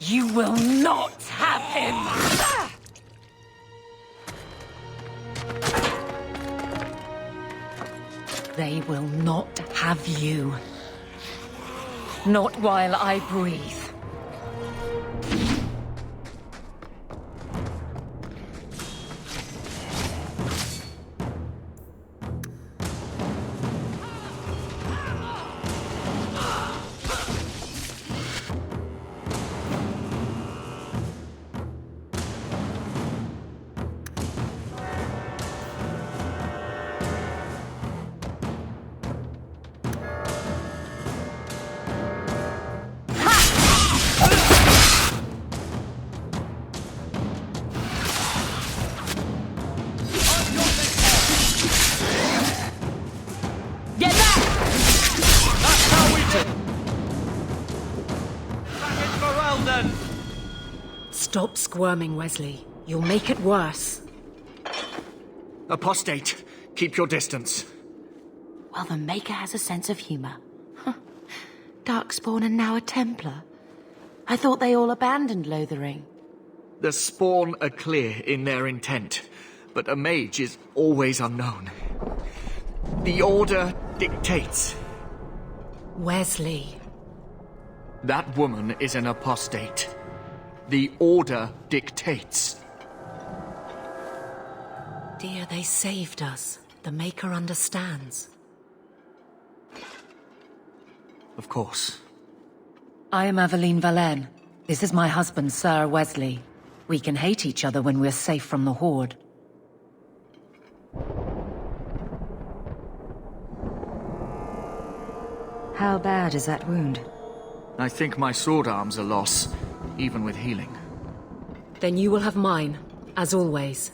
You will not have him! They will not have you. Not while I breathe. Stop squirming, Wesley. You'll make it worse. Apostate, keep your distance. Well, the Maker has a sense of humor. Darkspawn and now a Templar. I thought they all abandoned Lothering. The Spawn are clear in their intent, but a mage is always unknown. The Order dictates. Wesley. That woman is an apostate. The Order dictates. Dear, they saved us. The Maker understands. Of course. I am Aveline Valenne. This is my husband, Sir Wesley. We can hate each other when we're safe from the Horde. How bad is that wound? I think my sword arm's a loss, even with healing. Then you will have mine, as always.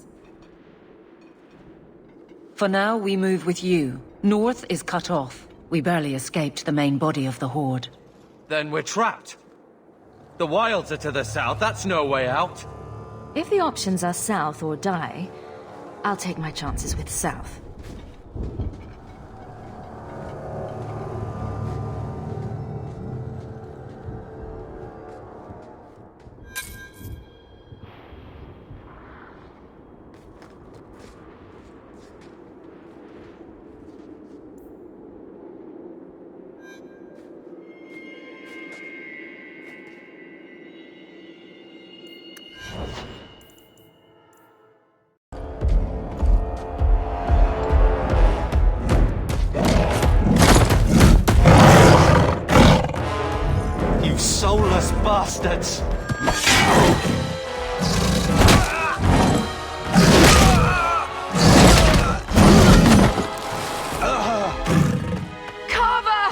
For now, we move with you. North is cut off. We barely escaped the main body of the Horde. Then we're trapped. The wilds are to the south, that's no way out. If the options are south or die, I'll take my chances with south. Soulless bastards! Carver!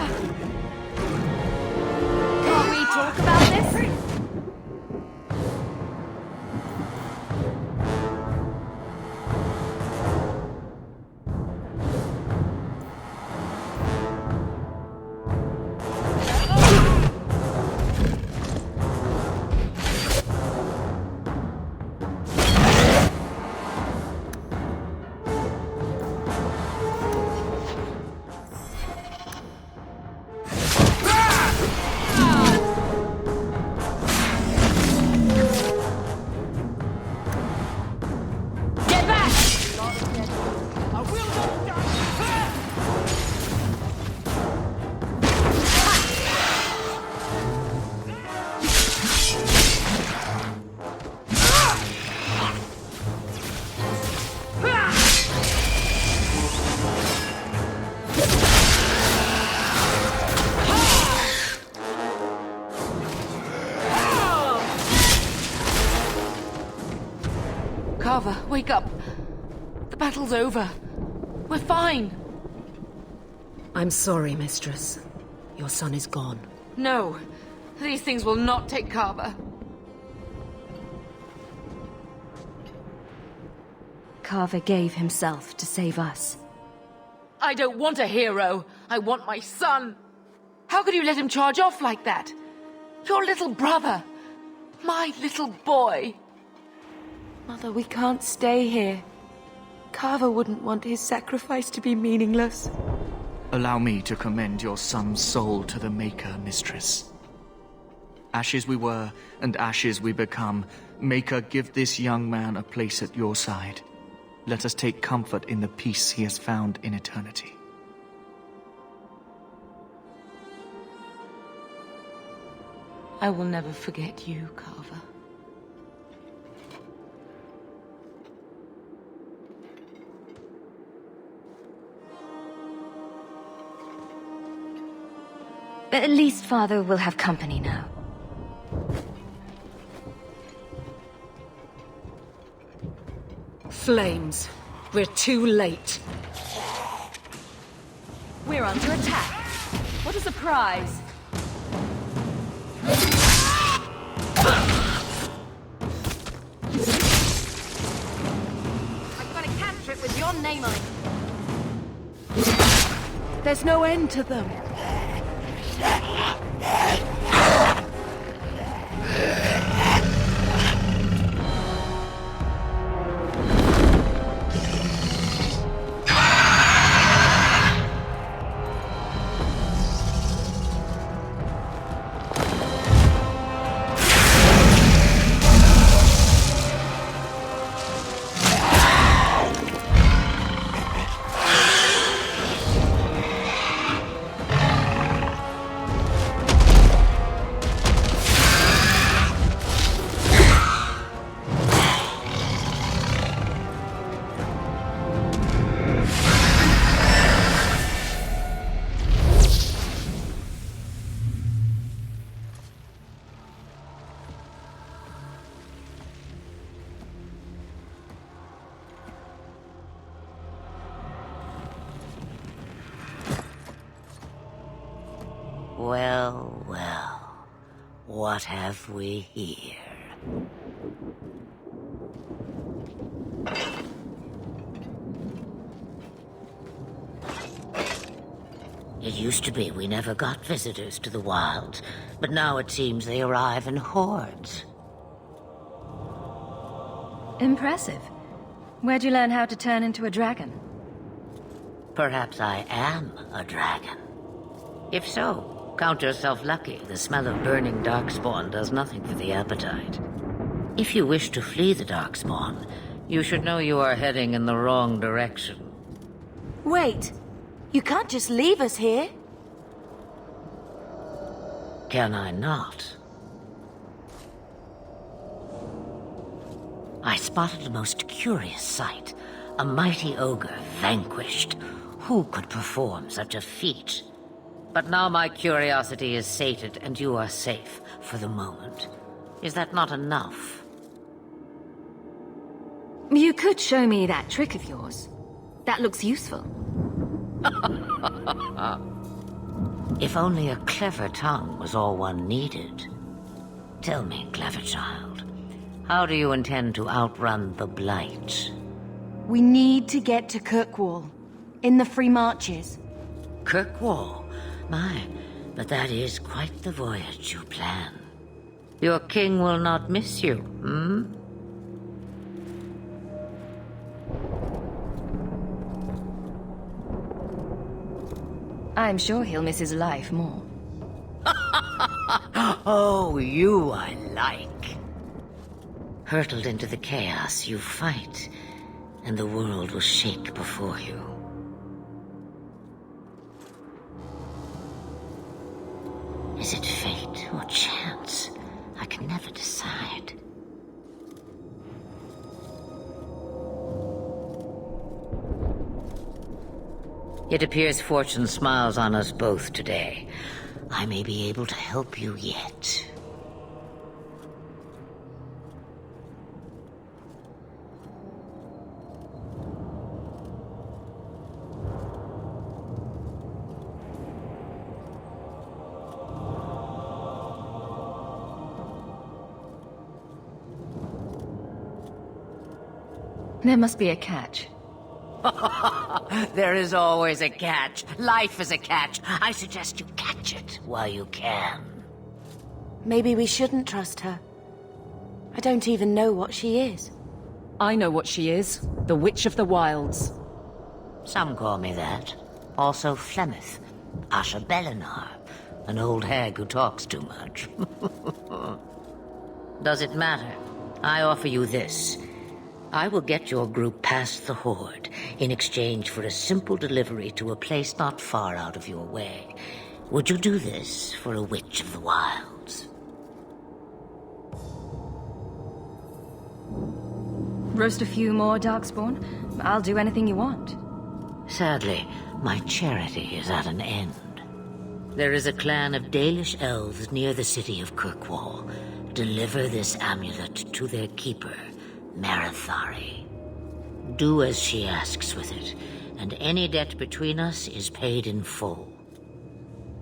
Can't we talk about this? Carver, wake up. The battle's over. We're fine. I'm sorry, Mistress. Your son is gone. No. These things will not take Carver. Carver gave himself to save us. I don't want a hero. I want my son. How could you let him charge off like that? Your little brother. My little boy. Mother, we can't stay here. Carver wouldn't want his sacrifice to be meaningless. Allow me to commend your son's soul to the Maker, Mistress. Ashes we were, and ashes we become. Maker, give this young man a place at your side. Let us take comfort in the peace he has found in eternity. I will never forget you, Carver. But at least Father will have company now. Flames. We're too late. We're under attack. What a surprise! I'm gonna capture it with your name on it. There's no end to them. Well, well, what have we here? It used to be we never got visitors to the wilds, but now it seems they arrive in hordes. Impressive. Where'd you learn how to turn into a dragon? Perhaps I am a dragon. If so, count yourself lucky. The smell of burning darkspawn does nothing for the appetite. If you wish to flee the darkspawn, you should know you are heading in the wrong direction. Wait! You can't just leave us here. Can I not? I spotted a most curious sight. A mighty ogre vanquished. Who could perform such a feat? But now my curiosity is sated, and you are safe for the moment. Is that not enough? You could show me that trick of yours. That looks useful. If only a clever tongue was all one needed. Tell me, clever child, how do you intend to outrun the Blight? We need to get to Kirkwall, in the Free Marches. Kirkwall? My, but that is quite the voyage you plan. Your king will not miss you, hmm? I'm sure he'll miss his life more. Oh, you I like. Hurtled into the chaos, you fight, and the world will shake before you. Is it fate or chance? I can never decide. It appears fortune smiles on us both today. I may be able to help you yet. There must be a catch. There is always a catch. Life is a catch. I suggest you catch it while you can. Maybe we shouldn't trust her. I don't even know what she is. I know what she is. The Witch of the Wilds. Some call me that. Also Flemeth, Asha Belinar, An old hag who talks too much. Does it matter? I offer you this. I will get your group past the Horde in exchange for a simple delivery to a place not far out of your way. Would you do this for a witch of the wilds? Roast a few more, Darkspawn. I'll do anything you want. Sadly, my charity is at an end. There is a clan of Dalish elves near the city of Kirkwall. Deliver this amulet to their keeper, Marathari. Do as she asks with it, and any debt between us is paid in full.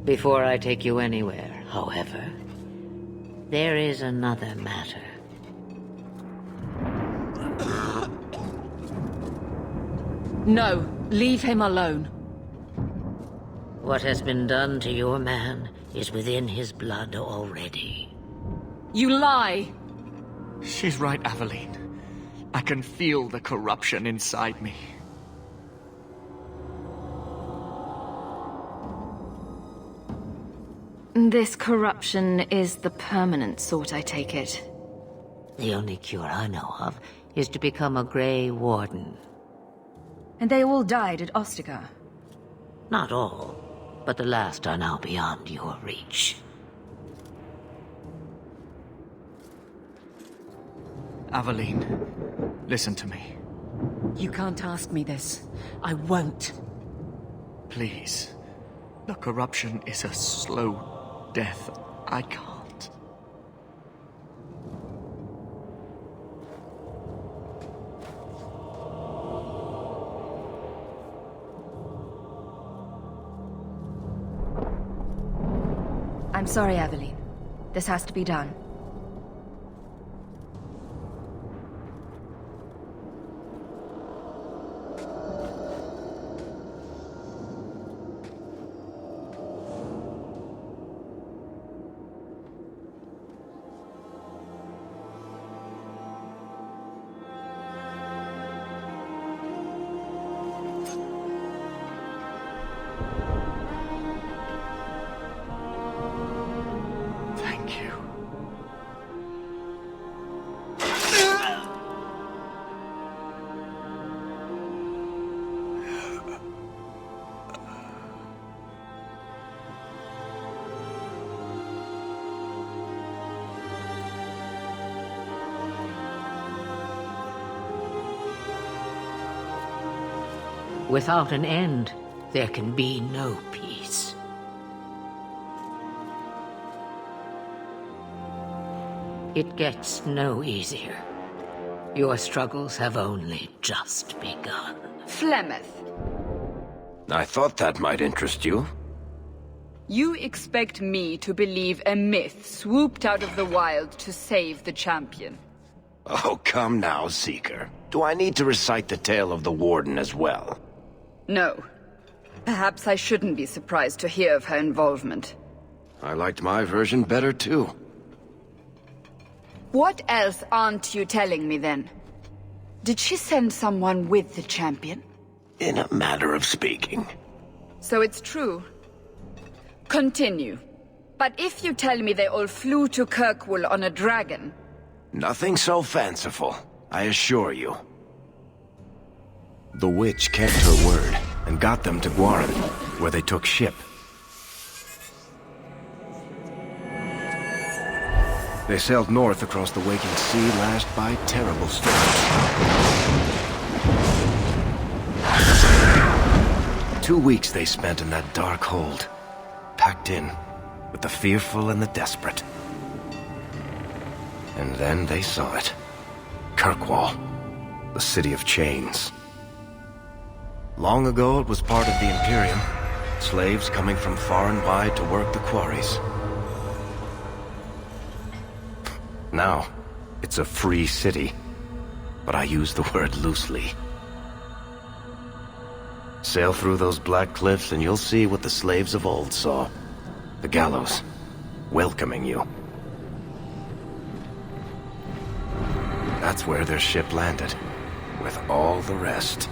Before I take you anywhere, however, there is another matter. No, leave him alone. What has been done to your man is within his blood already. You lie! She's right, Aveline. I can feel the corruption inside me. This corruption is the permanent sort, I take it. The only cure I know of is to become a Grey Warden. And they all died at Ostica. Not all, but the last are now beyond your reach. Aveline, listen to me. You can't ask me this. I won't. Please. The corruption is a slow death. I can't. I'm sorry, Aveline. This has to be done. Thank you. Without an end, there can be no peace. It gets no easier. Your struggles have only just begun. Flemeth, I thought that might interest you. you expect me to believe a myth swooped out of the wild to save the champion? Oh, come now, Seeker. Do I need to recite the tale of the Warden as well? No. Perhaps I shouldn't be surprised to hear of her involvement. I liked my version better, too. What else aren't you telling me, then? Did she send someone with the champion? In a matter of speaking. So it's true. Continue. But if you tell me they all flew to Kirkwall on a dragon... Nothing so fanciful, I assure you. The witch kept her word, and got them to Guaran, where they took ship. They sailed north across the waking sea, lashed by terrible storms. 2 weeks they spent in that dark hold, packed in with the fearful and the desperate. And then they saw it. Kirkwall, the city of chains. Long ago it was part of the Imperium, slaves coming from far and wide to work the quarries. Now, it's a free city, but I use the word loosely. Sail through those black cliffs and you'll see what the slaves of old saw. The gallows, welcoming you. That's where their ship landed, with all the rest.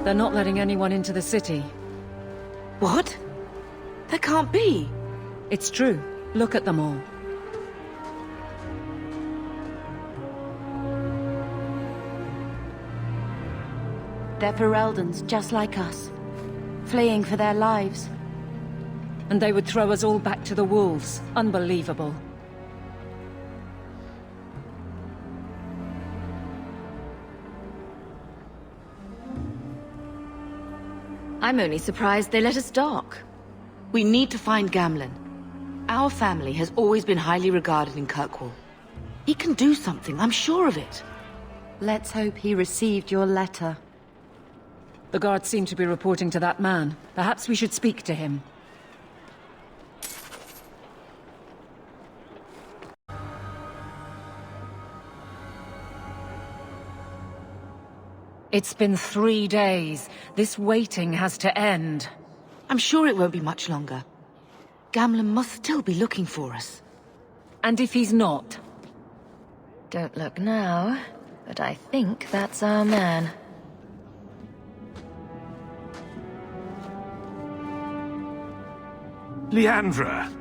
They're not letting anyone into the city. What? That can't be. It's true. Look at them all. They're Fereldans, just like us. Fleeing for their lives. And they would throw us all back to the wolves. Unbelievable. I'm only surprised they let us dock. We need to find Gamlen. Our family has always been highly regarded in Kirkwall. He can do something, I'm sure of it. Let's hope he received your letter. The guards seem to be reporting to that man. Perhaps we should speak to him. It's been 3 days. This waiting has to end. I'm sure it won't be much longer. Gamlen must still be looking for us. And if he's not? Don't look now, but I think that's our man. Leandra!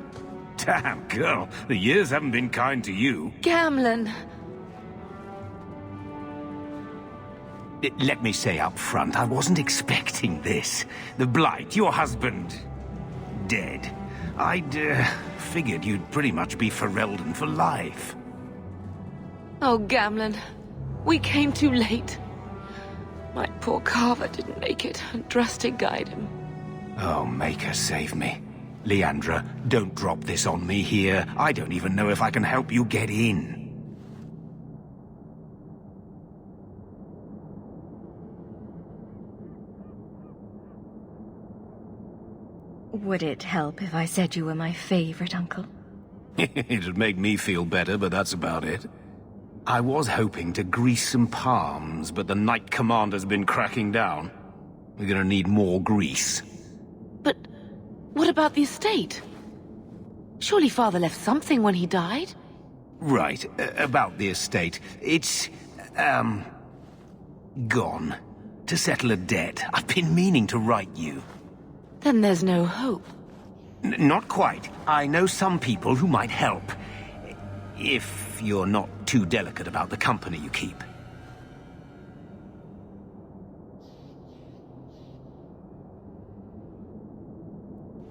Damn, girl, the years haven't been kind to you. Gamlen! Let me say up front, I wasn't expecting this. The Blight, your husband, dead. I'd figured you'd pretty much be Ferelden for life. Oh, Gamlen. We came too late. My poor Carver didn't make it, and Drastic guide him. Oh, Maker, save me. Leandra, don't drop this on me here. I don't even know if I can help you get in. Would it help if I said you were my favorite uncle? It'd make me feel better, but that's about it. I was hoping to grease some palms, but the Knight Commander's been cracking down. We're gonna need more grease. But what about the estate? Surely Father left something when he died? Right, about the estate. It's, gone. To settle a debt. I've been meaning to write you. Then there's no hope. Not quite. I know some people who might help. If you're not too delicate about the company you keep.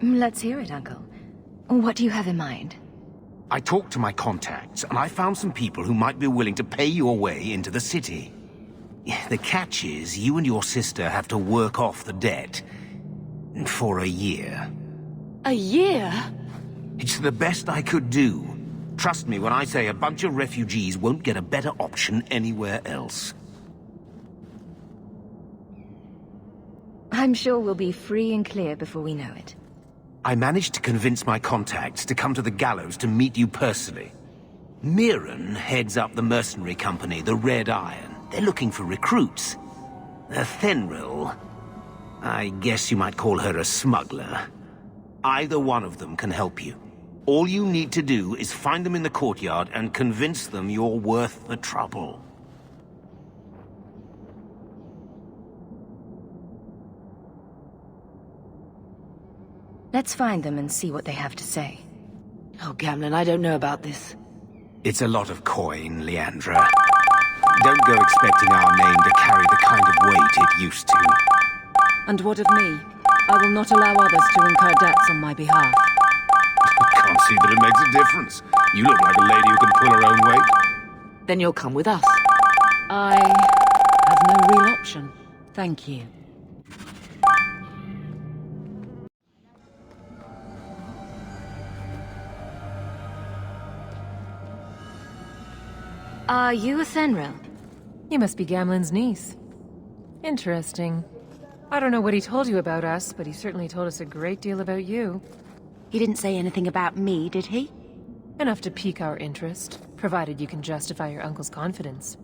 Let's hear it, Uncle. What do you have in mind? I talked to my contacts, and I found some people who might be willing to pay your way into the city. The catch is, you and your sister have to work off the debt. For a year. A year? It's the best I could do. Trust me when I say a bunch of refugees won't get a better option anywhere else. I'm sure we'll be free and clear before we know it. I managed to convince my contacts to come to the gallows to meet you personally. Mirren heads up the mercenary company, the Red Iron. They're looking for recruits. Fenrir, I guess you might call her a smuggler. Either one of them can help you. All you need to do is find them in the courtyard and convince them you're worth the trouble. Let's find them and see what they have to say. Oh, Gamlen, I don't know about this. It's a lot of coin, Leandra. Don't go expecting our name to carry the kind of weight it used to. And what of me? I will not allow others to incur debts on my behalf. I can't see that it makes a difference. You look like a lady who can pull her own weight. Then you'll come with us. I have no real option. Thank you. Are you a Fenrir? You must be Gamlen's niece. Interesting. I don't know what he told you about us, but he certainly told us a great deal about you. He didn't say anything about me, did he? Enough to pique our interest, provided you can justify your uncle's confidence.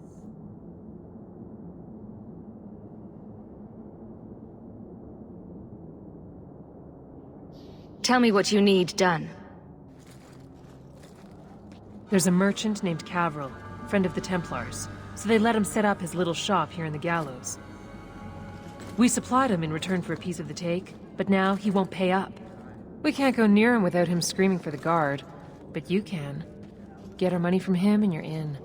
Tell me what you need done. There's a merchant named Cavril, friend of the Templars, so they let him set up his little shop here in the gallows. We supplied him in return for a piece of the take, but now he won't pay up. We can't go near him without him screaming for the guard, but you can. Get our money from him and you're in.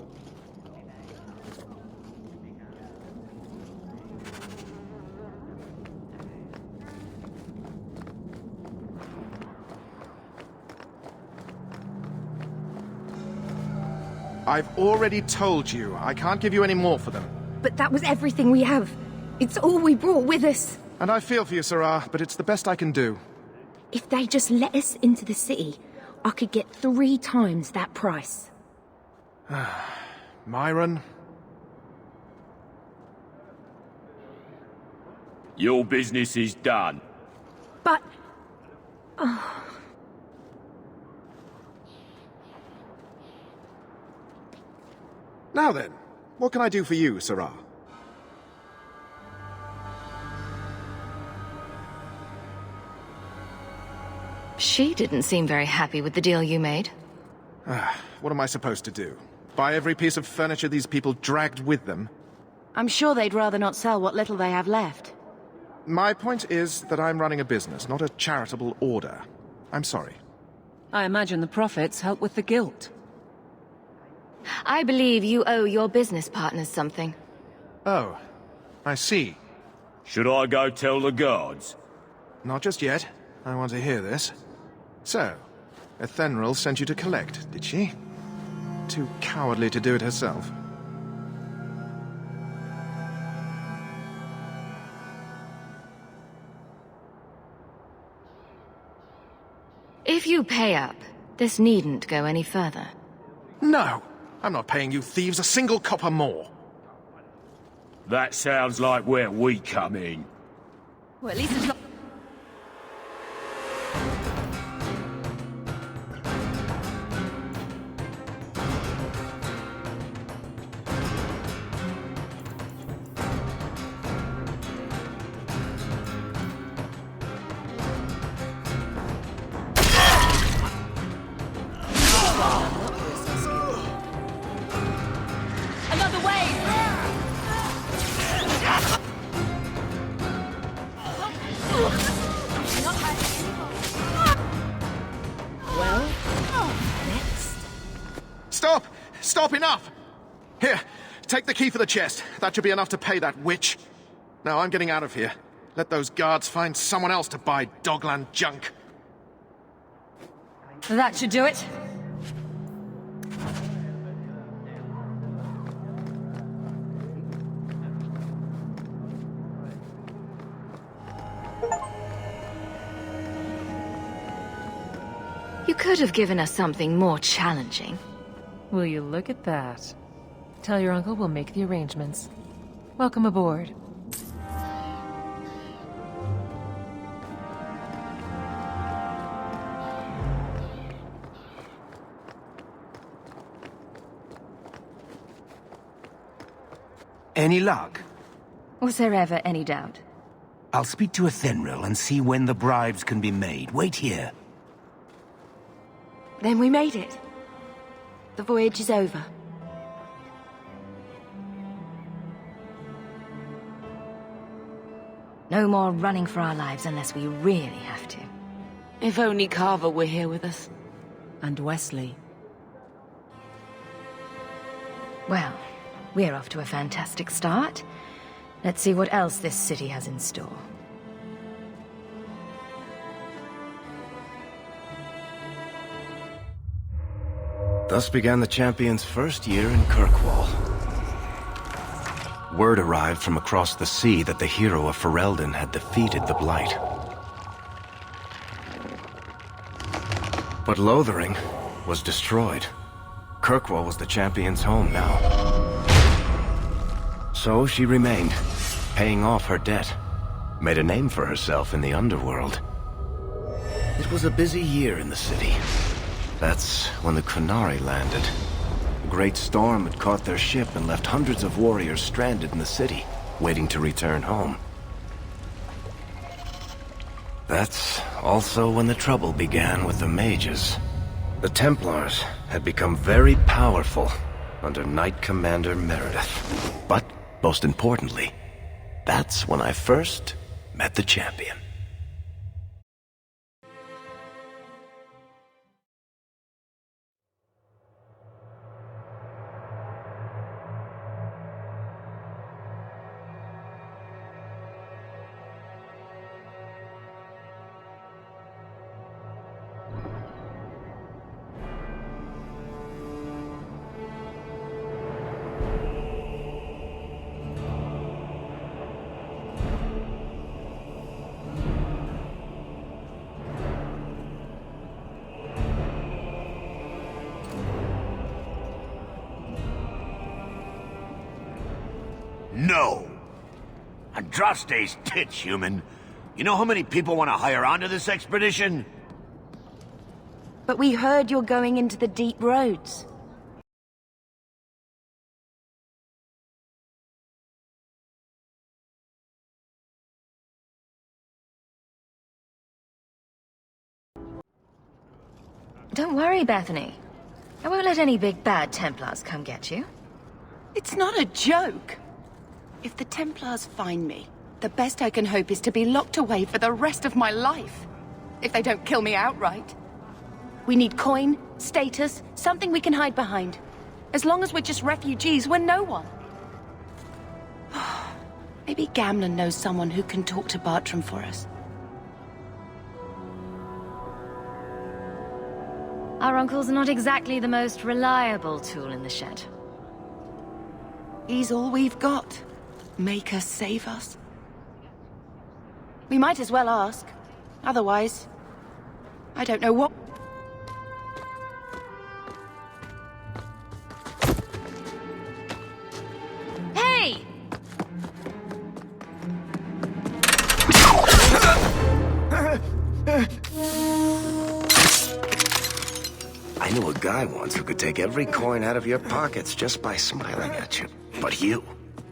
I've already told you, I can't give you any more for them. But that was everything we have. It's all we brought with us. And I feel for you, Sarah, but it's the best I can do. If they just let us into the city, I could get 3 times that price. Myron? Your business is done. But... Now then, what can I do for you, Sarah? She didn't seem very happy with the deal you made. What am I supposed to do? Buy every piece of furniture these people dragged with them? I'm sure they'd rather not sell what little they have left. My point is that I'm running a business, not a charitable order. I'm sorry. I imagine the profits help with the guilt. I believe you owe your business partners something. Oh, I see. Should I go tell the guards? Not just yet. I want to hear this. So, Ethenril sent you to collect, did she? Too cowardly to do it herself. If you pay up, this needn't go any further. No! I'm not paying you thieves a single copper more. That sounds like where we come in. Well, at least it's not... Stop! Stop, enough! Here, take the key for the chest. That should be enough to pay that witch. Now I'm getting out of here. Let those guards find someone else to buy Dogland junk. That should do it. You could have given us something more challenging. Will you look at that? Tell your uncle we'll make the arrangements. Welcome aboard. Any luck? Was there ever any doubt? I'll speak to Ethenril and see when the bribes can be made. Wait here. Then we made it. The voyage is over. No more running for our lives unless we really have to. If only Carver were here with us. And Wesley. Well, we're off to a fantastic start. Let's see what else this city has in store. Thus began the champion's first year in Kirkwall. Word arrived from across the sea that the hero of Ferelden had defeated the Blight. But Lothering was destroyed. Kirkwall was the champion's home now. So she remained, paying off her debt, made a name for herself in the underworld. It was a busy year in the city. That's when the Qunari landed. A great storm had caught their ship and left hundreds of warriors stranded in the city, waiting to return home. That's also when the trouble began with the mages. The Templars had become very powerful under Knight Commander Meredith. But, most importantly, That's when I first met the champion. No! Andraste's tits, human. You know how many people want to hire onto this expedition? But we heard you're going into the deep roads. Don't worry, Bethany. I won't let any big bad Templars come get you. It's not a joke. If the Templars find me, the best I can hope is to be locked away for the rest of my life. If they don't kill me outright. We need coin, status, something we can hide behind. As long as we're just refugees, we're no one. Maybe Gamlen knows someone who can talk to Bartram for us. Our uncle's not exactly the most reliable tool in the shed. He's all we've got. Make us save us. We might as well ask. Otherwise, I don't know what... Hey! I knew a guy once who could take every coin out of your pockets just by smiling at you. But you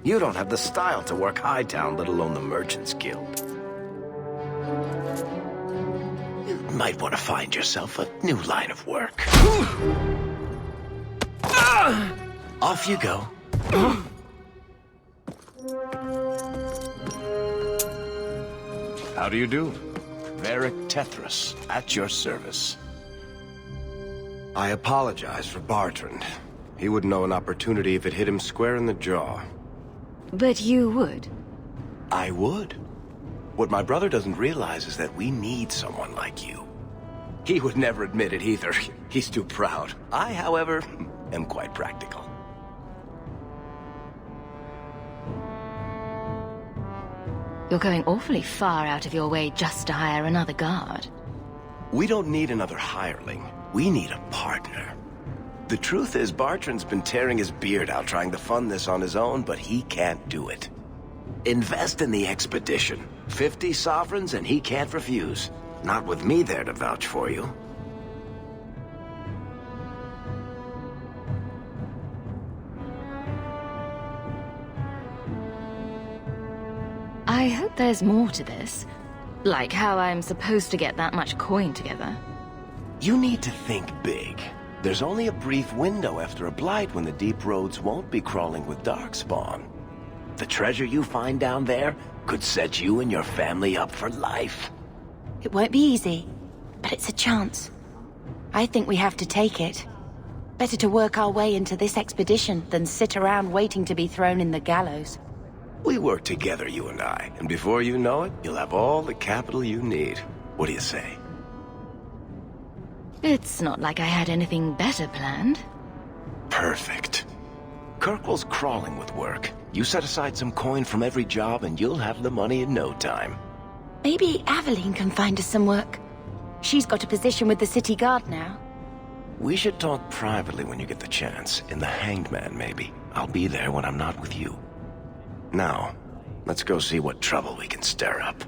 don't have the style to work Hightown, let alone the Merchants Guild. You might want to find yourself a new line of work. Off you go. How do you do? Varric Tethras, at your service. I apologize for Bartrand. He wouldn't know an opportunity if it hit him square in the jaw. But you would? I would. What my brother doesn't realize is that we need someone like you. He would never admit it either. He's too proud. I, however, am quite practical. You're going awfully far out of your way just to hire another guard. We don't need another hireling. We need a partner. The truth is, Bartrand's been tearing his beard out trying to fund this on his own, but he can't do it. Invest in the expedition. 50 sovereigns and he can't refuse. Not with me there to vouch for you. I hope there's more to this. Like how I'm supposed to get that much coin together. You need to think big. There's only a brief window after a blight when the deep roads won't be crawling with darkspawn. The treasure you find down there could set you and your family up for life. It won't be easy, but it's a chance. I think we have to take it. Better to work our way into this expedition than sit around waiting to be thrown in the gallows. We work together, you and I, and before you know it, you'll have all the capital you need. What do you say? It's not like I had anything better planned. Perfect. Kirkwall's crawling with work. You set aside some coin from every job and you'll have the money in no time. Maybe Aveline can find us some work. She's got a position with the city guard now. We should talk privately when you get the chance. In the Hanged Man, maybe. I'll be there when I'm not with you. Now, let's go see what trouble we can stir up.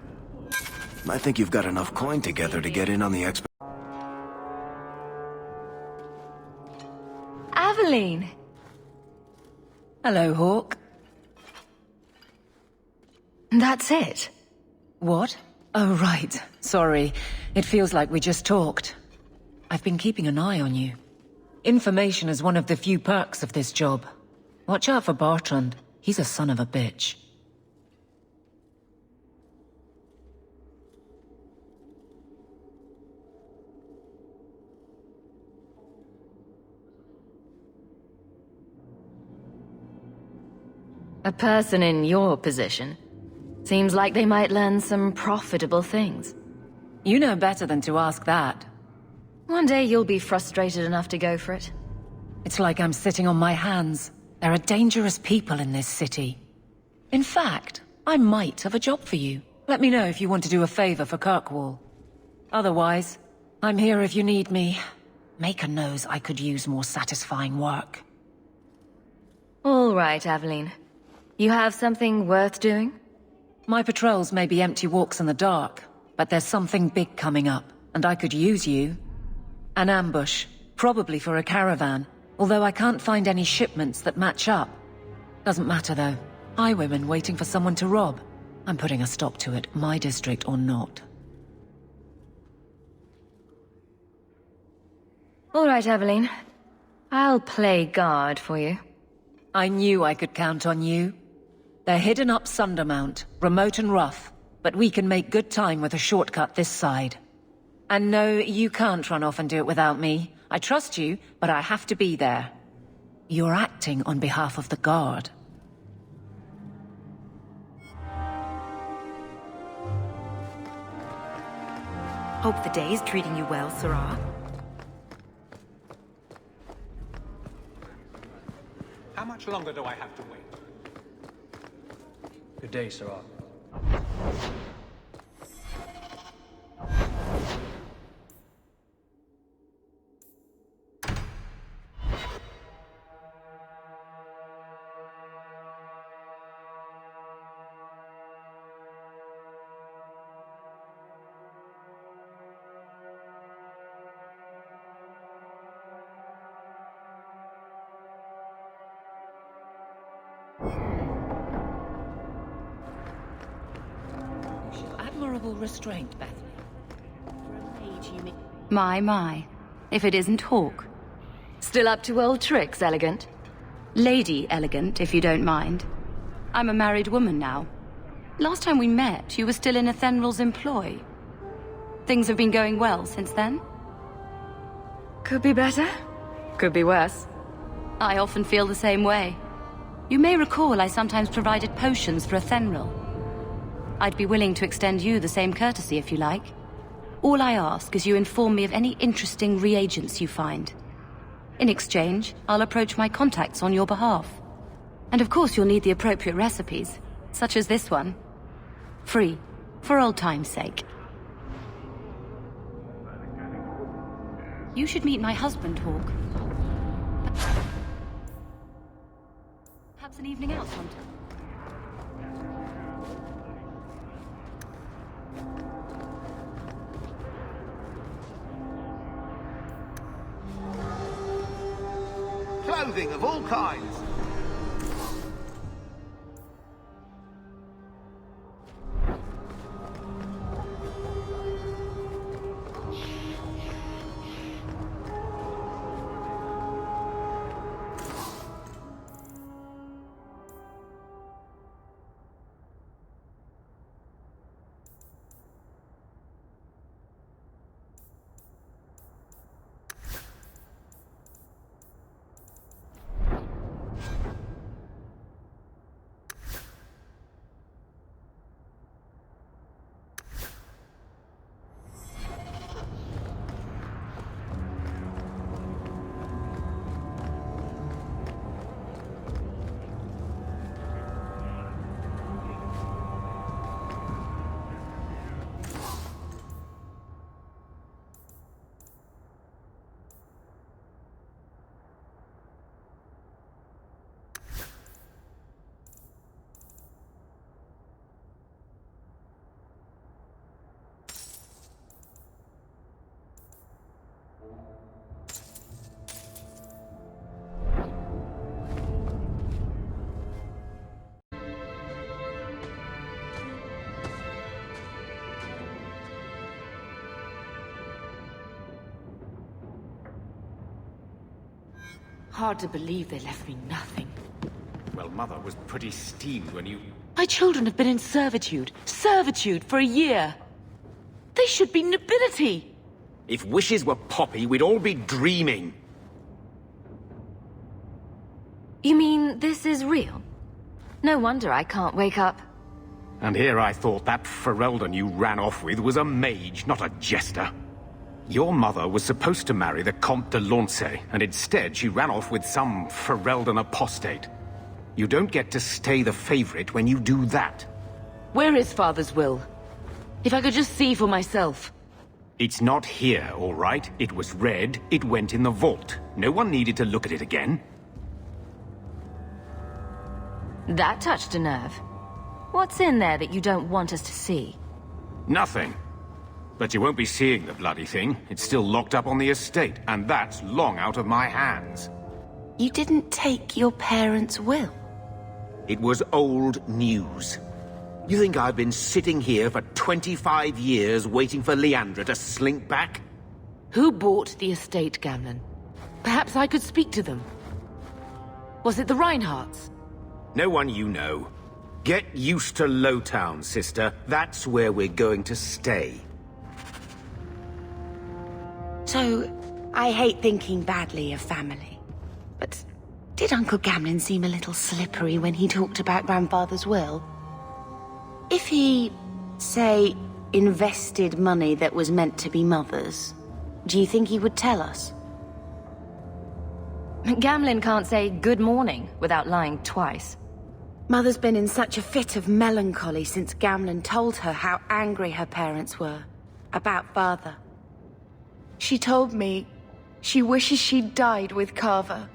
I think you've got enough coin together to get in on the expedition. Aveline! Hello, Hawk. That's it. What? Oh, right. Sorry. It feels like we just talked. I've been keeping an eye on you. Information is one of the few perks of this job. Watch out for Bartrand. He's a son of a bitch. A person in your position. Seems like they might learn some profitable things. You know better than to ask that. One day you'll be frustrated enough to go for it. It's like I'm sitting on my hands. There are dangerous people in this city. In fact, I might have a job for you. Let me know if you want to do a favor for Kirkwall. Otherwise, I'm here if you need me. Maker knows I could use more satisfying work. All right, Aveline. You have something worth doing? My patrols may be empty walks in the dark, but there's something big coming up, and I could use you. An ambush, probably for a caravan, although I can't find any shipments that match up. Doesn't matter though. Highwaymen waiting for someone to rob. I'm putting a stop to it, my district or not. All right, Aveline. I'll play guard for you. I knew I could count on you. They're hidden up Sundermount, remote and rough, but we can make good time with a shortcut this side. And no, you can't run off and do it without me. I trust you, but I have to be there. You're acting on behalf of the Guard. Hope the day is treating you well, Sarah. How much longer do I have to wait? Good day, Sarah. Admirable restraint, Bethany. My. If it isn't Hawk. Still up to old tricks, Elegant? Lady Elegant, if you don't mind. I'm a married woman now. Last time we met, you were still in Athenral's employ. Things have been going well since then? Could be better. Could be worse. I often feel the same way. You may recall I sometimes provided potions for Athenral. I'd be willing to extend you the same courtesy if you like. All I ask is you inform me of any interesting reagents you find. In exchange, I'll approach my contacts on your behalf. And of course you'll need the appropriate recipes, such as this one. Free, for old time's sake. You should meet my husband, Hawk. Perhaps an evening out sometime. Clothing of all kinds. Hard to believe they left me nothing. Well, Mother was pretty steamed when you... My children have been in servitude for a year. They should be nobility. If wishes were poppy, we'd all be dreaming. You mean this is real? No wonder I can't wake up. And here I thought that Ferelden you ran off with was a mage, not a jester. Your mother was supposed to marry the Comte de Launcey, and instead she ran off with some Ferelden apostate. You don't get to stay the favorite when you do that. Where is Father's will? If I could just see for myself. It's not here, all right? It was read, it went in the vault. No one needed to look at it again. That touched a nerve. What's in there that you don't want us to see? Nothing. But you won't be seeing the bloody thing. It's still locked up on the estate, and that's long out of my hands. You didn't take your parents' will? It was old news. You think I've been sitting here for 25 years waiting for Leandra to slink back? Who bought the estate, Gamlen? Perhaps I could speak to them. Was it the Reinhardts? No one you know. Get used to Lowtown, sister. That's where we're going to stay. So, I hate thinking badly of family. But did Uncle Gamlen seem a little slippery when he talked about Grandfather's will? If he, say, invested money that was meant to be Mother's, do you think he would tell us? Gamlen can't say good morning without lying twice. Mother's been in such a fit of melancholy since Gamlen told her how angry her parents were about Father. She told me she wishes she'd died with Carver.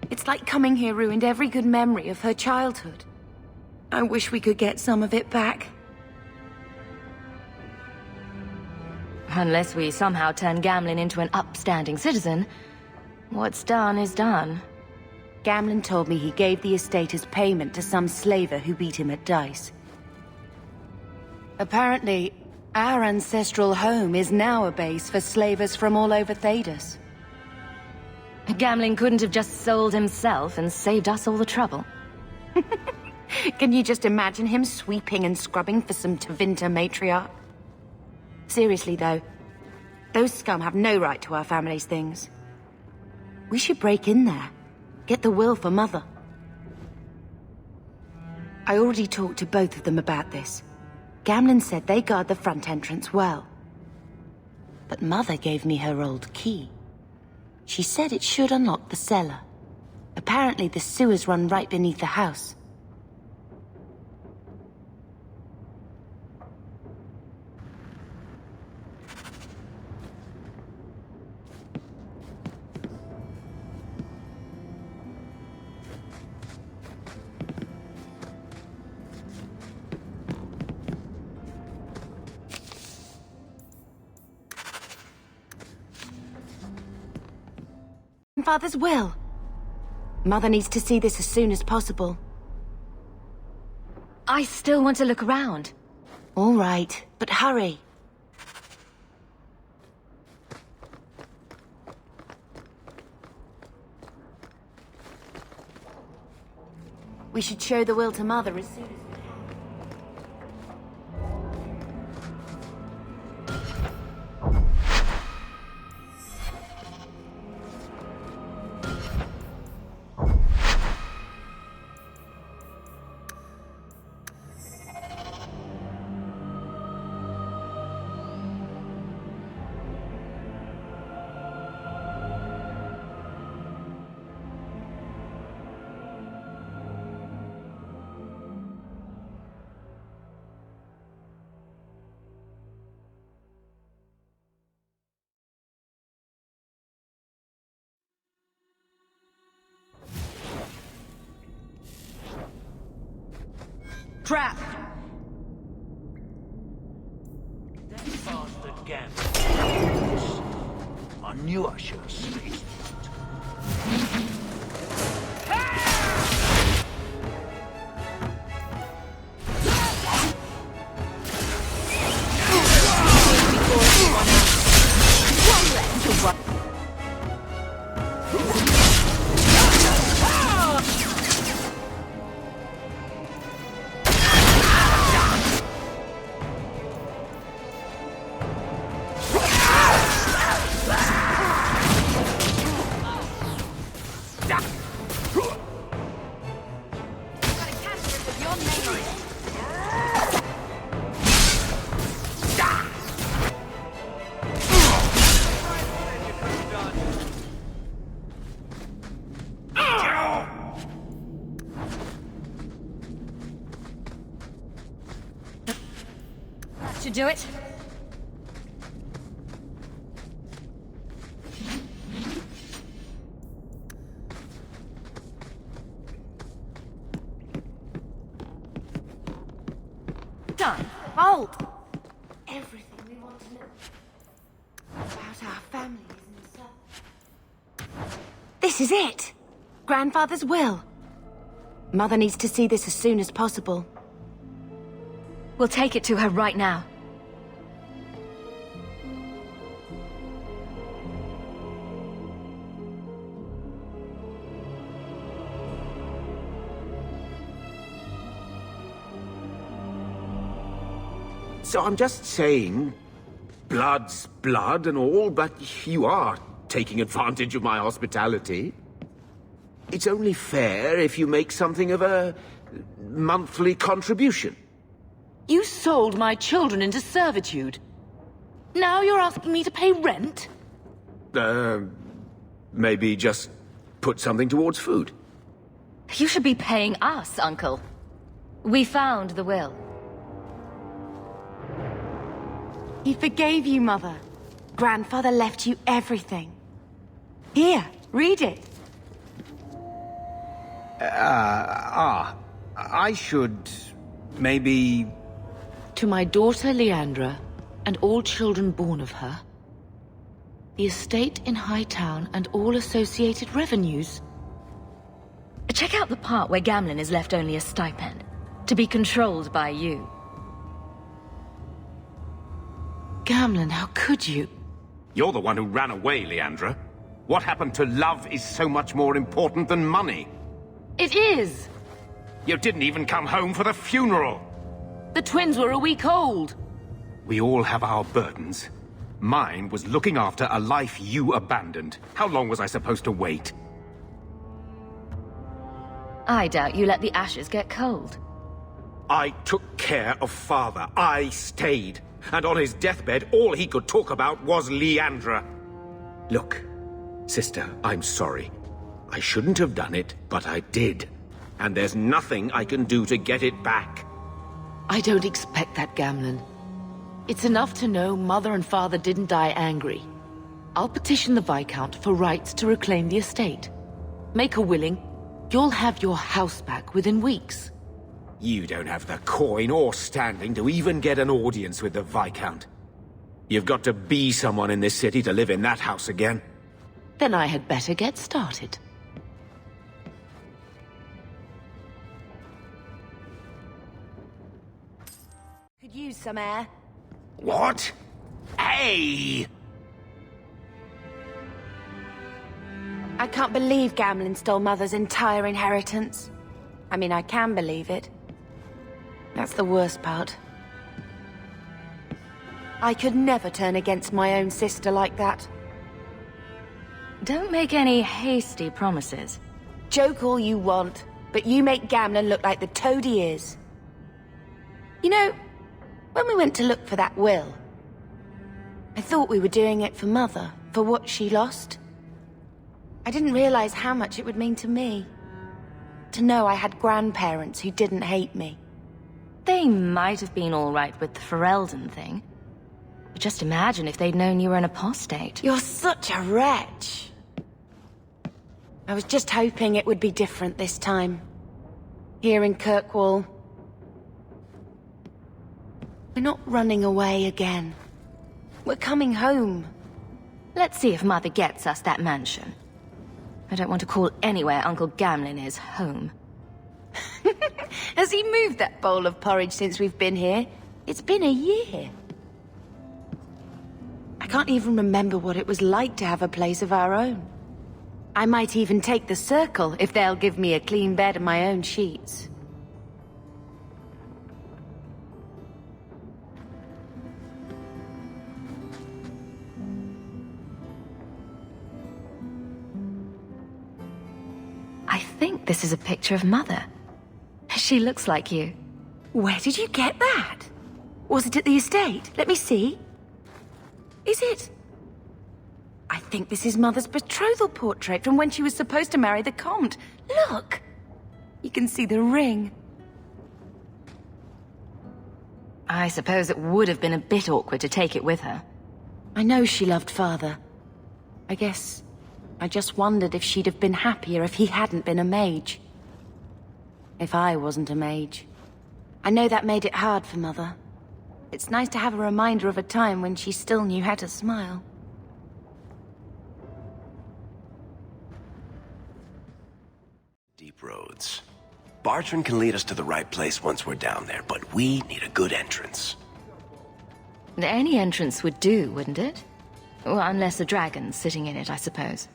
It's like coming here ruined every good memory of her childhood. I wish we could get some of it back. Unless we somehow turn Gamlen into an upstanding citizen, what's done is done. Gamlen told me he gave the estate as payment to some slaver who beat him at dice. Apparently, our ancestral home is now a base for slavers from all over Thedas. Gamlen couldn't have just sold himself and saved us all the trouble. Can you just imagine him sweeping and scrubbing for some Tevinter matriarch? Seriously, though, those scum have no right to our family's things. We should break in there. Get the will for Mother. I already talked to both of them about this. Gamlen said they guard the front entrance well. But Mother gave me her old key. She said it should unlock the cellar. Apparently the sewers run right beneath the house. Father's will. Mother needs to see this as soon as possible. I still want to look around. All right, but hurry. We should show the will to Mother as soon as... Trap! That bastard Gambit. I knew I should have sneaked. should do it. Done. Bolt! Everything we want to know about our families and stuff. This is it! Grandfather's will. Mother needs to see this as soon as possible. We'll take it to her right now. So I'm just saying, blood's blood and all, but you are taking advantage of my hospitality. It's only fair if you make something of a monthly contribution. You sold my children into servitude. Now you're asking me to pay rent? Maybe just put something towards food. You should be paying us, Uncle. We found the will. He forgave you, Mother. Grandfather left you everything. Here, read it. I should... maybe... To my daughter Leandra, and all children born of her, the estate in Hightown and all associated revenues. Check out the part where Gamlen is left only a stipend, to be controlled by you. Gamlen, how could you? You're the one who ran away, Leandra. What happened to love is so much more important than money. It is! You didn't even come home for the funeral. The twins were a week old. We all have our burdens. Mine was looking after a life you abandoned. How long was I supposed to wait? I doubt you let the ashes get cold. I took care of Father. I stayed. And on his deathbed, all he could talk about was Leandra. Look, sister, I'm sorry. I shouldn't have done it, but I did. And there's nothing I can do to get it back. I don't expect that, Gamlen. It's enough to know Mother and Father didn't die angry. I'll petition the Viscount for rights to reclaim the estate. Make a willing, you'll have your house back within weeks. You don't have the coin or standing to even get an audience with the Viscount. You've got to be someone in this city to live in that house again. Then I had better get started. Could use some air. What? Hey! I can't believe Gamlen stole Mother's entire inheritance. I mean, I can believe it. That's the worst part. I could never turn against my own sister like that. Don't make any hasty promises. Joke all you want, but you make Gamlen look like the toad he is. You know, when we went to look for that will, I thought we were doing it for Mother, for what she lost. I didn't realize how much it would mean to me. To know I had grandparents who didn't hate me. They might have been all right with the Ferelden thing. But just imagine if they'd known you were an apostate. You're such a wretch. I was just hoping it would be different this time. Here in Kirkwall. We're not running away again. We're coming home. Let's see if Mother gets us that mansion. I don't want to call anywhere Uncle Gamlen is home. Has he moved that bowl of porridge since we've been here? It's been a year. I can't even remember what it was like to have a place of our own. I might even take the Circle if they'll give me a clean bed and my own sheets. I think this is a picture of Mother. She looks like you. Where did you get that? Was it at the estate? Let me see. Is it? I think this is Mother's betrothal portrait from when she was supposed to marry the Comte. Look! You can see the ring. I suppose it would have been a bit awkward to take it with her. I know she loved Father. I guess I just wondered if she'd have been happier if he hadn't been a mage. If I wasn't a mage. I know that made it hard for Mother. It's nice to have a reminder of a time when she still knew how to smile. Deep roads. Bartran can lead us to the right place once we're down there, but we need a good entrance. Any entrance would do, wouldn't it? Well, unless a dragon's sitting in it, I suppose.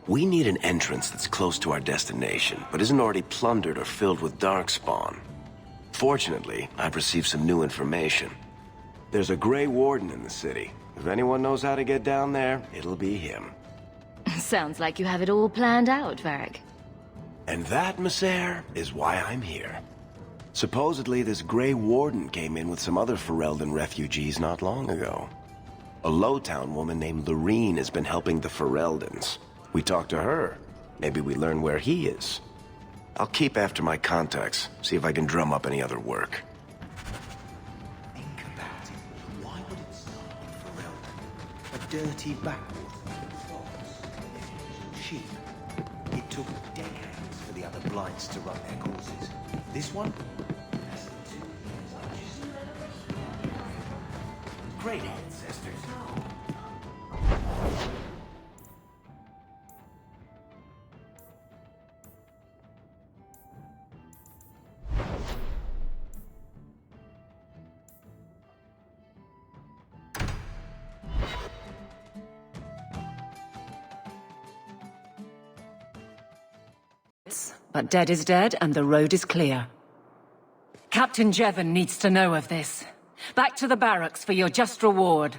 We need an entrance that's close to our destination, but isn't already plundered or filled with darkspawn. Fortunately, I've received some new information. There's a Grey Warden in the city. If anyone knows how to get down there, it'll be him. Sounds like you have it all planned out, Varric. And that, Messer, is why I'm here. Supposedly, this Grey Warden came in with some other Ferelden refugees not long ago. A Lowtown woman named Lorene has been helping the Fereldans. We talked to her. Maybe we learn where he is. I'll keep after my contacts, see if I can drum up any other work. Think about it. Why would it start in Ferelden? A dirty backwater full of frogs, sheep. It took decades for the other Blights to run their courses. This one? Great ancestors. But dead is dead, and the road is clear. Captain Jevon needs to know of this. Back to the barracks for your just reward.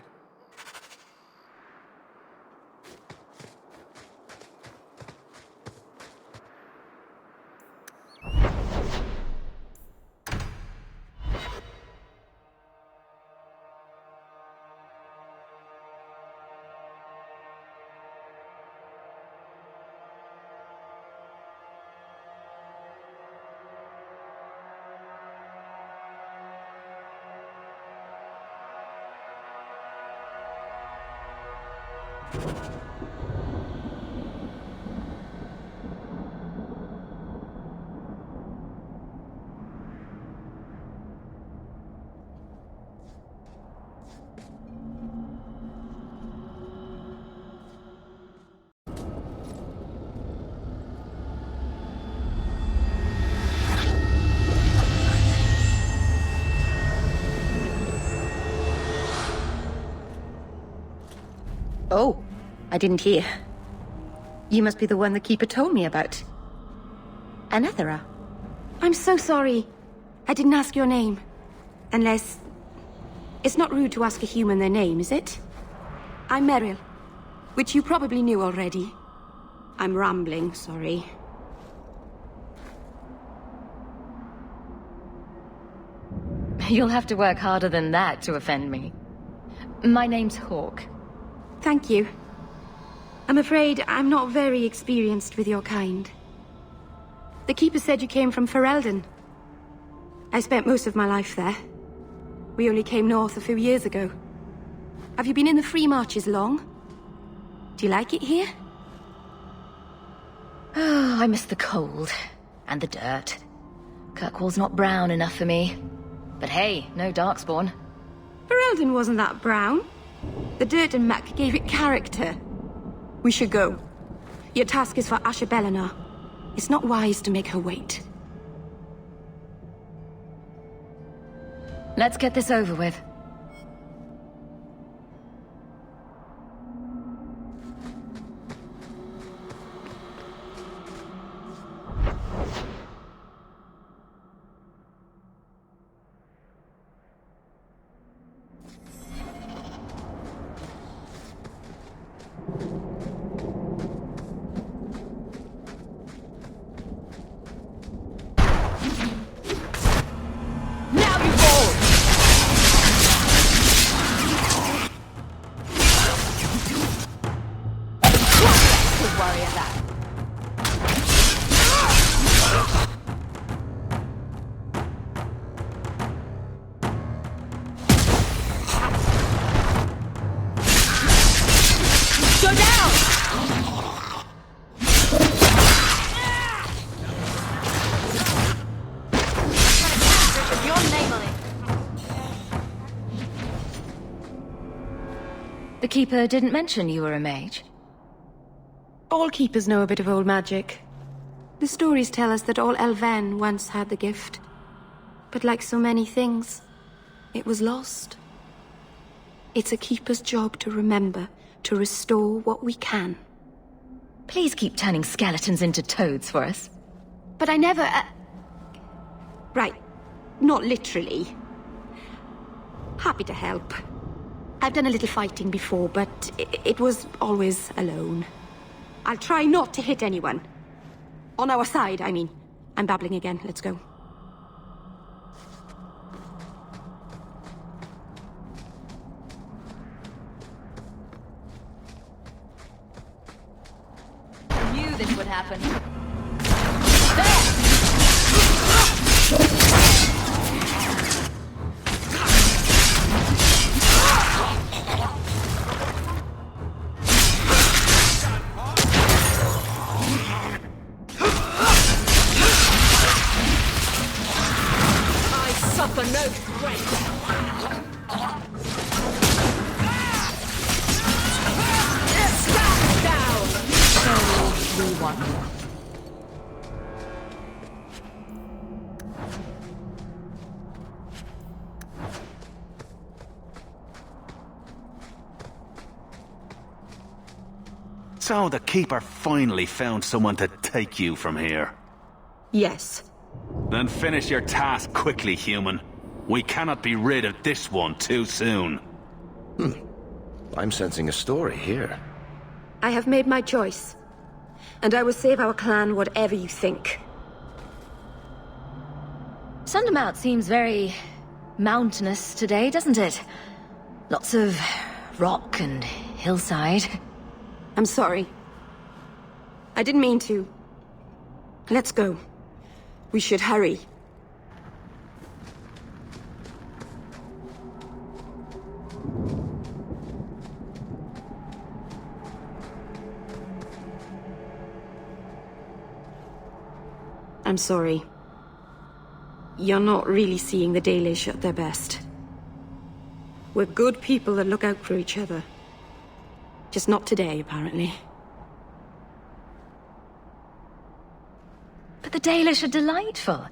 Oh, I didn't hear. You must be the one the Keeper told me about. Anethera. I'm so sorry. I didn't ask your name. Unless... It's not rude to ask a human their name, is it? I'm Meryl, which you probably knew already. I'm rambling, sorry. You'll have to work harder than that to offend me. My name's Hawke. Thank you. I'm afraid I'm not very experienced with your kind. The Keeper said you came from Ferelden. I spent most of my life there. We only came north a few years ago. Have you been in the Free Marches long? Do you like it here? Oh, I miss the cold. And the dirt. Kirkwall's not brown enough for me. But hey, no Darkspawn. Ferelden wasn't that brown. The dirt and muck gave it character. We should go. Your task is for Asha Bellinar. It's not wise to make her wait. Let's get this over with. The Keeper didn't mention you were a mage. All keepers know a bit of old magic. The stories tell us that all Elven once had the gift. But like so many things, it was lost. It's a keeper's job to remember, to restore what we can. Please keep turning skeletons into toads for us. But I never... Right. Not literally. Happy to help. I've done a little fighting before, but it was always alone. I'll try not to hit anyone. On our side, I mean. I'm babbling again. Let's go. I knew this would happen. Suffer no threat. Stand down. So we want. So the Keeper finally found someone to take you from here. Yes. Then finish your task quickly, human. We cannot be rid of this one too soon. I'm sensing a story here. I have made my choice. And I will save our clan whatever you think. Sundermount seems very mountainous today, doesn't it? Lots of rock and hillside. I'm sorry. I didn't mean to. Let's go. We should hurry. I'm sorry. You're not really seeing the Dalish at their best. We're good people that look out for each other. Just not today, apparently. But the Dalish are delightful.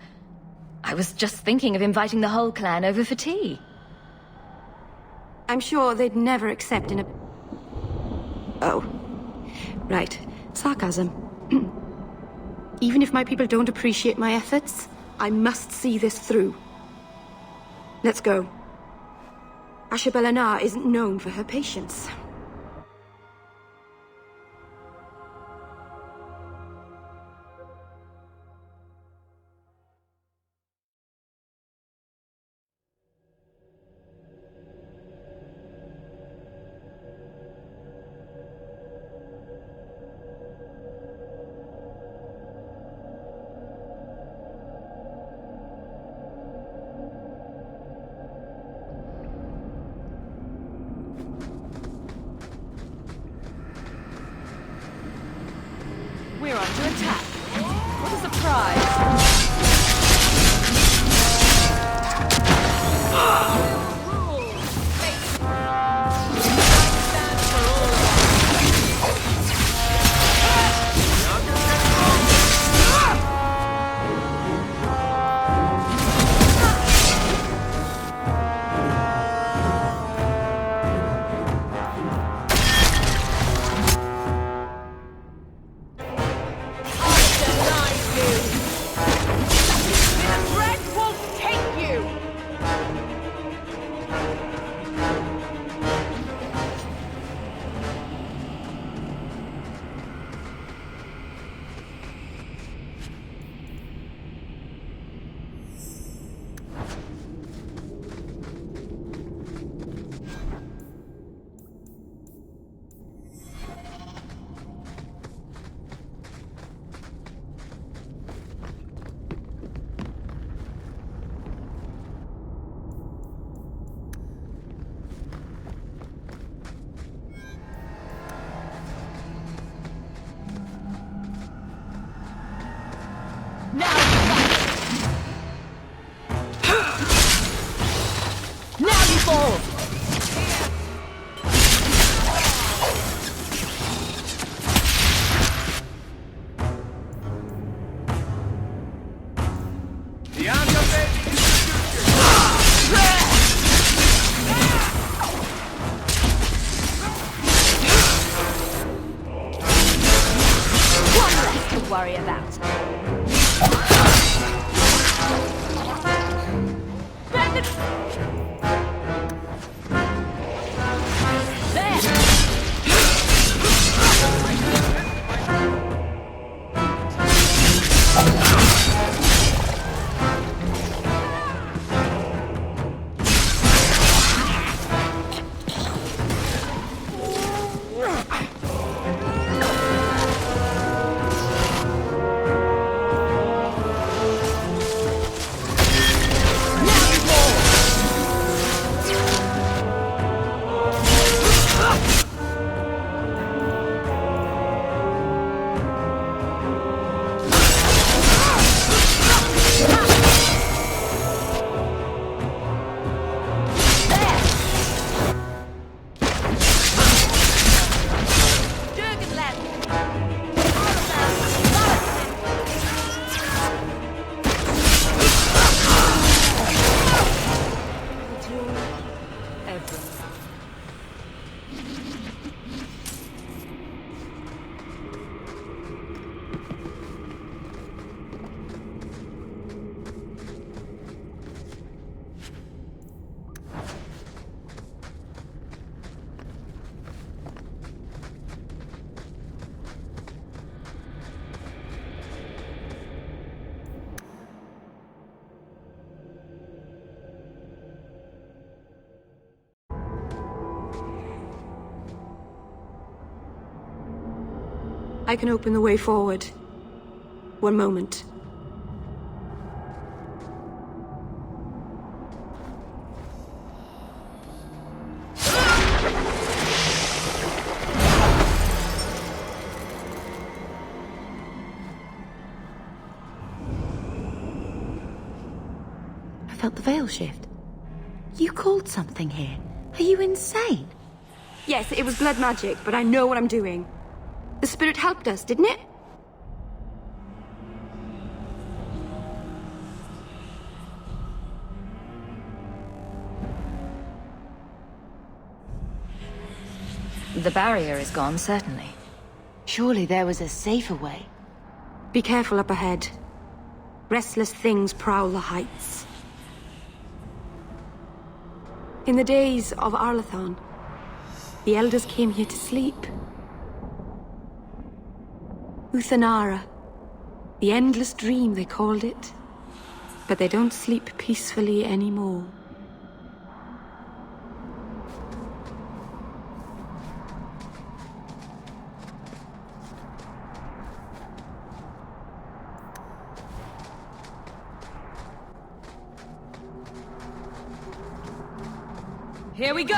I was just thinking of inviting the whole clan over for tea. I'm sure they'd never accept in a... Oh. Right. Sarcasm. Even if my people don't appreciate my efforts, I must see this through. Let's go. Ashabelanar isn't known for her patience. We're under attack. What a surprise! I deny you! I can open the way forward. One moment. I felt the veil shift. You called something here. Are you insane? Yes, it was blood magic, but I know what I'm doing. The spirit helped us, didn't it? The barrier is gone, certainly. Surely there was a safer way. Be careful up ahead. Restless things prowl the heights. In the days of Arlathon, the elders came here to sleep. Uthanara, the endless dream they called it. But they don't sleep peacefully anymore. Here we go!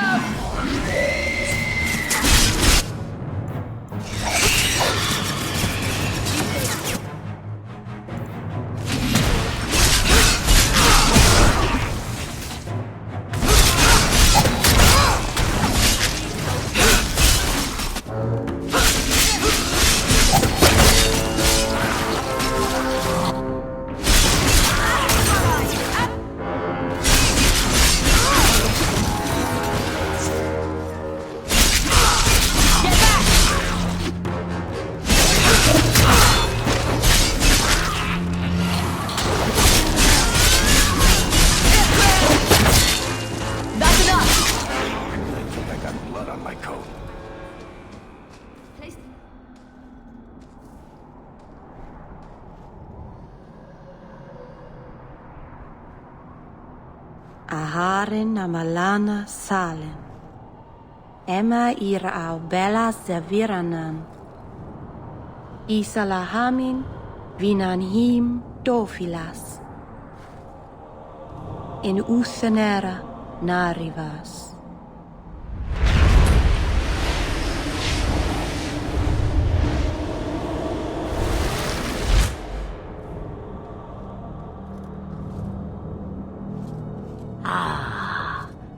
Aharin amalana salen. Emma ira au bella zaviranan. Isalahamin vinanhim dofilas. In Uthanera narivas.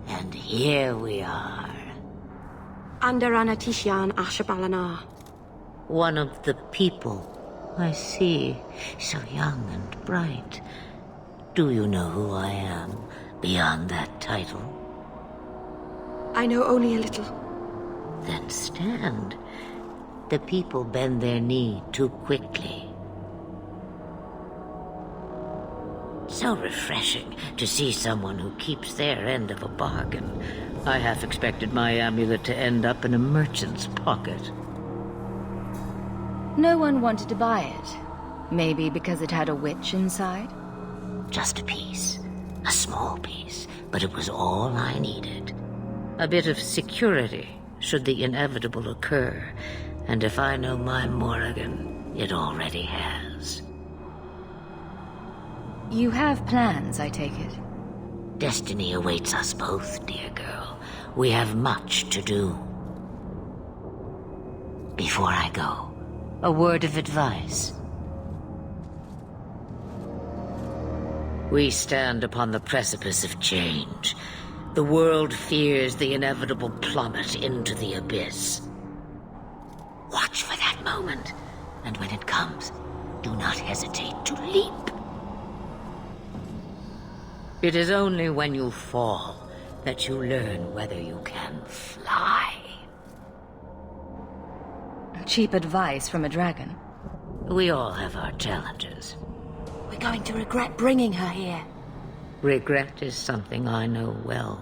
And here we are. Andarana Tishan Ashabalana. One of the people. I see. So young and bright. Do you know who I am, beyond that title? I know only a little. Then stand. The people bend their knee too quickly. So refreshing to see someone who keeps their end of a bargain. I half expected my amulet to end up in a merchant's pocket. No one wanted to buy it. Maybe because it had a witch inside? Just a piece. A small piece. But it was all I needed. A bit of security, should the inevitable occur. And if I know my Morrigan, it already has. You have plans, I take it? Destiny awaits us both, dear girl. We have much to do. Before I go, a word of advice. We stand upon the precipice of change. The world fears the inevitable plummet into the abyss. Watch for that moment, and when it comes, do not hesitate to leap. It is only when you fall that you learn whether you can fly. Cheap advice from a dragon. We all have our challenges. We're going to regret bringing her here. Regret is something I know well.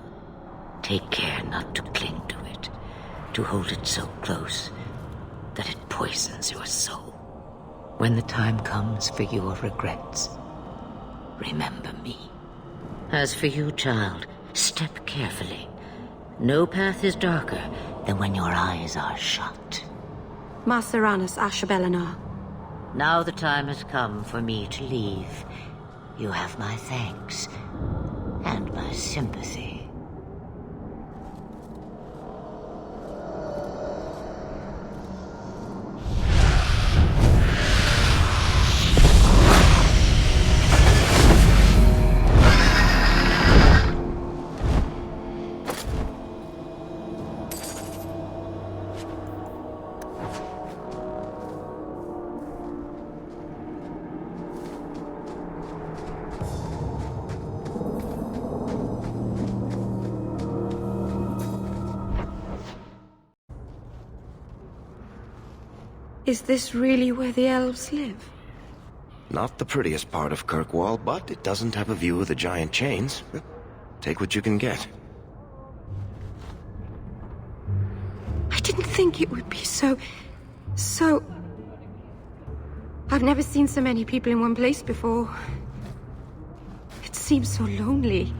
Take care not to cling to it, to hold it so close that it poisons your soul. When the time comes for your regrets, remember me. As for you, child, step carefully. No path is darker than when your eyes are shut. Maceranus Ashabelinar. Now the time has come for me to leave. You have my thanks and my sympathy. Is this really where the elves live? Not the prettiest part of Kirkwall, but it doesn't have a view of the giant chains. Take what you can get. I didn't think it would be so... I've never seen so many people in one place before. It seems so lonely.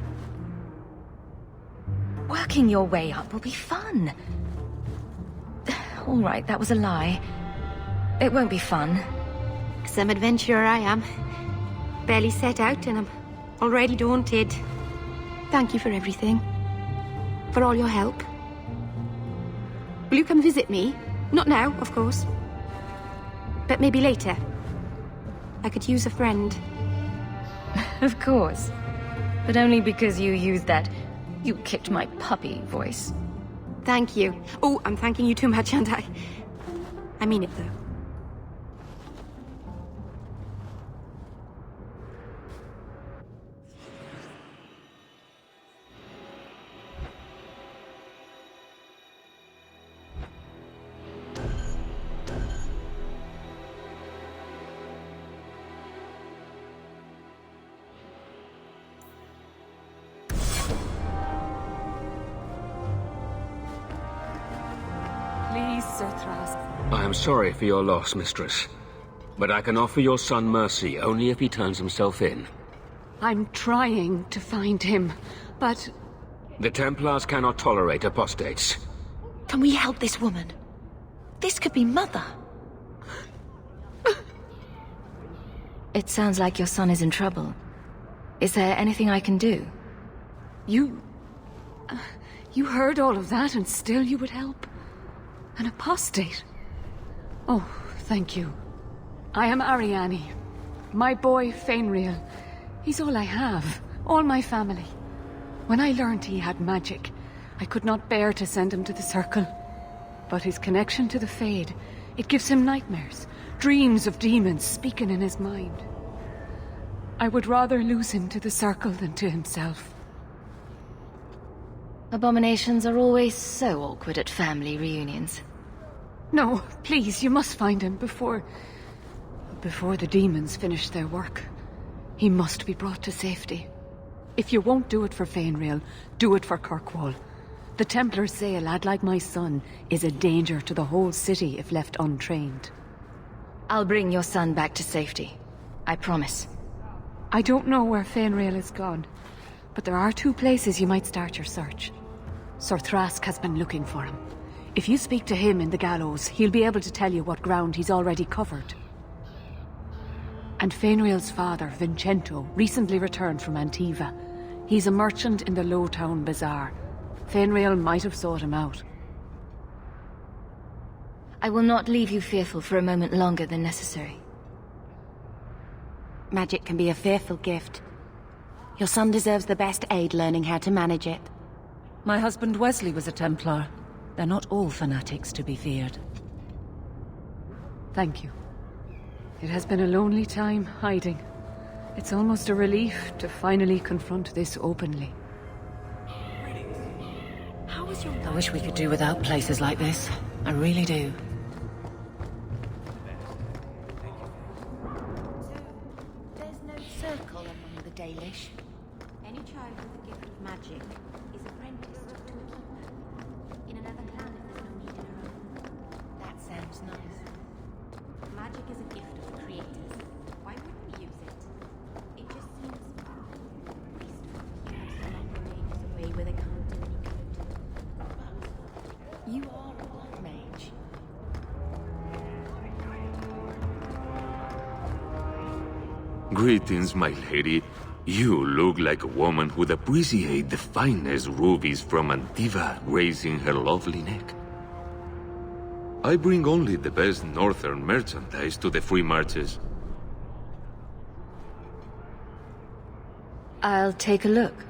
Working your way up will be fun. All right, that was a lie. It won't be fun. Some adventurer I am. Barely set out and I'm already daunted. Thank you for everything. For all your help. Will you come visit me? Not now, of course. But maybe later. I could use a friend. Of course. But only because you used that "you kicked my puppy" voice. Thank you. Oh, I'm thanking you too much, aren't I? I mean it, though. Please, Sir Thras. I am sorry for your loss, mistress. But I can offer your son mercy only if he turns himself in. I'm trying to find him, but... The Templars cannot tolerate apostates. Can we help this woman? This could be Mother. It sounds like your son is in trouble. Is there anything I can do? You heard all of that and still you would help? An apostate? Oh, thank you. I am Ariane. My boy, Fainriel. He's all I have. All my family. When I learned he had magic, I could not bear to send him to the Circle. But his connection to the Fade, it gives him nightmares. Dreams of demons speaking in his mind. I would rather lose him to the Circle than to himself. Abominations are always so awkward at family reunions. No, please, you must find him before the demons finish their work. He must be brought to safety. If you won't do it for Fainriel, do it for Kirkwall. The Templars say a lad like my son is a danger to the whole city if left untrained. I'll bring your son back to safety. I promise. I don't know where Fainriel is gone, but there are 2 places you might start your search. Sir Thrask has been looking for him. If you speak to him in the gallows, he'll be able to tell you what ground he's already covered. And Fainriel's father, Vincento, recently returned from Antiva. He's a merchant in the Lowtown Bazaar. Fainriel might have sought him out. I will not leave you fearful for a moment longer than necessary. Magic can be a fearful gift. Your son deserves the best aid learning how to manage it. My husband Wesley was a Templar. They're not all fanatics to be feared. Thank you. It has been a lonely time hiding. It's almost a relief to finally confront this openly. I wish we could do without places like this. I really do. There's no circle among the Dalish. Any child with a gift of magic is apprenticed to a keeper. In another clan, if there's no need in her own. That sounds nice. Magic is a gift of the creators. Why wouldn't we use it? It just seems wasteful for humans to lock the mages away where they can't do any good. You are a black mage. Greetings, my lady. You look like a woman who'd appreciate the finest rubies from Antiva gracing her lovely neck. I bring only the best northern merchandise to the free marches. I'll take a look.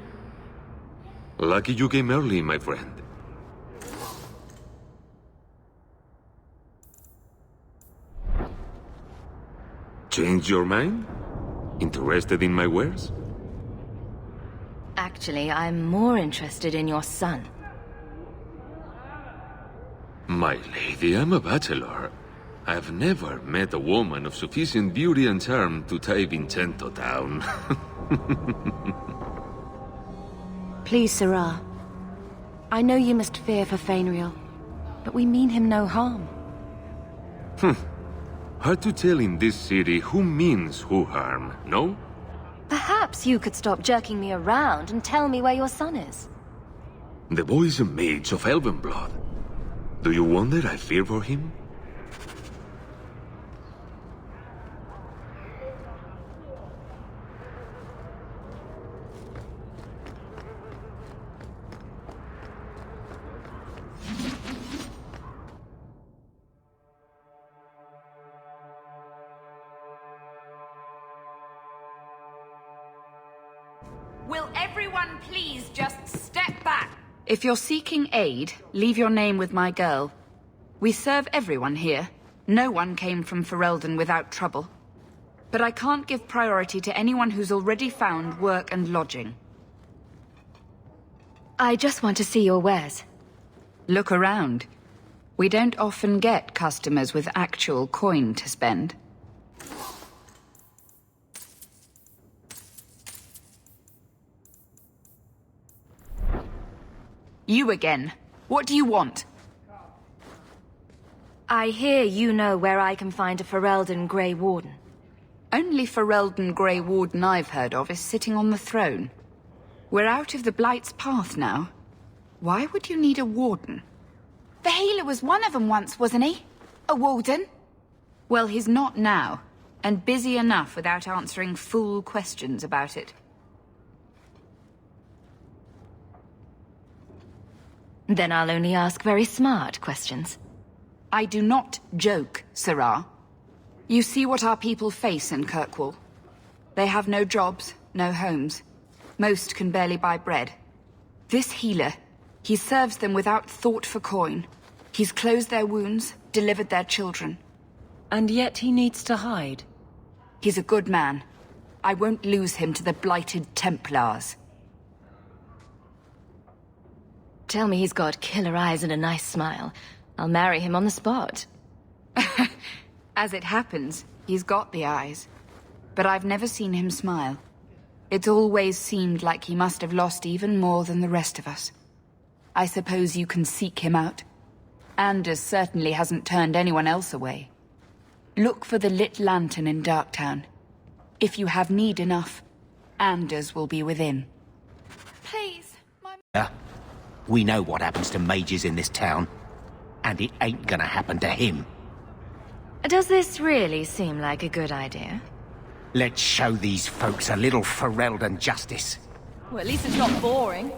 Lucky you came early, my friend. Changed your mind? Interested in my wares? Actually, I'm more interested in your son. My lady, I'm a bachelor. I've never met a woman of sufficient beauty and charm to tie Vincento down. Please, Sarah. I know you must fear for Fainriel, but we mean him no harm. Hard to tell in this city who means who harm, no? Perhaps you could stop jerking me around and tell me where your son is. The boy is a mage of elven blood. Do you wonder I fear for him? Will everyone please just step back? If you're seeking aid, leave your name with my girl. We serve everyone here. No one came from Ferelden without trouble. But I can't give priority to anyone who's already found work and lodging. I just want to see your wares. Look around. We don't often get customers with actual coin to spend. You again. What do you want? I hear you know where I can find a Ferelden Grey Warden. Only Ferelden Grey Warden I've heard of is sitting on the throne. We're out of the Blight's path now. Why would you need a warden? The healer was one of them once, wasn't he? A warden? Well, he's not now, and busy enough without answering fool questions about it. Then I'll only ask very smart questions. I do not joke, Sarah. You see what our people face in Kirkwall. They have no jobs, no homes. Most can barely buy bread. This healer, he serves them without thought for coin. He's closed their wounds, delivered their children. And yet he needs to hide. He's a good man. I won't lose him to the blighted Templars. Tell me he's got killer eyes and a nice smile. I'll marry him on the spot. As it happens, he's got the eyes. But I've never seen him smile. It's always seemed like he must have lost even more than the rest of us. I suppose you can seek him out. Anders certainly hasn't turned anyone else away. Look for the lit lantern in Darktown. If you have need enough, Anders will be within. Please, We know what happens to mages in this town, and it ain't gonna happen to him. Does this really seem like a good idea? Let's show these folks a little Ferelden justice. Well, at least it's not boring.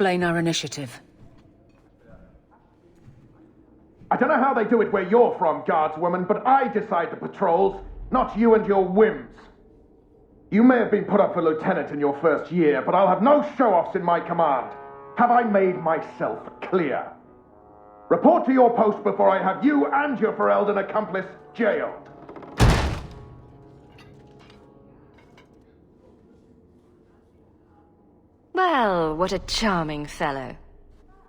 Explain our initiative. I don't know how they do it where you're from, guardswoman, but I decide the patrols, not you and your whims. You may have been put up for lieutenant in your first year, but I'll have no show-offs in my command. Have I made myself clear? Report to your post before I have you and your Ferelden accomplice jailed. Well, what a charming fellow.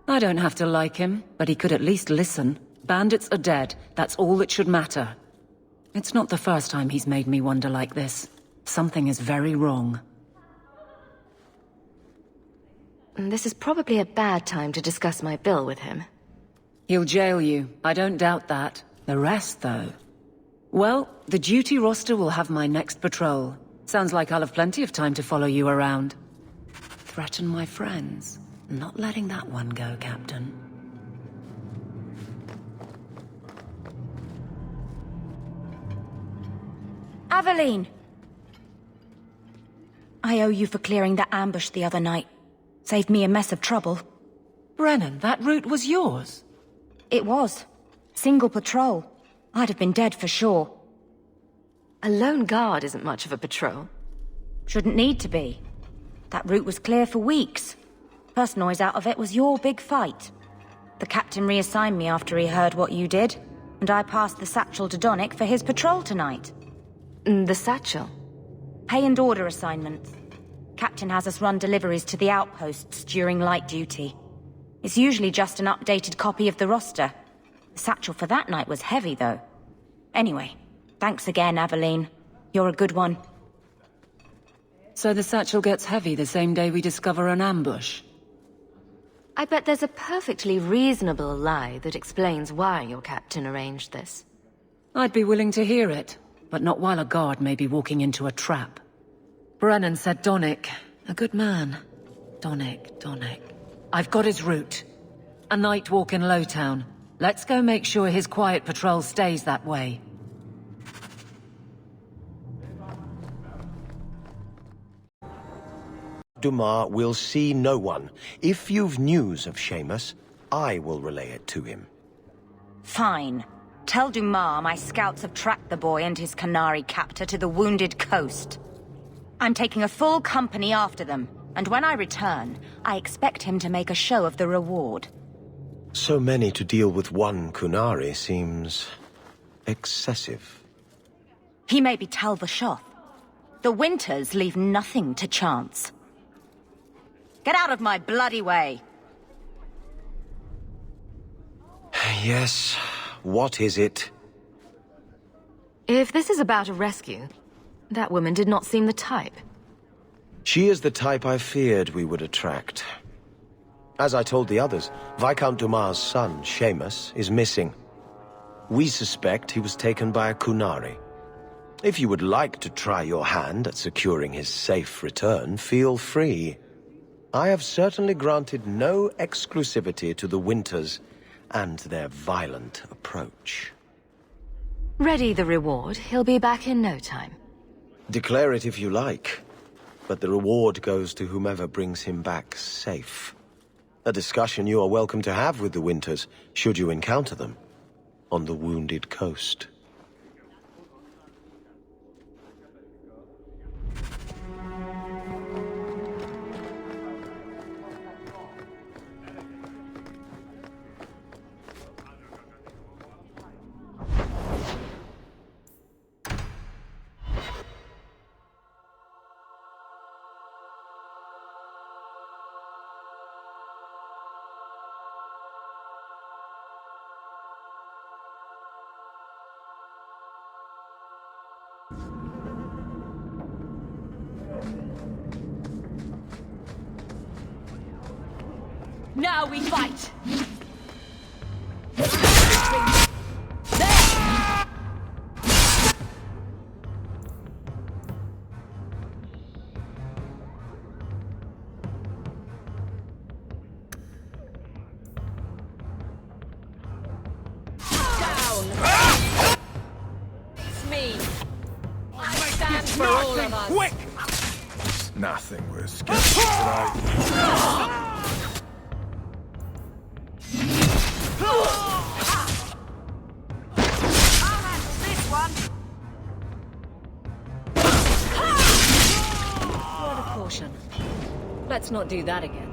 I don't have to like him, but he could at least listen. Bandits are dead. That's all that should matter. It's not the first time he's made me wonder like this. Something is very wrong. This is probably a bad time to discuss my bill with him. He'll jail you. I don't doubt that. The rest, though... Well, the duty roster will have my next patrol. Sounds like I'll have plenty of time to follow you around. Threaten my friends. Not letting that one go, Captain. Aveline! I owe you for clearing that ambush the other night. Saved me a mess of trouble. Brennan, that route was yours? It was. Single patrol. I'd have been dead for sure. A lone guard isn't much of a patrol. Shouldn't need to be. That route was clear for weeks. First noise out of it was your big fight. The captain reassigned me after he heard what you did, and I passed the satchel to Donnick for his patrol tonight. The satchel? Pay and order assignments. Captain has us run deliveries to the outposts during light duty. It's usually just an updated copy of the roster. The satchel for that night was heavy, though. Anyway, thanks again, Aveline. You're a good one. So the satchel gets heavy the same day we discover an ambush? I bet there's a perfectly reasonable lie that explains why your captain arranged this. I'd be willing to hear it, but not while a guard may be walking into a trap. Brennan said Donnick. A good man. Donnick. I've got his route. A night walk in Lowtown. Let's go make sure his quiet patrol stays that way. Dumas will see no one. If you've news of Seamus, I will relay it to him. Fine. Tell Dumas my scouts have tracked the boy and his Canary captor to the Wounded Coast. I'm taking a full company after them, and when I return, I expect him to make a show of the reward. So many to deal with one Kunari seems... excessive. He may be Tal Vashoth. The Winters leave nothing to chance. Get out of my bloody way! Yes, what is it? If this is about a rescue, that woman did not seem the type. She is the type I feared we would attract. As I told the others, Viscount Dumas' son, Seamus, is missing. We suspect he was taken by a Kunari. If you would like to try your hand at securing his safe return, feel free. I have certainly granted no exclusivity to the Winters and their violent approach. Ready the reward, he'll be back in no time. Declare it if you like, but the reward goes to whomever brings him back safe. A discussion you are welcome to have with the Winters, should you encounter them, on the Wounded Coast. Now we fight! Nothing worth skipping tonight. Let's not do that again.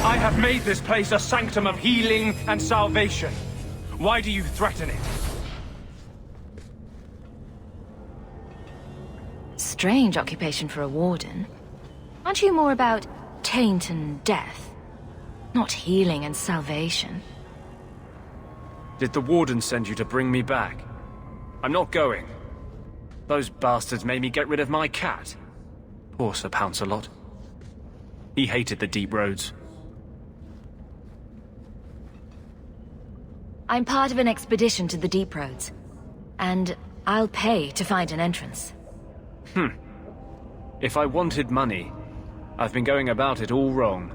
I have made this place a sanctum of healing and salvation. Why do you threaten it? Strange occupation for a warden. Aren't you more about taint and death? Not healing and salvation. Did the warden send you to bring me back? I'm not going. Those bastards made me get rid of my cat. Poor Sir Pouncelot. He hated the deep roads. I'm part of an expedition to the Deep Roads, and I'll pay to find an entrance. If I wanted money, I've been going about it all wrong.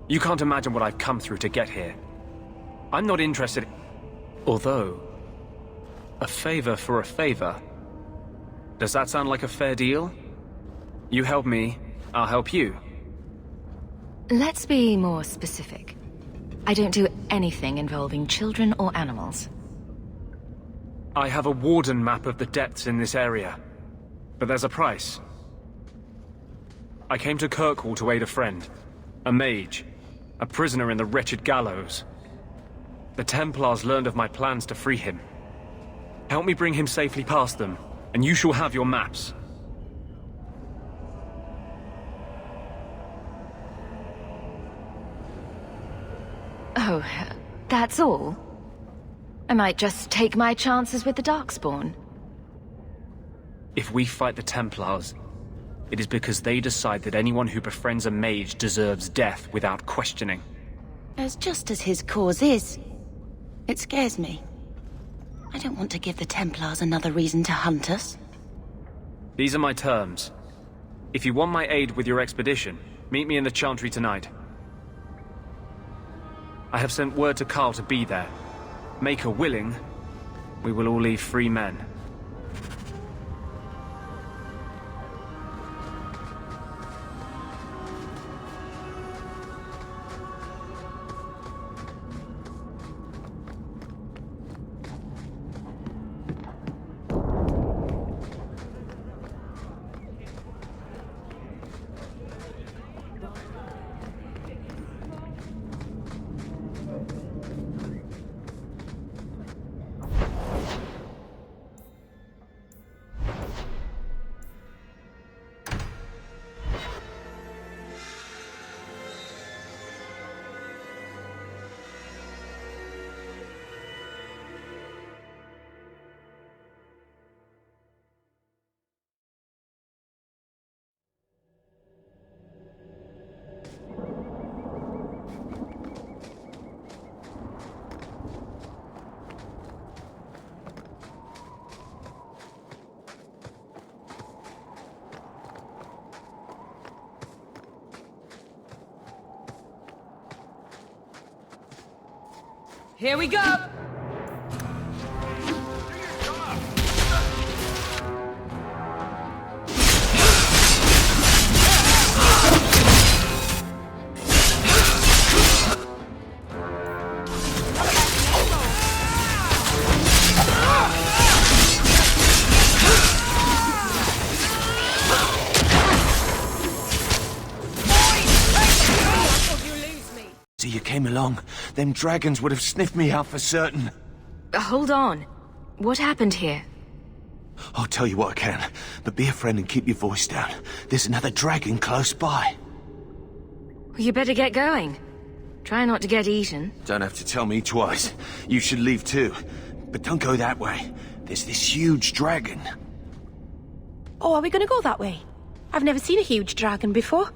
You can't imagine what I've come through to get here. I'm not interested. Although, a favor for a favor. Does that sound like a fair deal? You help me, I'll help you. Let's be more specific. I don't do anything involving children or animals. I have a warden map of the depths in this area, but there's a price. I came to Kirkwall to aid a friend, a mage, a prisoner in the wretched gallows. The Templars learned of my plans to free him. Help me bring him safely past them, and you shall have your maps. Oh, that's all? I might just take my chances with the Darkspawn. If we fight the Templars, it is because they decide that anyone who befriends a mage deserves death without questioning. As just as his cause is, it scares me. I don't want to give the Templars another reason to hunt us. These are my terms. If you want my aid with your expedition, meet me in the Chantry tonight. I have sent word to Carl to be there. Make her willing, we will all leave free men. Here we go! See, you came along. Them dragons would have sniffed me out for certain. Hold on. What happened here? I'll tell you what I can, but be a friend and keep your voice down. There's another dragon close by. You better get going. Try not to get eaten. Don't have to tell me twice. You should leave too. But don't go that way. There's this huge dragon. Oh, are we gonna go that way? I've never seen a huge dragon before.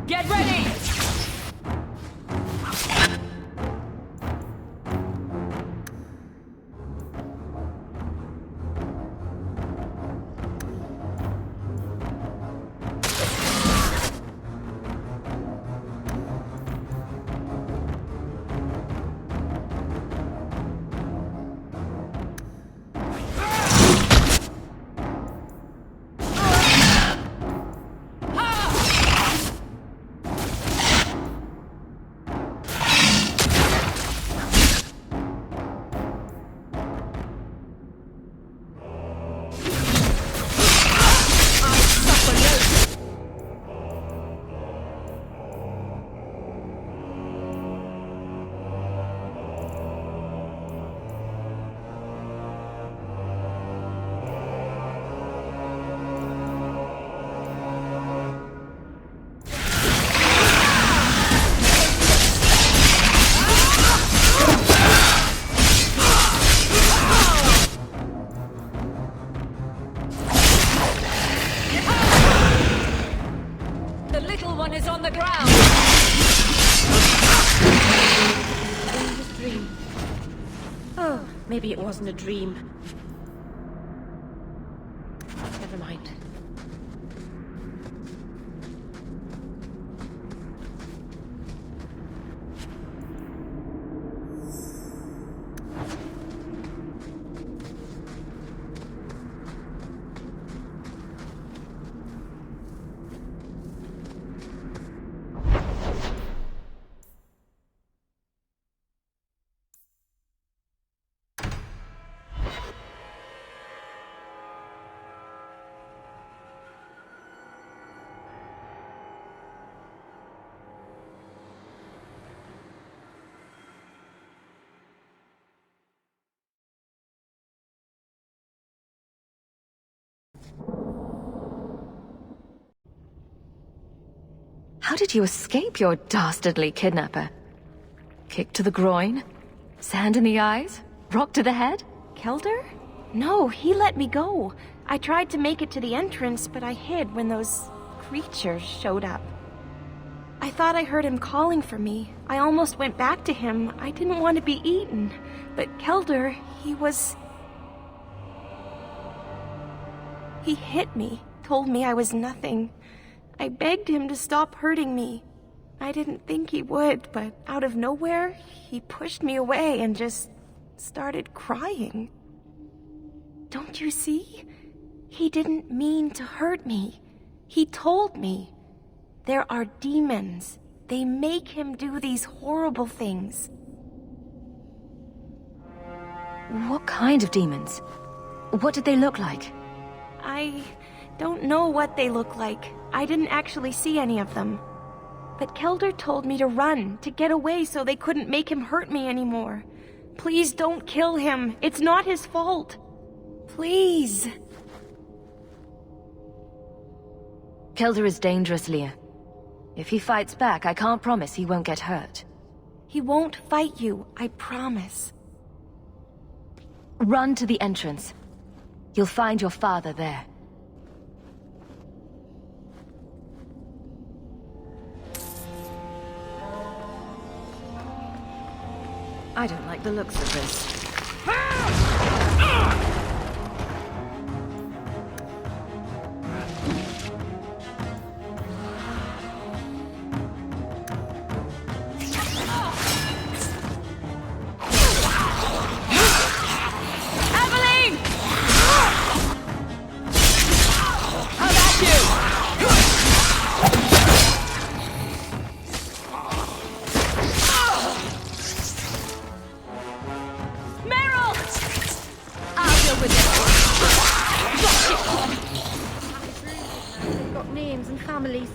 Get ready! The little one is on the ground! Dangerous dream. Oh, maybe it wasn't a dream. Never mind. How did you escape your dastardly kidnapper? Kick to the groin? Sand in the eyes? Rock to the head? Kelder? No, he let me go. I tried to make it to the entrance, but I hid when those creatures showed up. I thought I heard him calling for me. I almost went back to him. I didn't want to be eaten. But Kelder, he hit me, told me I was nothing. I begged him to stop hurting me. I didn't think he would, but out of nowhere, he pushed me away and just started crying. Don't you see? He didn't mean to hurt me. He told me. There are demons. They make him do these horrible things. What kind of demons? What did they look like? I don't know what they look like. I didn't actually see any of them. But Kelder told me to run, to get away so they couldn't make him hurt me anymore. Please don't kill him. It's not his fault. Please. Kelder is dangerous, Leah. If he fights back, I can't promise he won't get hurt. He won't fight you, I promise. Run to the entrance. You'll find your father there. I don't like the looks of this. with it. They've got names and families.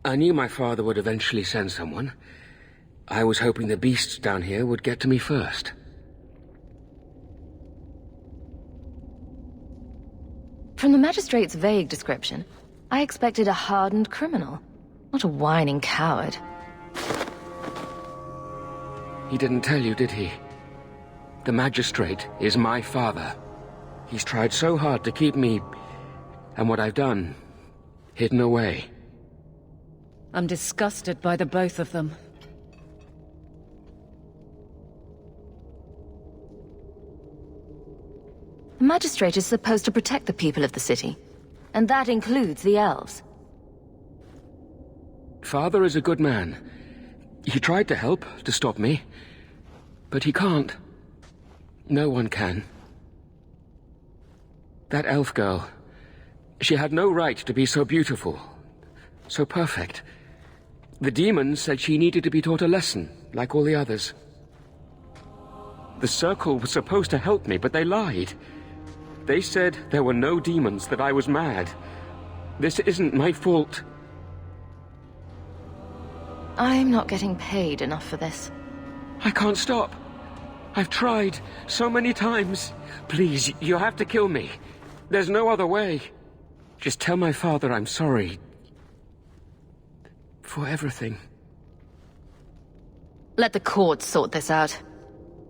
I knew my father would eventually send someone. I was hoping the beasts down here would get to me first. From the magistrate's vague description, I expected a hardened criminal, not a whining coward. He didn't tell you, did he? The magistrate is my father. He's tried so hard to keep me, and what I've done, hidden away. I'm disgusted by the both of them. The magistrate is supposed to protect the people of the city, and that includes the elves. Father is a good man. He tried to help, to stop me. But he can't. No one can. That elf girl, she had no right to be so beautiful, so perfect. The demons said she needed to be taught a lesson, like all the others. The Circle was supposed to help me, but they lied. They said there were no demons, that I was mad. This isn't my fault. I'm not getting paid enough for this. I can't stop. I've tried so many times. Please, you have to kill me. There's no other way. Just tell my father I'm sorry. For everything. Let the courts sort this out.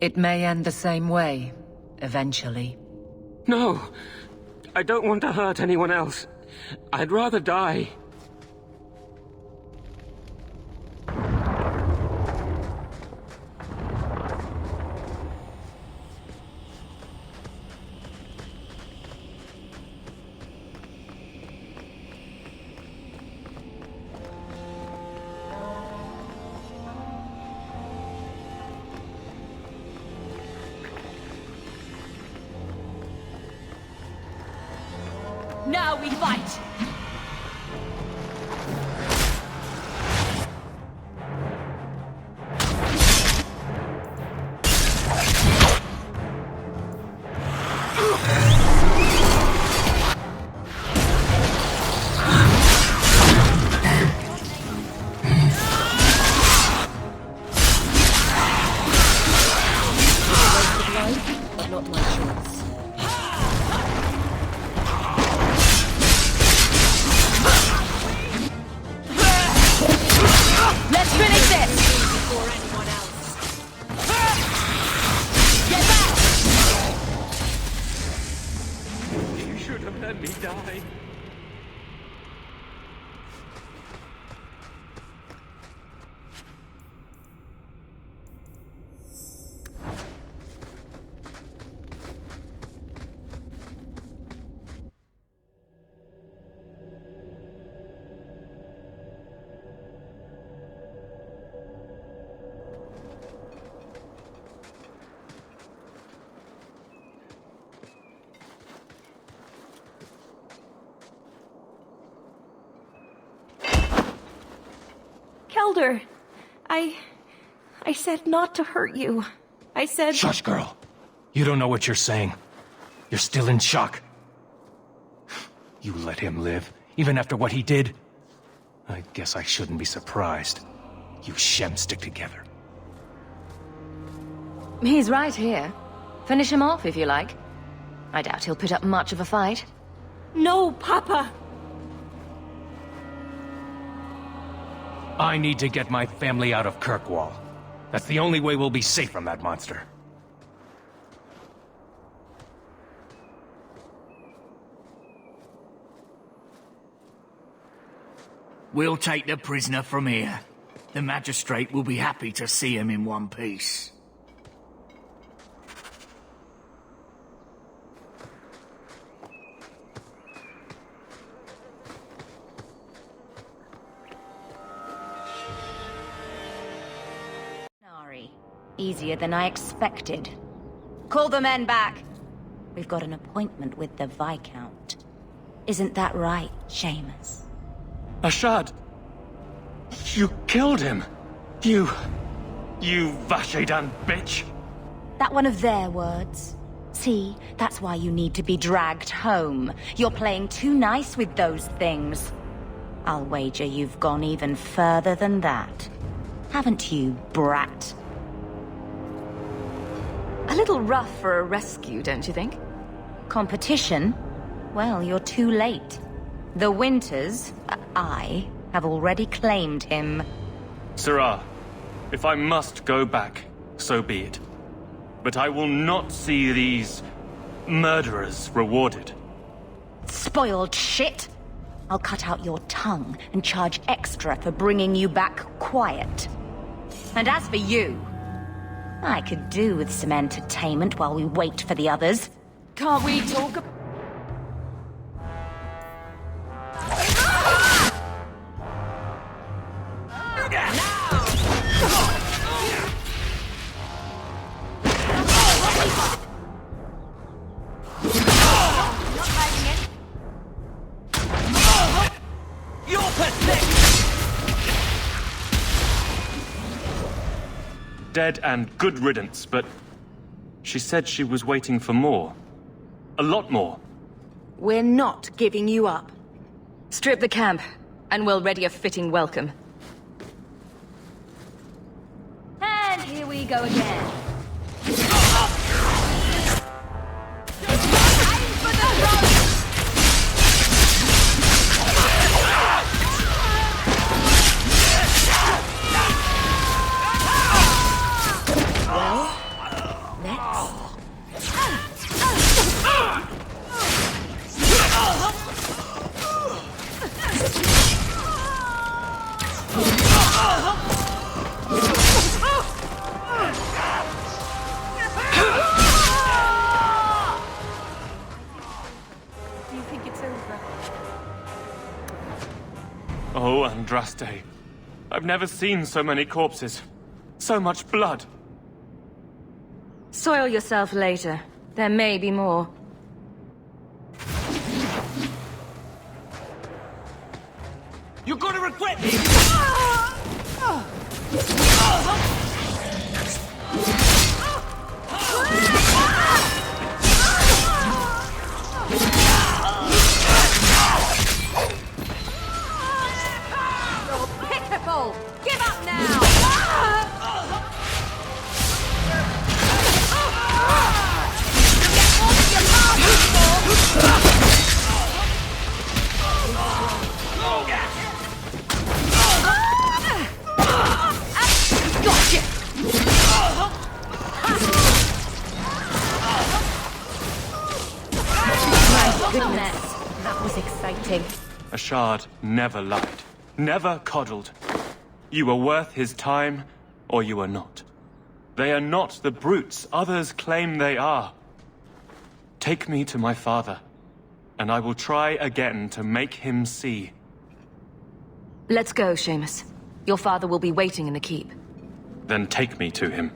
It may end the same way, eventually. No! I don't want to hurt anyone else. I'd rather die. Now we fight! But not my choice. Let's finish this! Before anyone else. Get back! You should have let me die. Kelder, I said not to hurt you. I said... Shush, girl. You don't know what you're saying. You're still in shock. You let him live, even after what he did? I guess I shouldn't be surprised. You Shem stick together. He's right here. Finish him off, if you like. I doubt he'll put up much of a fight. No, Papa! I need to get my family out of Kirkwall. That's the only way we'll be safe from that monster. We'll take the prisoner from here. The magistrate will be happy to see him in one piece. Easier than I expected. Call the men back. We've got an appointment with the Viscount. Isn't that right, Seamus? Ashad! You killed him! You Vashedan bitch! That one of their words. See, that's why you need to be dragged home. You're playing too nice with those things. I'll wager you've gone even further than that. Haven't you, brat? A little rough for a rescue, don't you think? Competition? Well, you're too late. The Winters, I, have already claimed him. Sirrah, if I must go back, so be it. But I will not see these murderers rewarded. Spoiled shit! I'll cut out your tongue and charge extra for bringing you back quiet. And as for you, I could do with some entertainment while we wait for the others. Can't we talk about... Dead and good riddance, but she said she was waiting for more. A lot more. We're not giving you up. Strip the camp, and we'll ready a fitting welcome. And here we go again. Oh, Andraste. I've never seen so many corpses. So much blood. Soil yourself later. There may be more. You're gonna regret this! You're pitiful! Give up now! Gotcha! My goodness, that was exciting. Ashad never lied. Never coddled. You are worth his time, or you are not. They are not the brutes others claim they are. Take me to my father, and I will try again to make him see. Let's go, Seamus. Your father will be waiting in the keep. Then take me to him.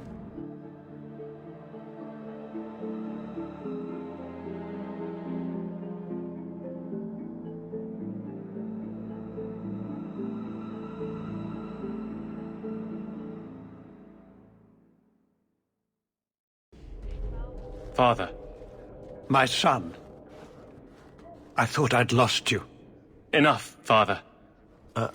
Father. My son. I thought I'd lost you. Enough, Father.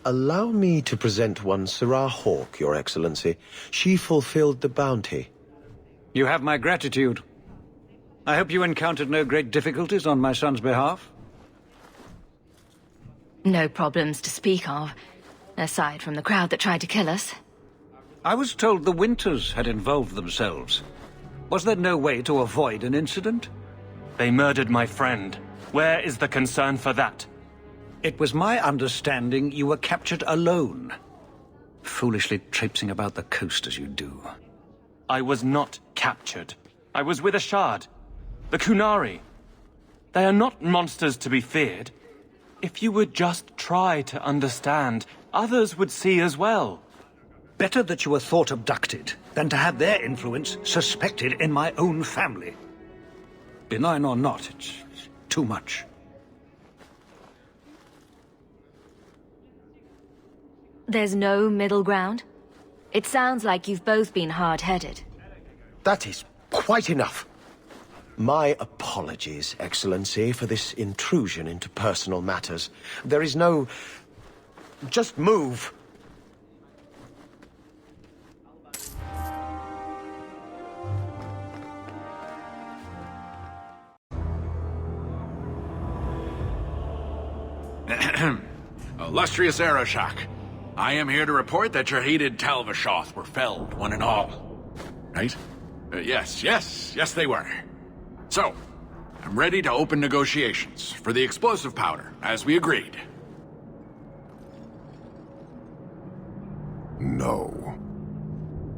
Allow me to present one Sirrah Hawke, Your Excellency. She fulfilled the bounty. You have my gratitude. I hope you encountered no great difficulties on my son's behalf. No problems to speak of, aside from the crowd that tried to kill us. I was told the Winters had involved themselves. Was there no way to avoid an incident? They murdered my friend. Where is the concern for that? It was my understanding you were captured alone. Foolishly traipsing about the coast as you do. I was not captured. I was with Ashad. The Kunari. They are not monsters to be feared. If you would just try to understand, others would see as well. Better that you were thought abducted than to have their influence suspected in my own family. benign or not, it's too much. There's no middle ground? It sounds like you've both been hard-headed. That is quite enough. My apologies, Excellency, for this intrusion into personal matters. There is no... Just move. Illustrious Aeroshok, I am here to report that your hated Talvashoth were felled, one and all. Right? Yes, they were. So, I'm ready to open negotiations for the explosive powder, as we agreed. No.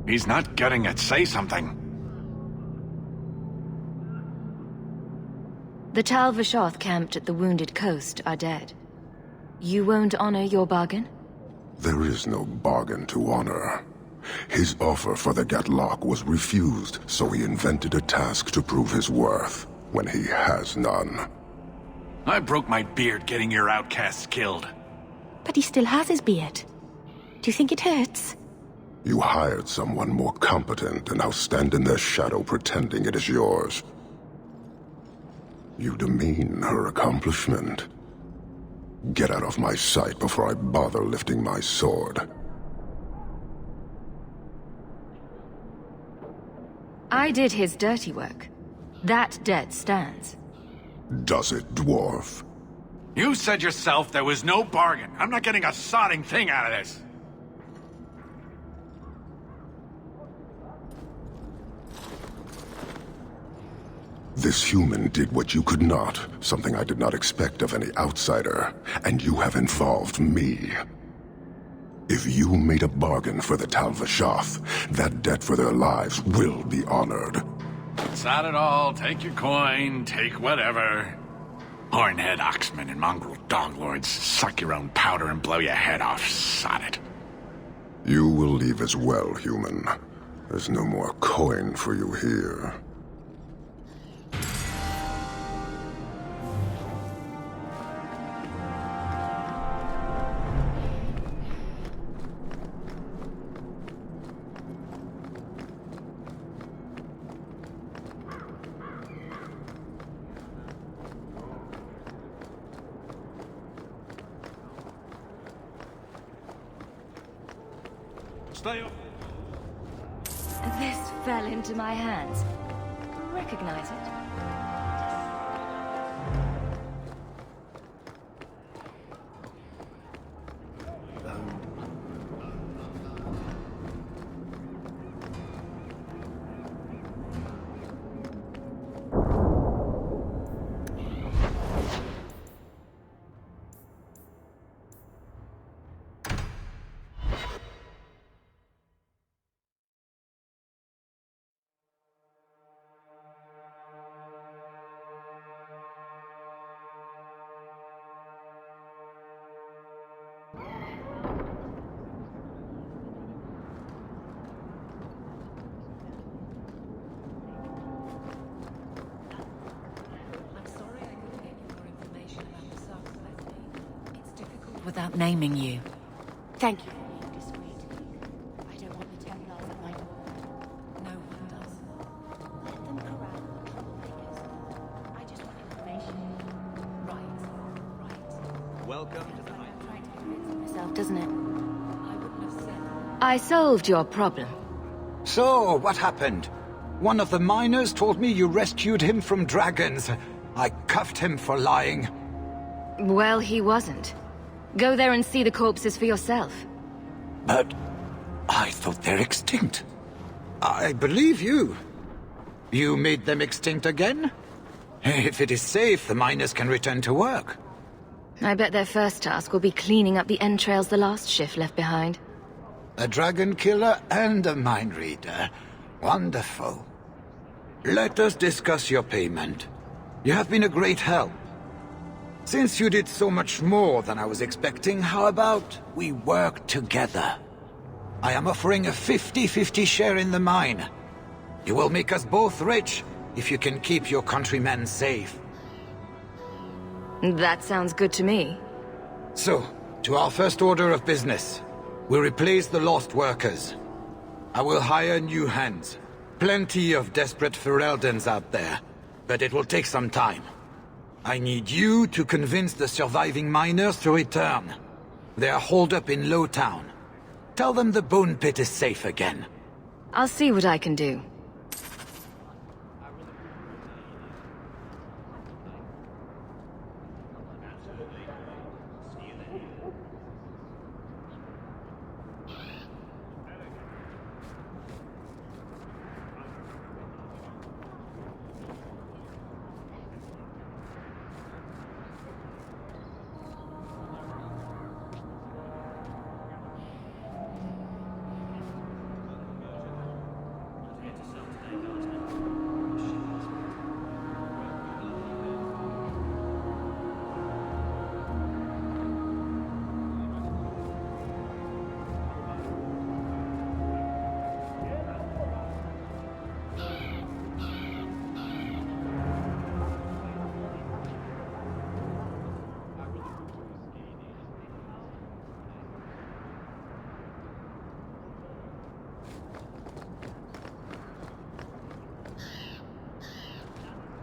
He's not getting it. Say something. The Talvashoth camped at the Wounded Coast are dead. You won't honor your bargain? There is no bargain to honor. His offer for the Gatlock was refused, so he invented a task to prove his worth, when he has none. I broke my beard getting your outcasts killed. But he still has his beard. Do you think it hurts? You hired someone more competent and now stand in their shadow pretending it is yours. You demean her accomplishment. Get out of my sight before I bother lifting my sword. I did his dirty work. That debt stands. Does it, dwarf? You said yourself there was no bargain. I'm not getting a sodding thing out of this. This human did what you could not, something I did not expect of any outsider, and you have involved me. If you made a bargain for the Talvashoth, that debt for their lives will be honored. Sod it all, take your coin, take whatever. Hornhead oxmen and mongrel donglords, suck your own powder and blow your head off, sod it. You will leave as well, human. There's no more coin for you here. Stay up. This fell into my hands. Recognize it? Without naming you. Thank you for being discreet. I don't want the Templars at my door. No one does. Let them corral the troublemakers. I just want information. Right. Welcome to the I'm trying to convince myself, doesn't it? I wouldn't have said. I solved your problem. So, what happened? One of the miners told me you rescued him from dragons. I cuffed him for lying. Well, he wasn't. Go there and see the corpses for yourself. But I thought they're extinct. I believe you. You made them extinct again? If it is safe, the miners can return to work. I bet their first task will be cleaning up the entrails the last shift left behind. A dragon killer and a mind reader. Wonderful. Let us discuss your payment. You have been a great help. Since you did so much more than I was expecting, how about we work together? I am offering a 50-50 share in the mine. You will make us both rich, if you can keep your countrymen safe. That sounds good to me. So, to our first order of business. We'll replace the lost workers. I will hire new hands. Plenty of desperate Fereldans out there, but it will take some time. I need you to convince the surviving miners to return. They are holed up in Lowtown. Tell them the Bone Pit is safe again. I'll see what I can do.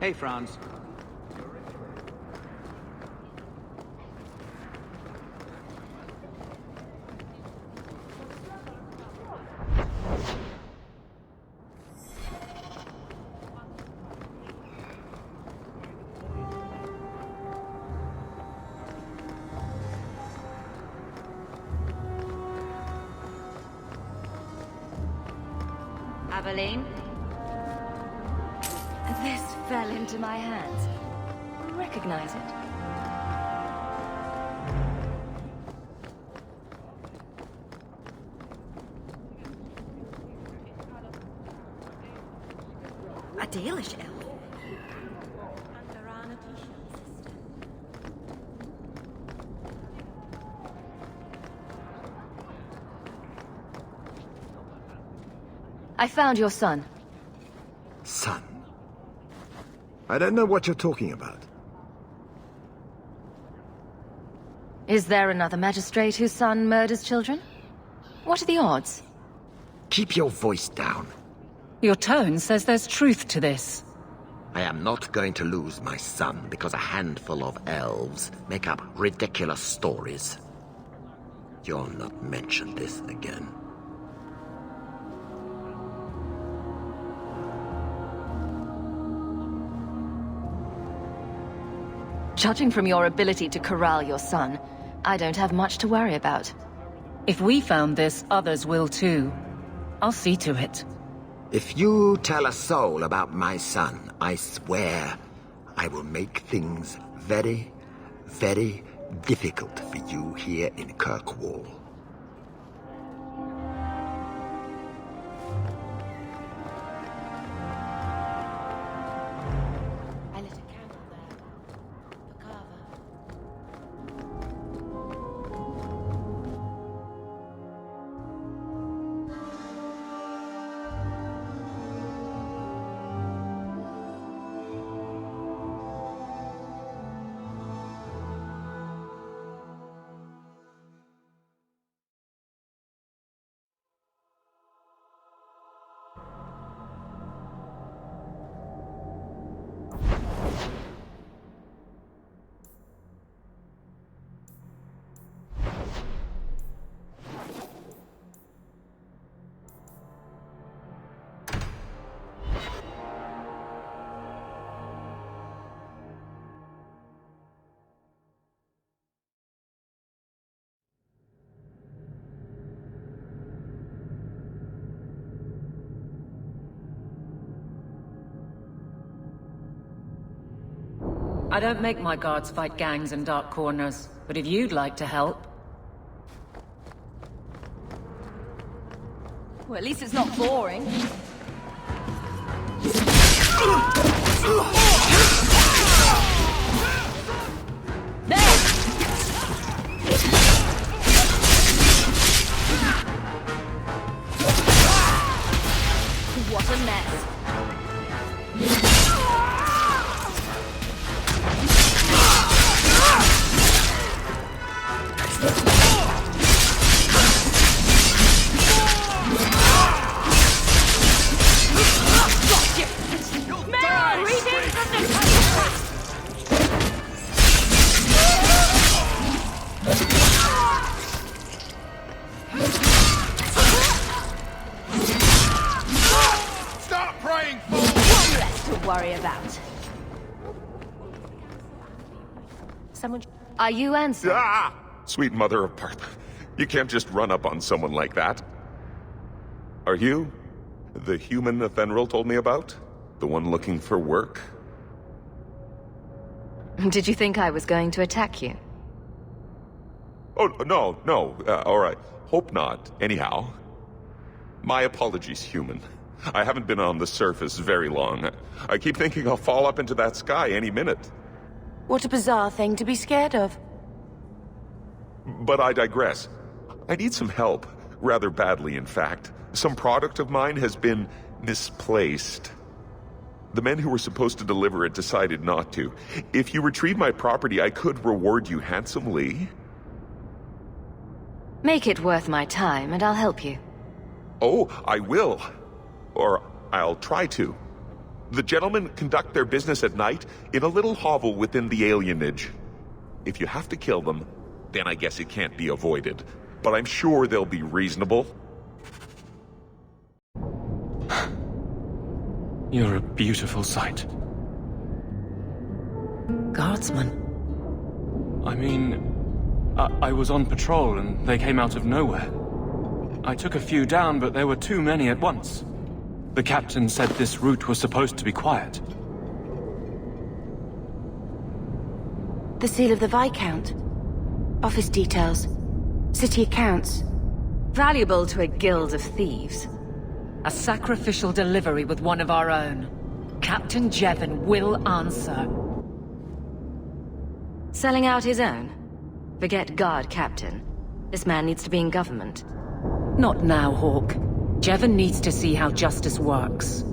Hey, Franz. Aveline? This fell into my hands. Recognize it? A Dalish elf. I found your son. Son? I don't know what you're talking about. Is there another magistrate whose son murders children? What are the odds? Keep your voice down. Your tone says there's truth to this. I am not going to lose my son because a handful of elves make up ridiculous stories. You'll not mention this again. Judging from your ability to corral your son, I don't have much to worry about. If we found this, others will too. I'll see to it. If you tell a soul about my son, I swear I will make things very, very difficult for you here in Kirkwall. I don't make my guards fight gangs in dark corners, but if you'd like to help... Well, at least it's not boring. What a mess. about? Someone... Are you Ansel? Ah! Sweet mother of Parth. You can't just run up on someone like that. Are you the human Athenril told me about? The one looking for work? Did you think I was going to attack you? Oh, no. All right. Hope not. Anyhow. My apologies, human. I haven't been on the surface very long. I keep thinking I'll fall up into that sky any minute. What a bizarre thing to be scared of. But I digress. I need some help. Rather badly, in fact. Some product of mine has been misplaced. The men who were supposed to deliver it decided not to. If you retrieve my property, I could reward you handsomely. Make it worth my time, and I'll help you. Oh, I will. Or I'll try to. The gentlemen conduct their business at night in a little hovel within the alienage. If you have to kill them, then I guess it can't be avoided. But I'm sure they'll be reasonable. You're a beautiful sight. Guardsmen? I mean, I was on patrol and they came out of nowhere. I took a few down, but there were too many at once. The captain said this route was supposed to be quiet. The seal of the Viscount. Office details. City accounts. Valuable to a guild of thieves. A sacrificial delivery with one of our own. Captain Jevon will answer. Selling out his own? Forget guard captain. This man needs to be in government. Not now, Hawk. Jevon needs to see how justice works.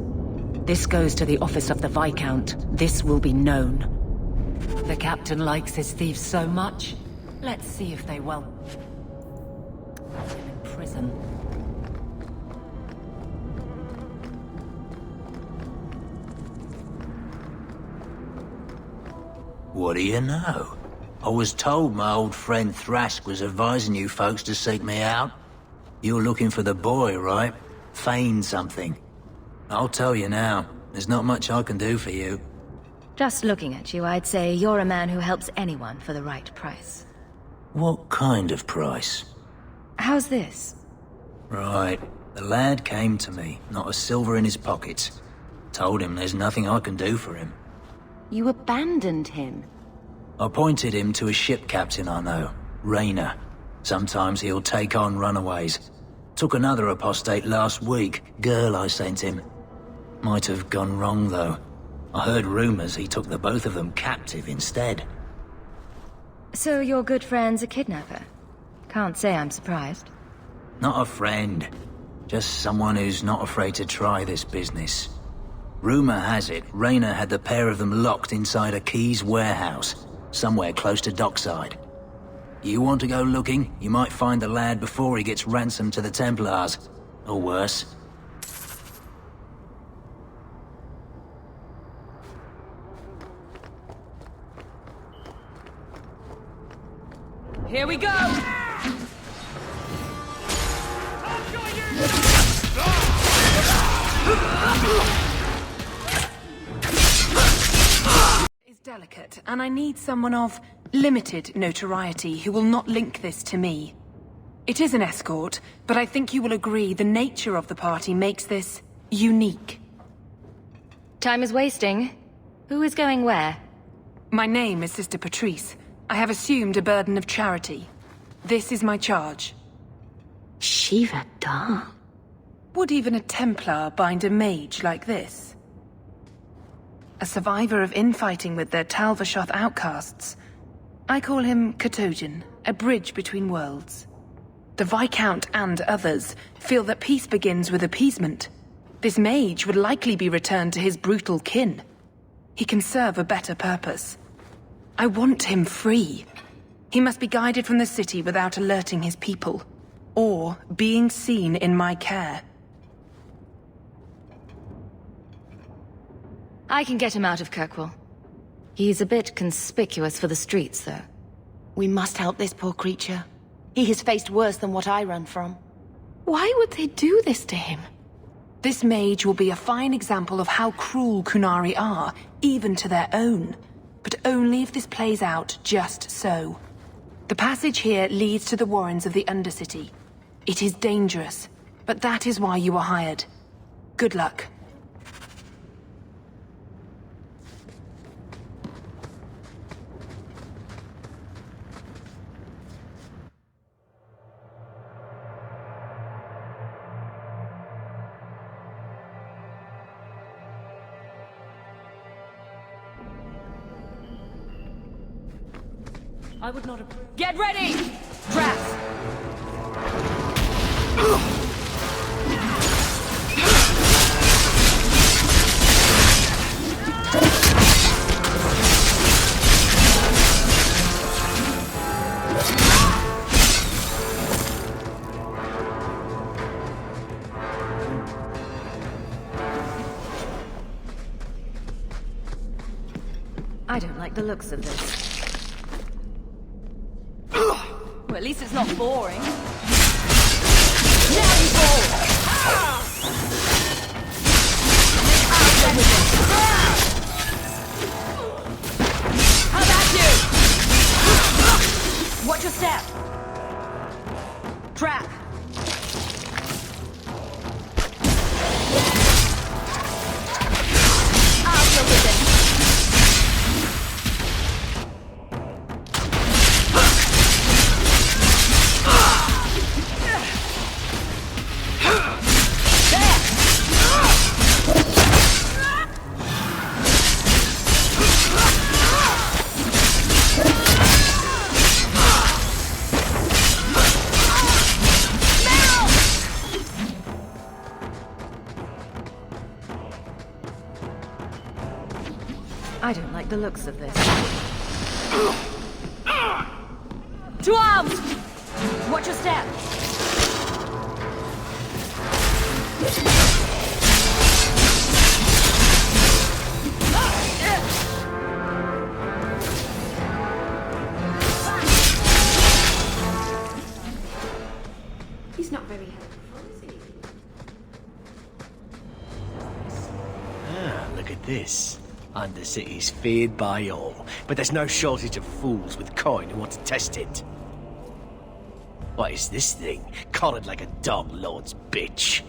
This goes to the office of the Viscount. This will be known. The captain likes his thieves so much. Let's see if they will. Put him in prison. What do you know? I was told my old friend Thrask was advising you folks to seek me out. You're looking for the boy, right? Feign something. I'll tell you now, there's not much I can do for you. Just looking at you, I'd say you're a man who helps anyone for the right price. What kind of price? How's this? Right. The lad came to me, not a silver in his pockets. Told him there's nothing I can do for him. You abandoned him. I pointed him to a ship captain I know, Rayner. Sometimes he'll take on runaways. Took another apostate last week, girl I sent him. Might have gone wrong though. I heard rumors he took the both of them captive instead. So your good friend's a kidnapper? Can't say I'm surprised. Not a friend. Just someone who's not afraid to try this business. Rumor has it, Rayner had the pair of them locked inside a Keys warehouse, somewhere close to dockside. You want to go looking, you might find the lad before he gets ransomed to the Templars. Or worse. Here we go! Is delicate, and I need someone of limited notoriety who will not link this to me. It is an escort, but I think you will agree the nature of the party makes this unique. Time is wasting. Who is going where? My name is Sister Patrice. I have assumed a burden of charity. This is my charge. Shiva Da. Would even a Templar bind a mage like this? A survivor of infighting with their Talvashoth outcasts. I call him Katojan, a bridge between worlds. The Viscount and others feel that peace begins with appeasement. This mage would likely be returned to his brutal kin. He can serve a better purpose. I want him free. He must be guided from the city without alerting his people, or being seen in my care. I can get him out of Kirkwall. He's a bit conspicuous for the streets, though. We must help this poor creature. He has faced worse than what I run from. Why would they do this to him? This mage will be a fine example of how cruel Qunari are, even to their own. But only if this plays out just so. The passage here leads to the warrens of the Undercity. It is dangerous, but that is why you were hired. Good luck. I would not approve. Get ready! Draft! I don't like the looks of this. Well, at least it's not boring. Now you fall! How about you? Watch your step. Trap. I'll deal with it. I don't like the looks of this. To arms! Watch your step. He's not very helpful, is he? Ah, look at this. Undercity's feared by all, but there's no shortage of fools with coin who want to test it. What is this thing? Collared like a dog lord's bitch.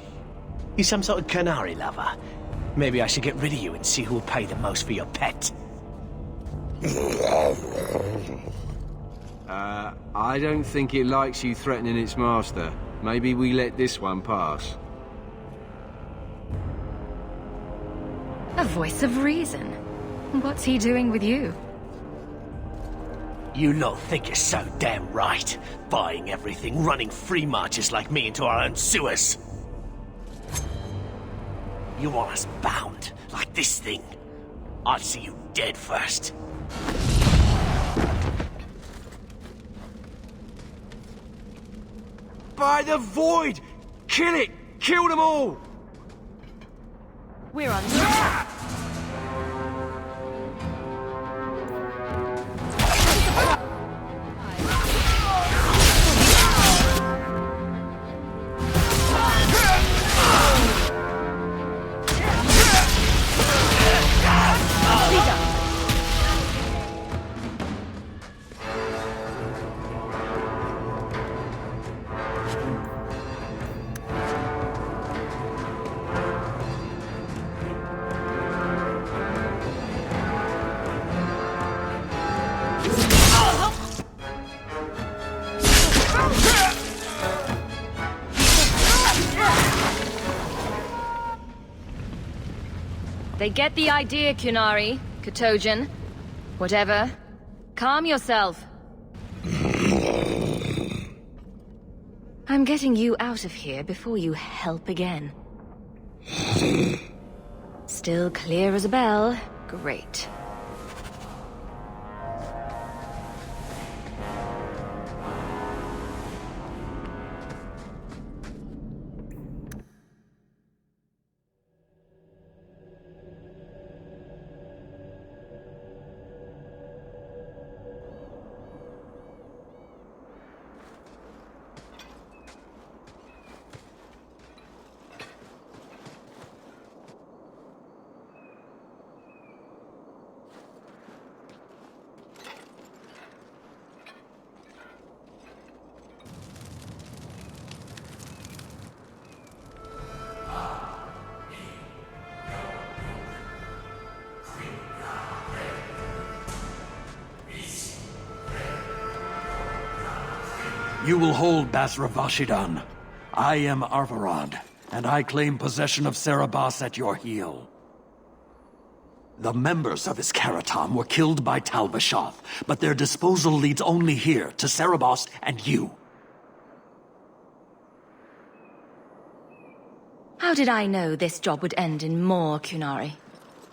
You some sort of canary lover? Maybe I should get rid of you and see who'll pay the most for your pet. I don't think it likes you threatening its master. Maybe we let this one pass. A voice of reason. What's he doing with you? You lot think you're so damn right. Buying everything, running free marches like me into our own sewers. You want us bound, like this thing? I'd see you dead first. By the void! Kill it! Kill them all! We're on track. They get the idea, Qunari, Katojan. Whatever. Calm yourself. I'm getting you out of here before you help again. Still clear as a bell. Great. You will hold Basra Vashidan. I am Arvarad, and I claim possession of Serabas at your heel. The members of Iskaratam were killed by Tal-Vashoth, but their disposal leads only here, to Serabas and you. How did I know this job would end in more Qunari?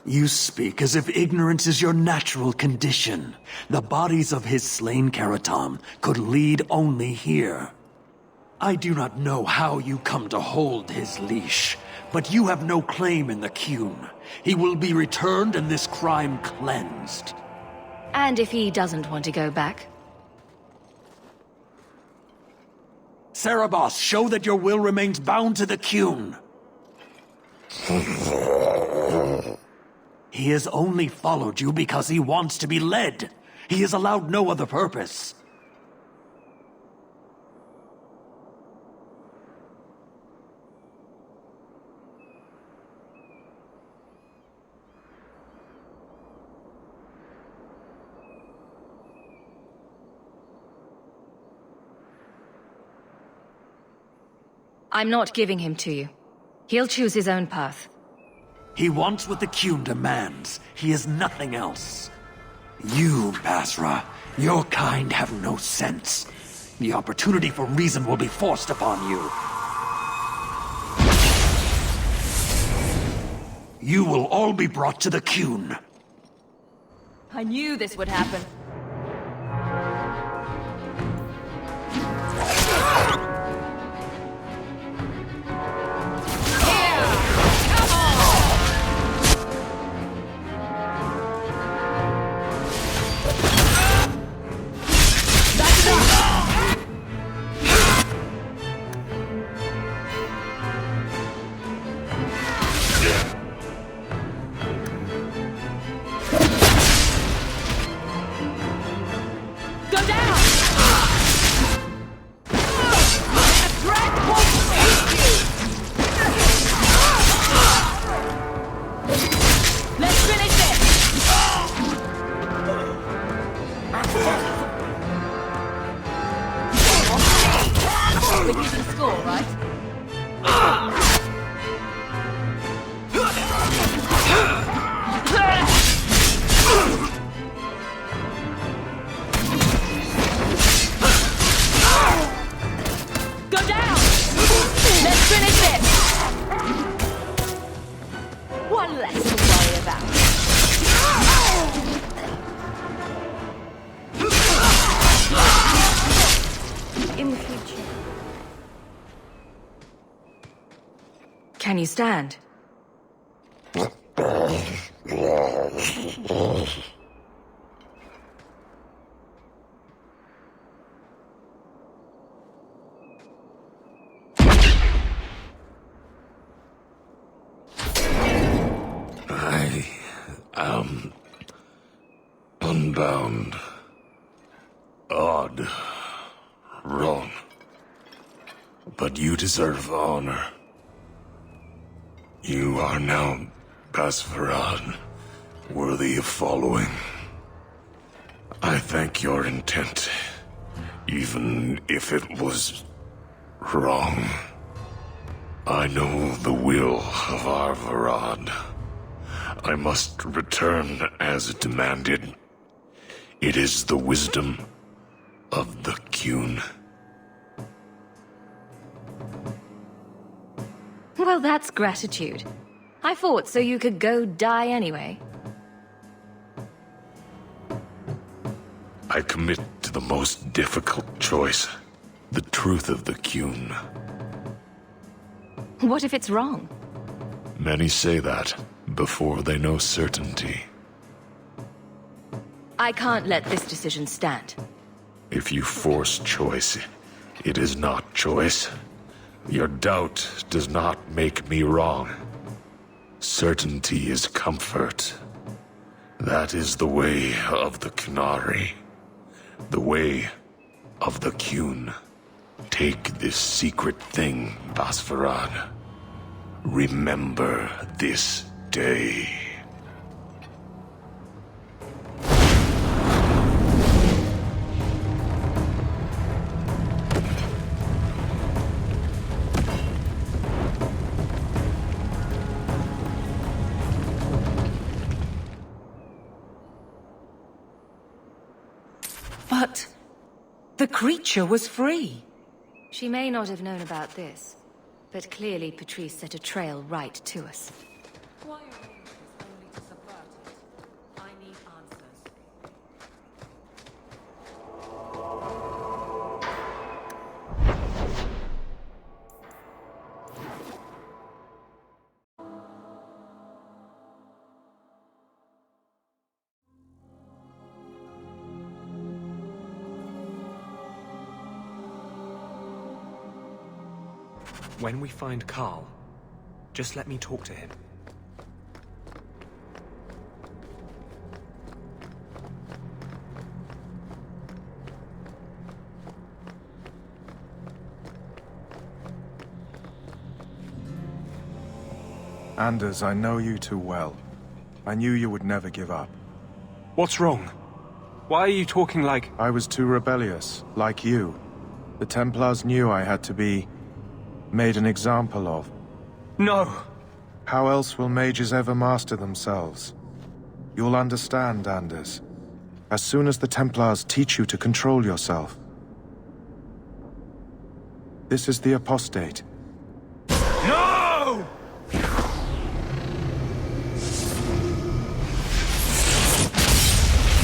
You speak as if ignorance is your natural condition. The bodies of his slain Karatam could lead only here. I do not know how you come to hold his leash, but you have no claim in the Qun. He will be returned and this crime cleansed. And if he doesn't want to go back? Serabas, show that your will remains bound to the Qun. He has only followed you because he wants to be led. He is allowed no other purpose. I'm not giving him to you. He'll choose his own path. He wants what the Qun demands. He is nothing else. You, Basra, your kind have no sense. The opportunity for reason will be forced upon you. You will all be brought to the Qun. I knew this would happen. Can you stand? I am unbound. Odd. Wrong. But you deserve honor. You are now Basvarad, worthy of following. I thank your intent, even if it was wrong. I know the will of Arvarad. I must return as demanded. It is the wisdom of the Qun. Well, that's gratitude. I fought so you could go die anyway. I commit to the most difficult choice. The truth of the Qun. What if it's wrong? Many say that before they know certainty. I can't let this decision stand. If you force choice, it is not choice. Your doubt does not make me wrong. Certainty is comfort. That is the way of the Qunari. The way of the Qun. Take this secret thing, Basvarad. Remember this day. But the creature was free. She may not have known about this, but clearly Patrice set a trail right to us. Why are oracles only to subvert it? I need answers. When we find Carl, just let me talk to him. Anders, I know you too well. I knew you would never give up. What's wrong? Why are you talking like... I was too rebellious, like you. The Templars knew I had to be... made an example of. No! How else will mages ever master themselves? You'll understand, Anders. As soon as the Templars teach you to control yourself. This is the apostate. No!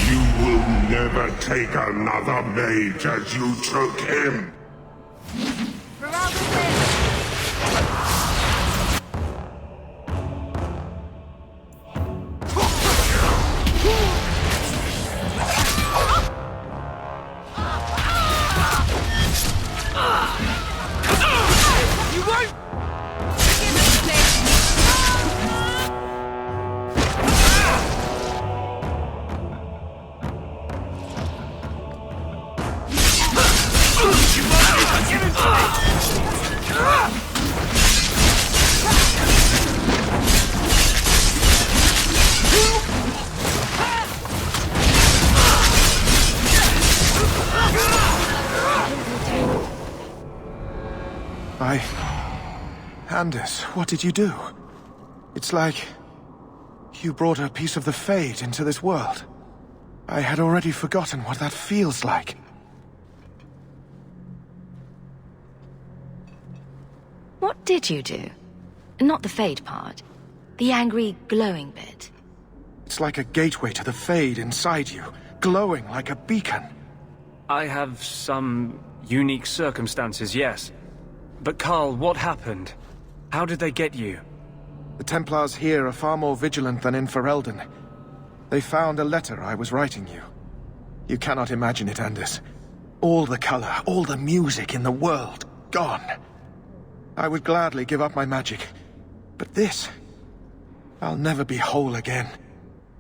You will never take another mage as you took him. Anders, what did you do? It's like... you brought a piece of the Fade into this world. I had already forgotten what that feels like. What did you do? Not the Fade part. The angry, glowing bit. It's like a gateway to the Fade inside you, glowing like a beacon. I have some unique circumstances, yes. But Carl, what happened? How did they get you? The Templars here are far more vigilant than in Ferelden. They found a letter I was writing you. You cannot imagine it, Anders. All the color, all the music in the world, gone. I would gladly give up my magic. But this... I'll never be whole again.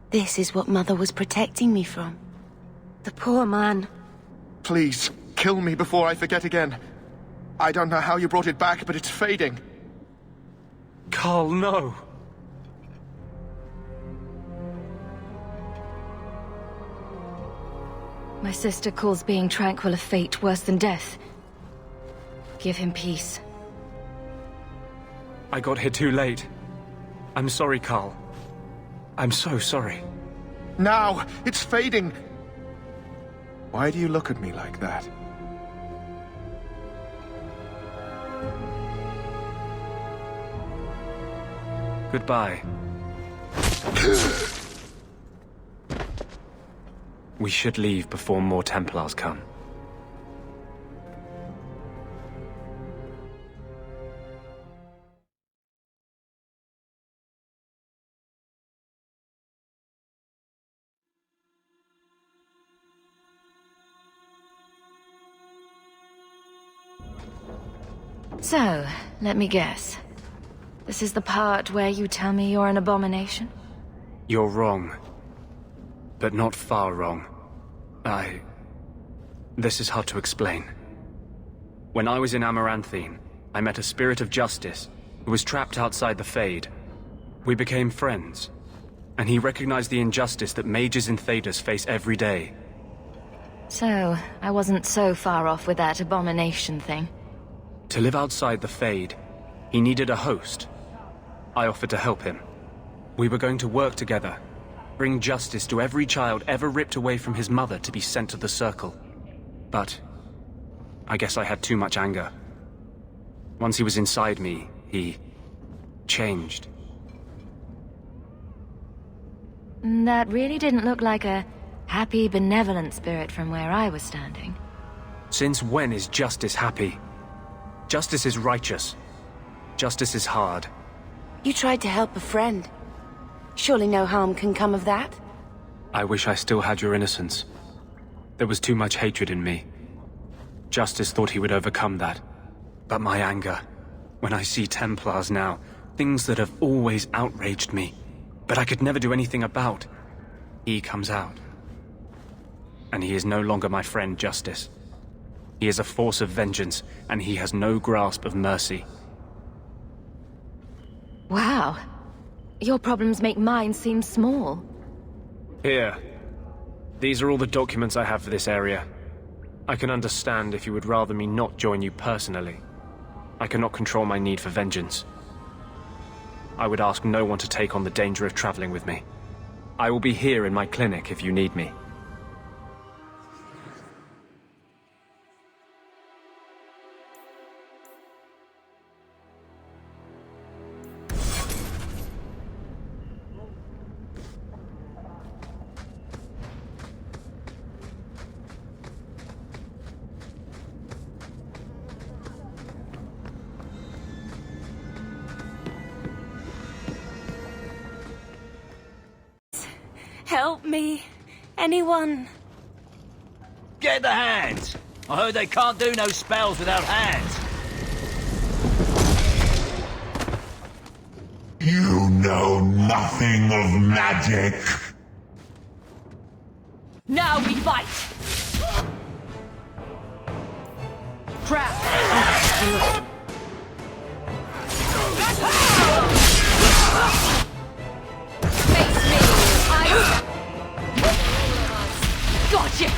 This is what Mother was protecting me from. The poor man. Please, kill me before I forget again. I don't know how you brought it back, but it's fading. Carl, no. My sister calls being tranquil a fate worse than death. Give him peace. I got here too late. I'm sorry, Carl. I'm so sorry. Now! It's fading! Why do you look at me like that? Goodbye. We should leave before more Templars come. So, let me guess. This is the part where you tell me you're an abomination? You're wrong. But not far wrong. This is hard to explain. When I was in Amaranthine, I met a spirit of justice who was trapped outside the Fade. We became friends, and he recognized the injustice that mages in Thedas face every day. So, I wasn't so far off with that abomination thing. To live outside the Fade, he needed a host. I offered to help him. We were going to work together, Bring justice to every child ever ripped away from his mother to be sent to the Circle. But I guess I had too much anger. Once he was inside me, he changed. That really didn't look like a happy, benevolent spirit from where I was standing. Since when is justice happy? Justice is righteous. Justice is hard. You tried to help a friend. Surely no harm can come of that? I wish I still had your innocence. There was too much hatred in me. Justice thought he would overcome that. But my anger, when I see Templars now, things that have always outraged me, but I could never do anything about, he comes out. And he is no longer my friend, Justice. He is a force of vengeance, and he has no grasp of mercy. Wow. Your problems make mine seem small. Here. These are all the documents I have for this area. I can understand if you would rather me not join you personally. I cannot control my need for vengeance. I would ask no one to take on the danger of traveling with me. I will be here in my clinic if you need me. Help me. Anyone? Get the hands! I heard they can't do no spells without hands. You know nothing of magic. Now we fight! Trap! Face me! Gotcha!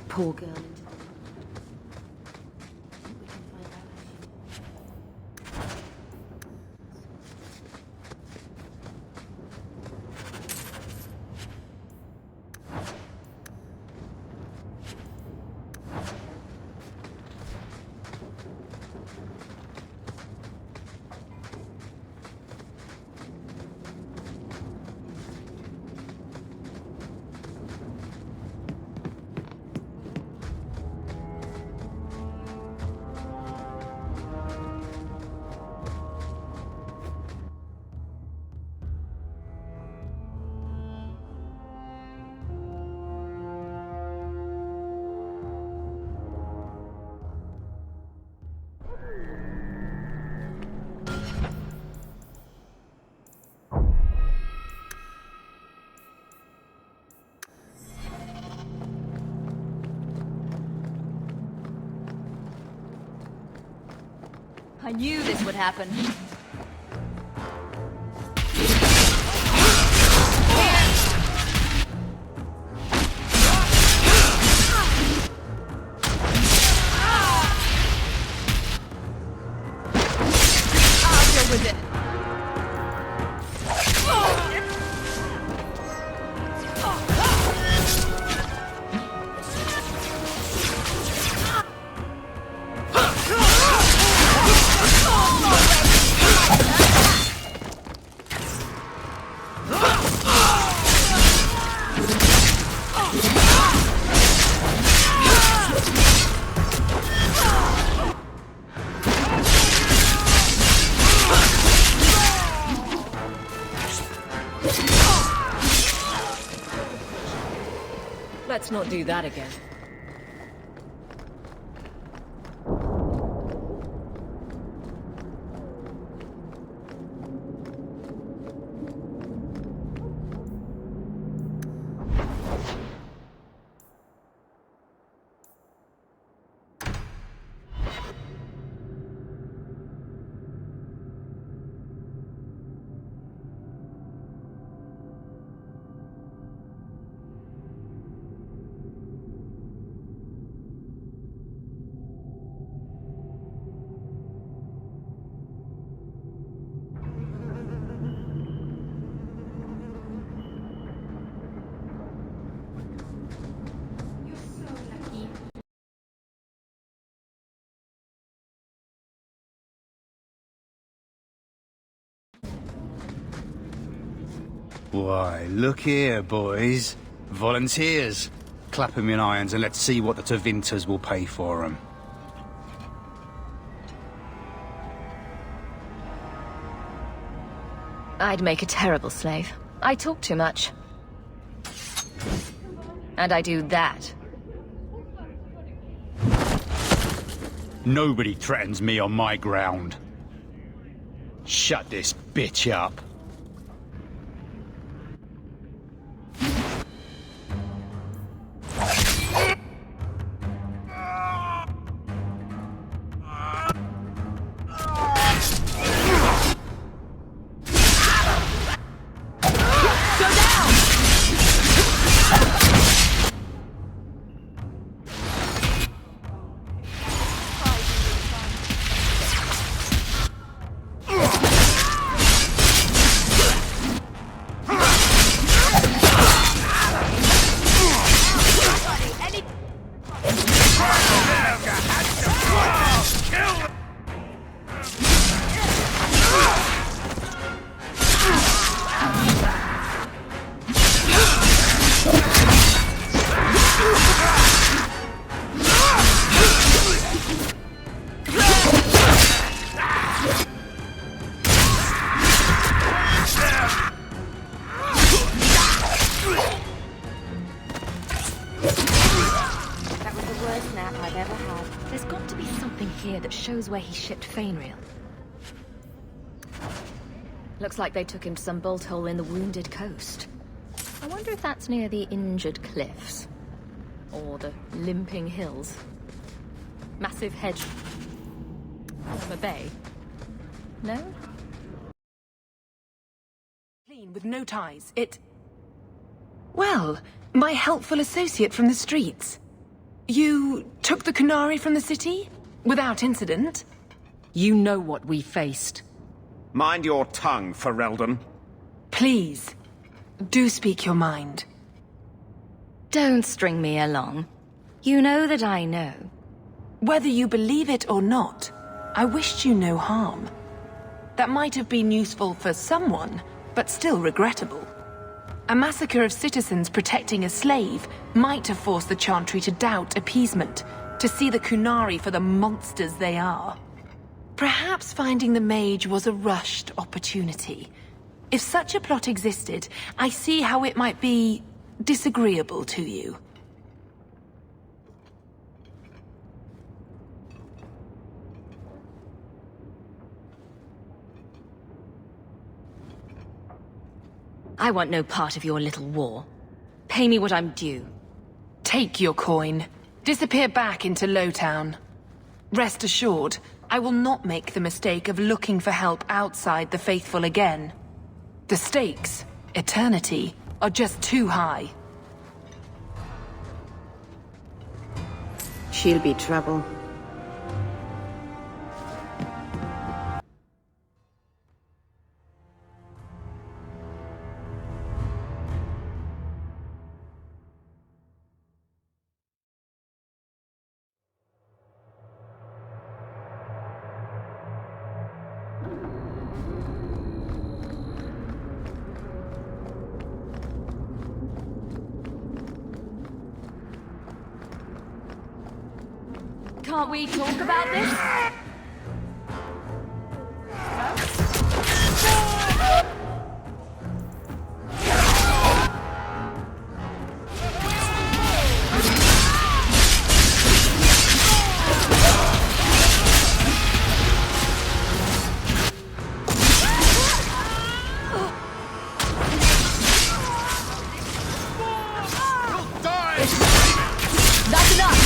Poor girl. I knew this would happen. I'll deal with it. Let's not do that again. Why, look here, boys. Volunteers. Clap 'em in irons and let's see what the Tevinters will pay for 'em. I'd make a terrible slave. I talk too much. And I do that. Nobody threatens me on my ground. Shut this bitch up. Shows where he shipped Fainreal. Looks like they took him to some bolt hole in the Wounded Coast. I wonder if that's near the Injured Cliffs. Or the Limping Hills. Massive hedge from a bay. No? Clean with no ties. Well, my helpful associate from the streets. You took the Kunari from the city? Without incident? You know what we faced. Mind your tongue, Ferelden. Please, do speak your mind. Don't string me along. You know that I know. Whether you believe it or not, I wished you no harm. That might have been useful for someone, but still regrettable. A massacre of citizens protecting a slave might have forced the Chantry to doubt appeasement, to see the Kunari for the monsters they are. Perhaps finding the mage was a rushed opportunity. If such a plot existed, I see how it might be disagreeable to you. I want no part of your little war. Pay me what I'm due. Take your coin. Disappear back into Lowtown. Rest assured, I will not make the mistake of looking for help outside the Faithful again. The stakes, eternity, are just too high. She'll be trouble. Can't we talk about this? That's enough!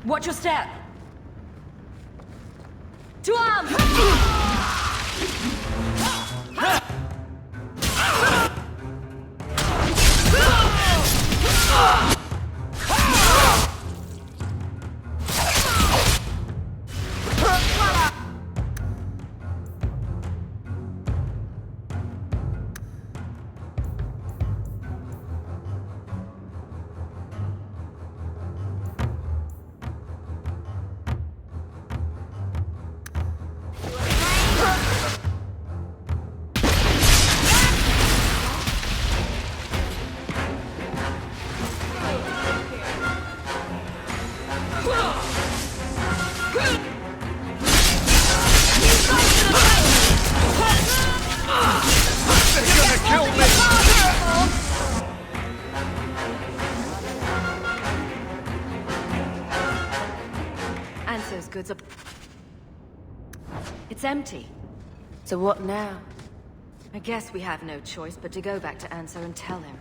Watch your step! To arms! Anso's goods are... It's empty. So what now? I guess we have no choice but to go back to Anso and tell him.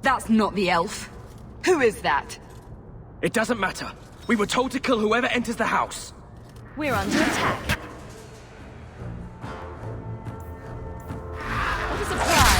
That's not the elf. Who is that? It doesn't matter. We were told to kill whoever enters the house. We're under attack. What a surprise!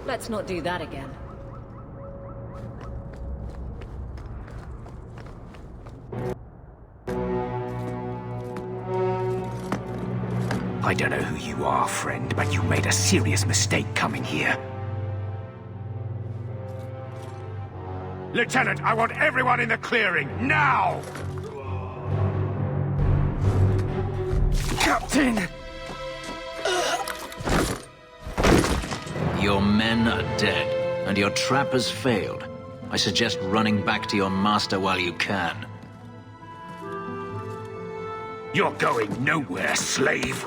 Let's not do that again. I don't know who you are, friend, but you made a serious mistake coming here. Lieutenant, I want everyone in the clearing, now! Captain! Your men are dead, and your trap has failed. I suggest running back to your master while you can. You're going nowhere, slave!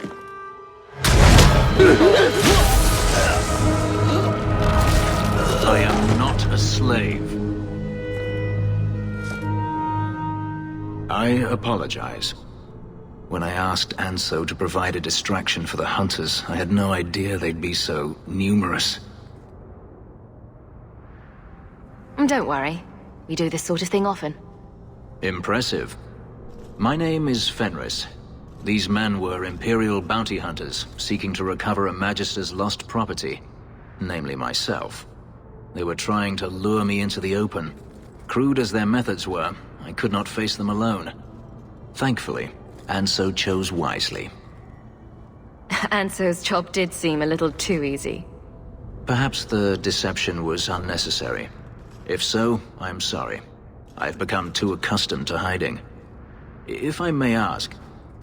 I am not a slave. I apologize. When I asked Anso to provide a distraction for the hunters, I had no idea they'd be so numerous. Don't worry. We do this sort of thing often. Impressive. My name is Fenris. These men were Imperial bounty hunters, seeking to recover a Magister's lost property, namely myself. They were trying to lure me into the open. Crude as their methods were, I could not face them alone. Thankfully, Anso chose wisely. Anso's job did seem a little too easy. Perhaps the deception was unnecessary. If so, I'm sorry. I've become too accustomed to hiding. If I may ask,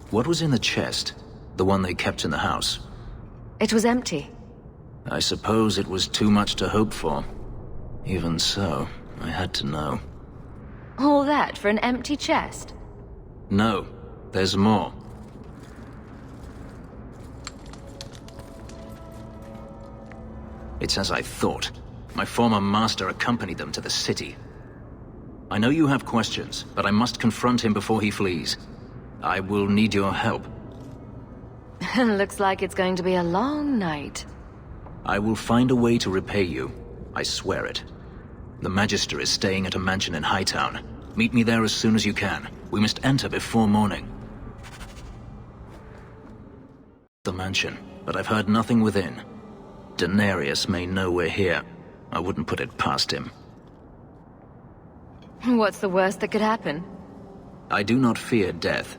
what was in the chest? The one they kept in the house? It was empty. I suppose it was too much to hope for. Even so, I had to know. All that for an empty chest? No, there's more. It's as I thought. My former master accompanied them to the city. I know you have questions, but I must confront him before he flees. I will need your help. Looks like it's going to be a long night. I will find a way to repay you. I swear it. The Magister is staying at a mansion in Hightown. Meet me there as soon as you can. We must enter before morning. The mansion, but I've heard nothing within. Denarius may know we're here. I wouldn't put it past him. What's the worst that could happen? I do not fear death.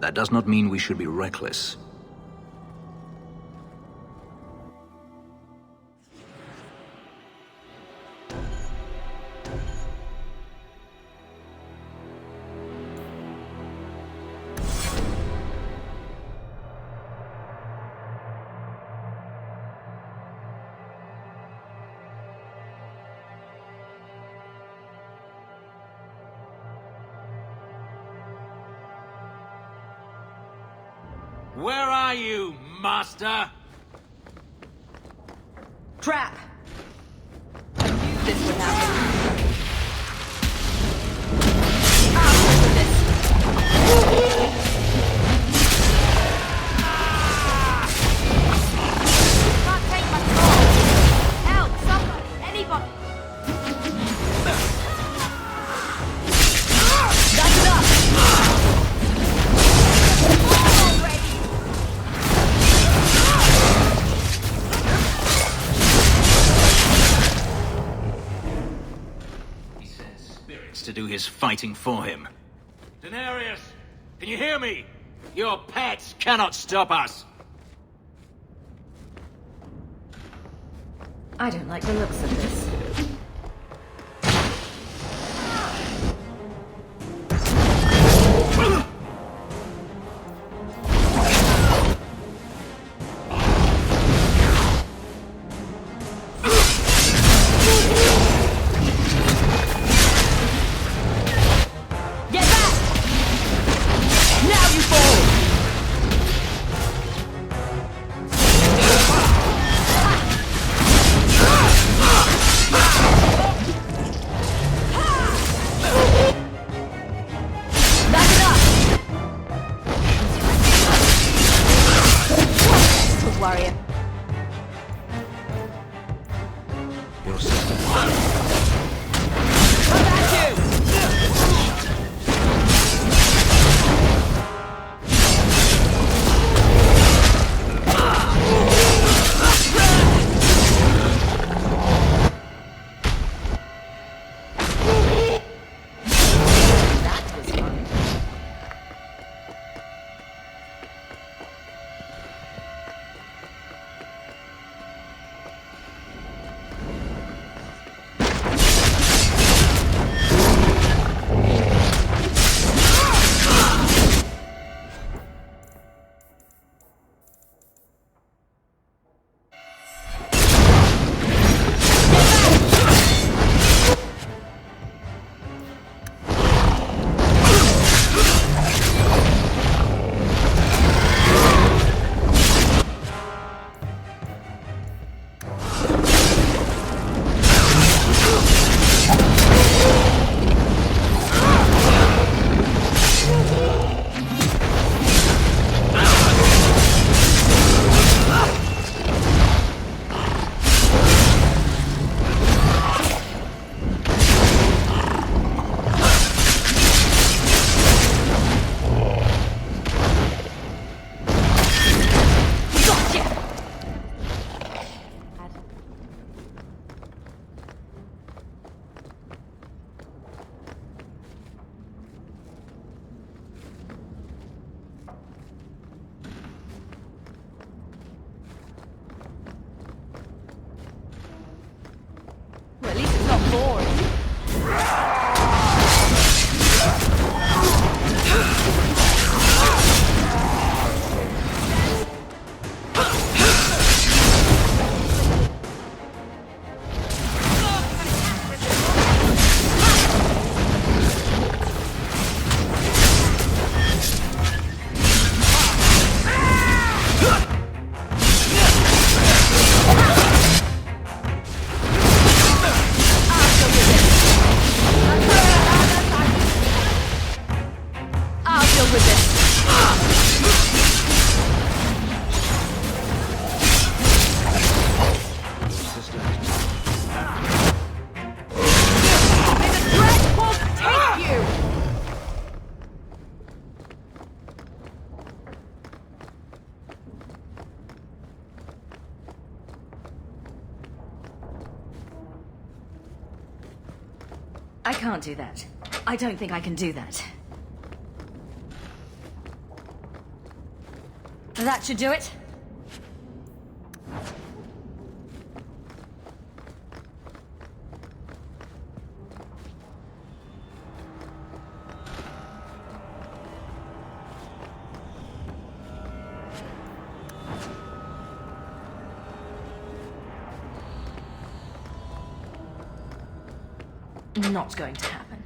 That does not mean we should be reckless. Where are you, Master? Trap! I knew this would happen. Can't take my call. Help! Somebody! Anybody! That's enough! To do his fighting for him. Denarius, can you hear me? Your pets cannot stop us. I don't like the looks of this. I can't do that. I don't think I can do that. That should do it. Not going to happen.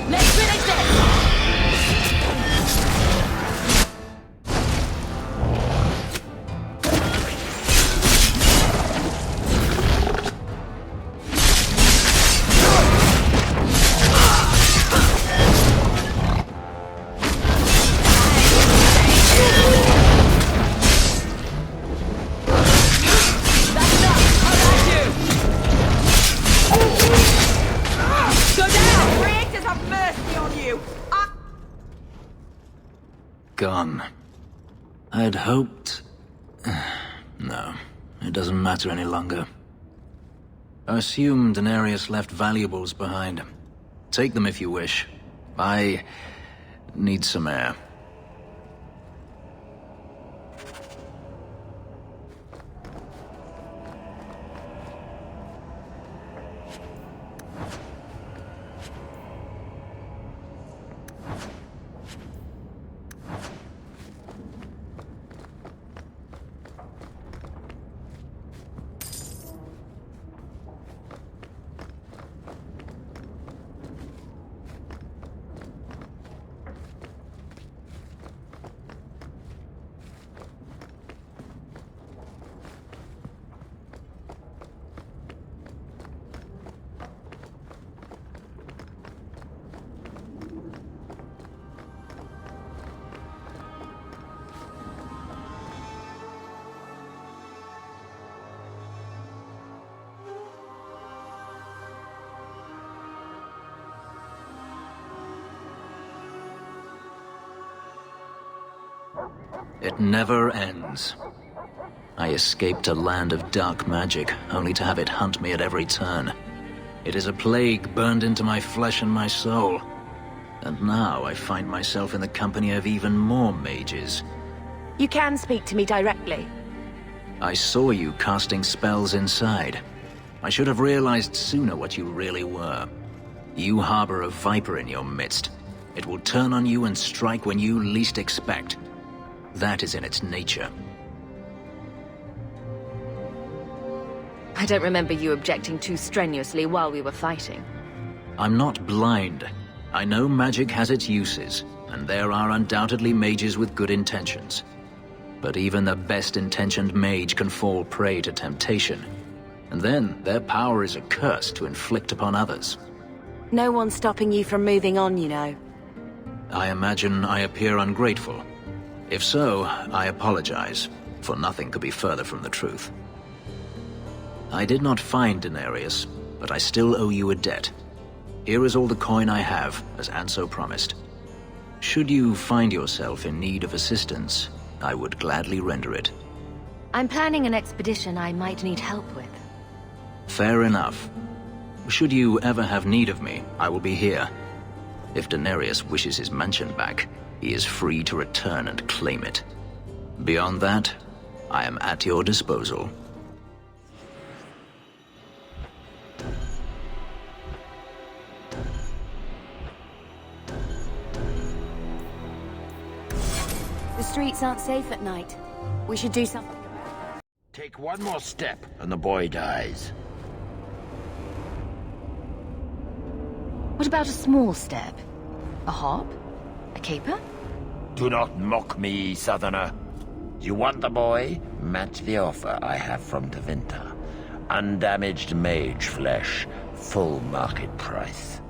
Let's finish this! Gone. I'd hoped... No, it doesn't matter any longer. I assume Denarius left valuables behind. Take them if you wish. I need some air. It never ends. I escaped a land of dark magic, only to have it hunt me at every turn. It is a plague burned into my flesh and my soul. And now I find myself in the company of even more mages. You can speak to me directly. I saw you casting spells inside. I should have realized sooner what you really were. You harbor a viper in your midst. It will turn on you and strike when you least expect. That is in its nature. I don't remember you objecting too strenuously while we were fighting. I'm not blind. I know magic has its uses, and there are undoubtedly mages with good intentions. But even the best-intentioned mage can fall prey to temptation. And then their power is a curse to inflict upon others. No one's stopping you from moving on, you know. I imagine I appear ungrateful. If so, I apologize, for nothing could be further from the truth. I did not find Denarius, but I still owe you a debt. Here is all the coin I have, as Anso promised. Should you find yourself in need of assistance, I would gladly render it. I'm planning an expedition I might need help with. Fair enough. Should you ever have need of me, I will be here. If Denarius wishes his mansion back, he is free to return and claim it. Beyond that, I am at your disposal. The streets aren't safe at night. We should do something. Take one more step, and the boy dies. What about a small step? A hop? A caper? Do not mock me, Southerner. You want the boy? Match the offer I have from Tevinter. Undamaged mage flesh, full market price.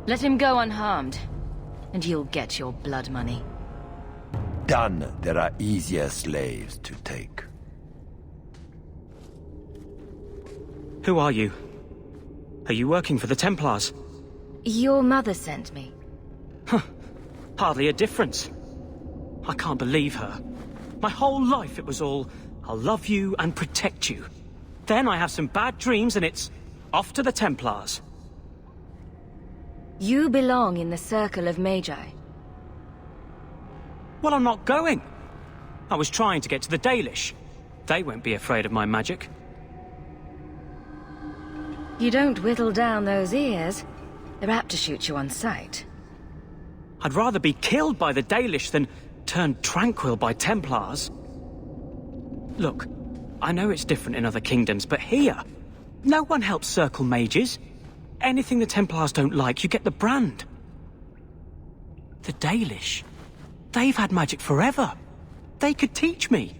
Let him go unharmed, and you'll get your blood money. Done. There are easier slaves to take. Who are you? Are you working for the Templars? Your mother sent me. Hardly a difference. I can't believe her. My whole life it was all, I'll love you and protect you. Then I have some bad dreams and it's off to the Templars. You belong in the circle of Magi. Well, I'm not going. I was trying to get to the Dalish. They won't be afraid of my magic. You don't whittle down those ears. They're apt to shoot you on sight. I'd rather be killed by the Dalish than turned tranquil by Templars. Look, I know it's different in other kingdoms, but here, no one helps circle mages. Anything the Templars don't like, you get the brand. The Dalish, they've had magic forever. They could teach me.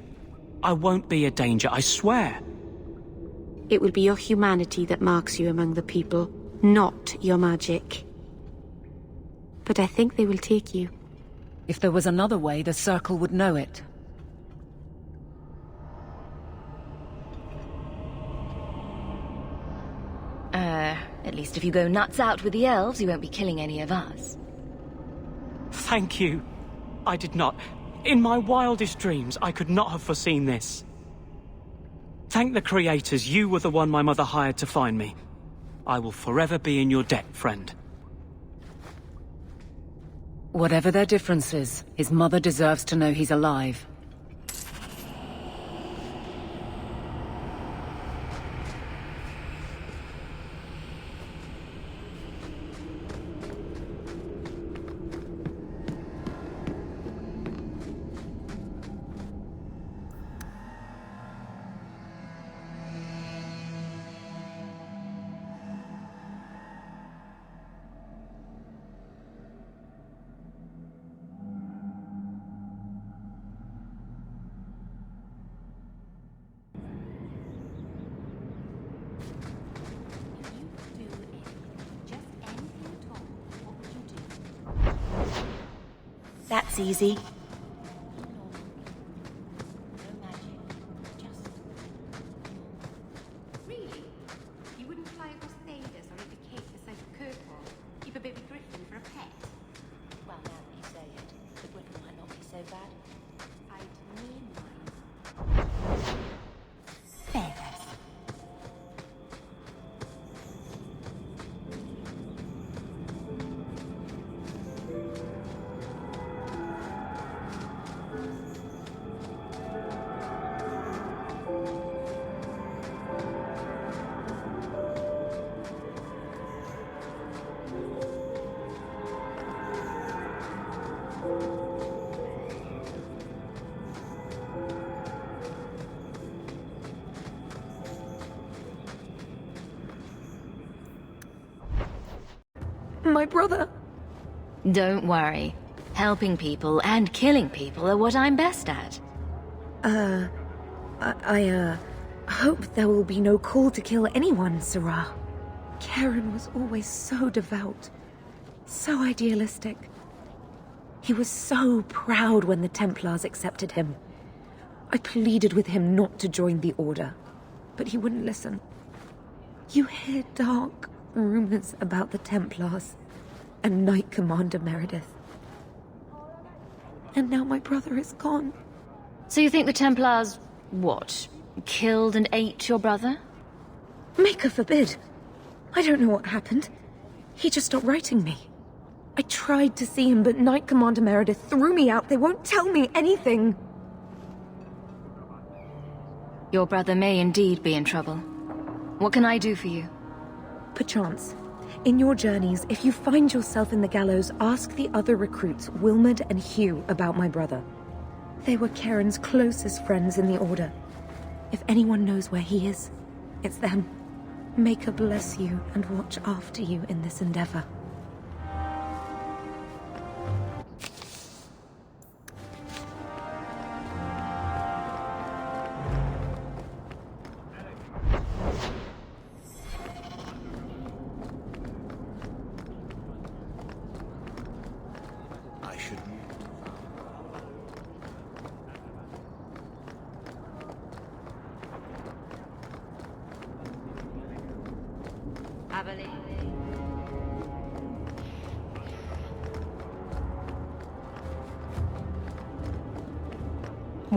I won't be a danger, I swear. It will be your humanity that marks you among the people, not your magic. But I think they will take you. If there was another way, the Circle would know it. At least if you go nuts out with the elves, you won't be killing any of us. Thank you. I did not. In my wildest dreams, I could not have foreseen this. Thank the creators, you were the one my mother hired to find me. I will forever be in your debt, friend. Whatever their differences, his mother deserves to know he's alive. That's easy. Really? You wouldn't fly across Thedas or into Cape the size of Kirkwall? Keep a baby griffin for a pet? Well, now that you say it, the griffin might not be so bad. I'd name mine Feathers. My brother. Don't worry. Helping people and killing people are what I'm best at. I hope there will be no call to kill anyone, Sarah. Karen was always so devout, so idealistic. He was so proud when the Templars accepted him. I pleaded with him not to join the Order, but he wouldn't listen. You hear dark rumors about the Templars and Knight Commander Meredith. And now my brother is gone. So you think the Templars, what, killed and ate your brother? Maker forbid. I don't know what happened. He just stopped writing me. I tried to see him, but Knight Commander Meredith threw me out. They won't tell me anything. Your brother may indeed be in trouble. What can I do for you? Perchance. In your journeys, if you find yourself in the gallows, ask the other recruits, Wilmerd and Hugh, about my brother. They were Karen's closest friends in the Order. If anyone knows where he is, it's them. Maker bless you and watch after you in this endeavor.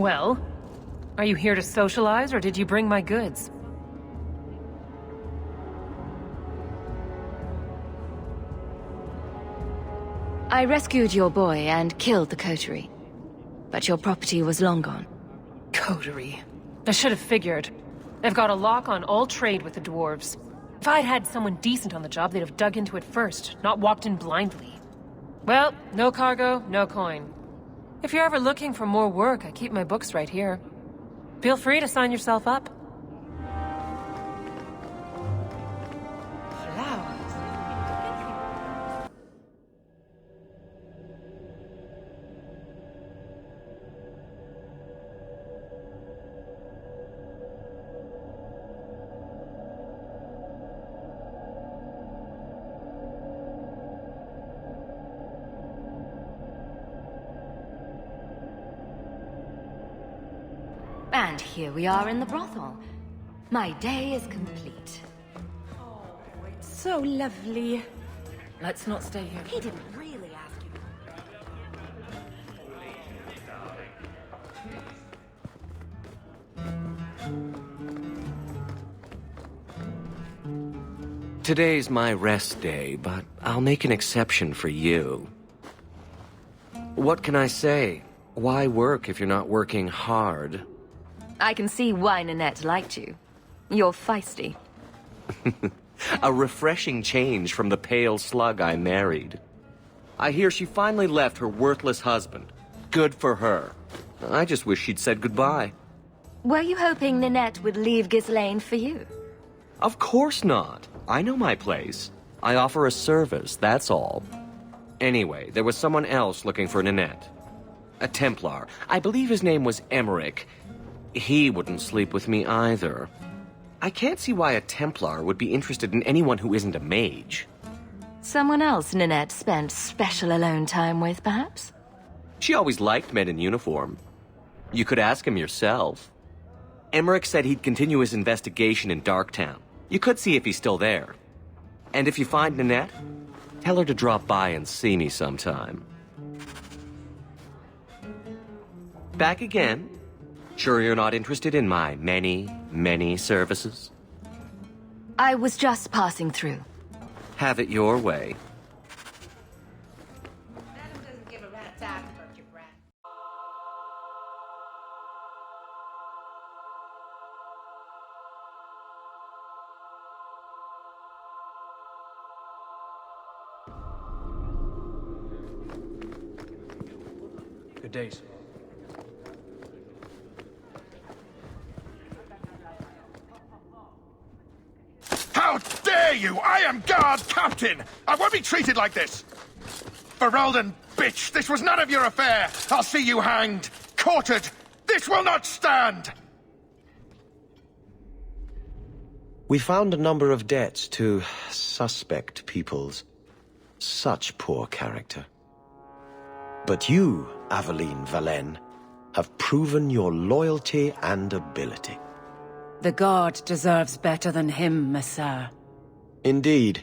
Well, are you here to socialize, or did you bring my goods? I rescued your boy and killed the coterie. But your property was long gone. Coterie. I should have figured. They've got a lock on all trade with the dwarves. If I'd had someone decent on the job, they'd have dug into it first, not walked in blindly. Well, no cargo, no coin. If you're ever looking for more work, I keep my books right here. Feel free to sign yourself up. And here we are in the brothel. My day is complete. So lovely. Let's not stay here. He didn't really ask you. Today's my rest day, but I'll make an exception for you. What can I say? Why work if you're not working hard? I can see why Nanette liked you. You're feisty. A refreshing change from the pale slug I married. I hear she finally left her worthless husband. Good for her. I just wish she'd said goodbye. Were you hoping Nanette would leave Ghislaine for you? Of course not. I know my place. I offer a service, that's all. Anyway, there was someone else looking for Nanette. A Templar. I believe his name was Emmerich. He wouldn't sleep with me either. I can't see why a Templar would be interested in anyone who isn't a mage. Someone else Nanette spent special alone time with, perhaps? She always liked men in uniform. You could ask him yourself. Emmerich said he'd continue his investigation in Darktown. You could see if he's still there. And if you find Nanette, tell her to drop by and see me sometime. Back again? Sure you're not interested in my many, many services? I was just passing through. Have it your way. Good days. How dare you! I am guard captain! I won't be treated like this! Ferelden, bitch, this was none of your affair! I'll see you hanged! Quartered! This will not stand! We found a number of debts to suspect peoples. Such poor character. But you, Aveline Valen, have proven your loyalty and ability. The guard deserves better than him, Messire. Indeed.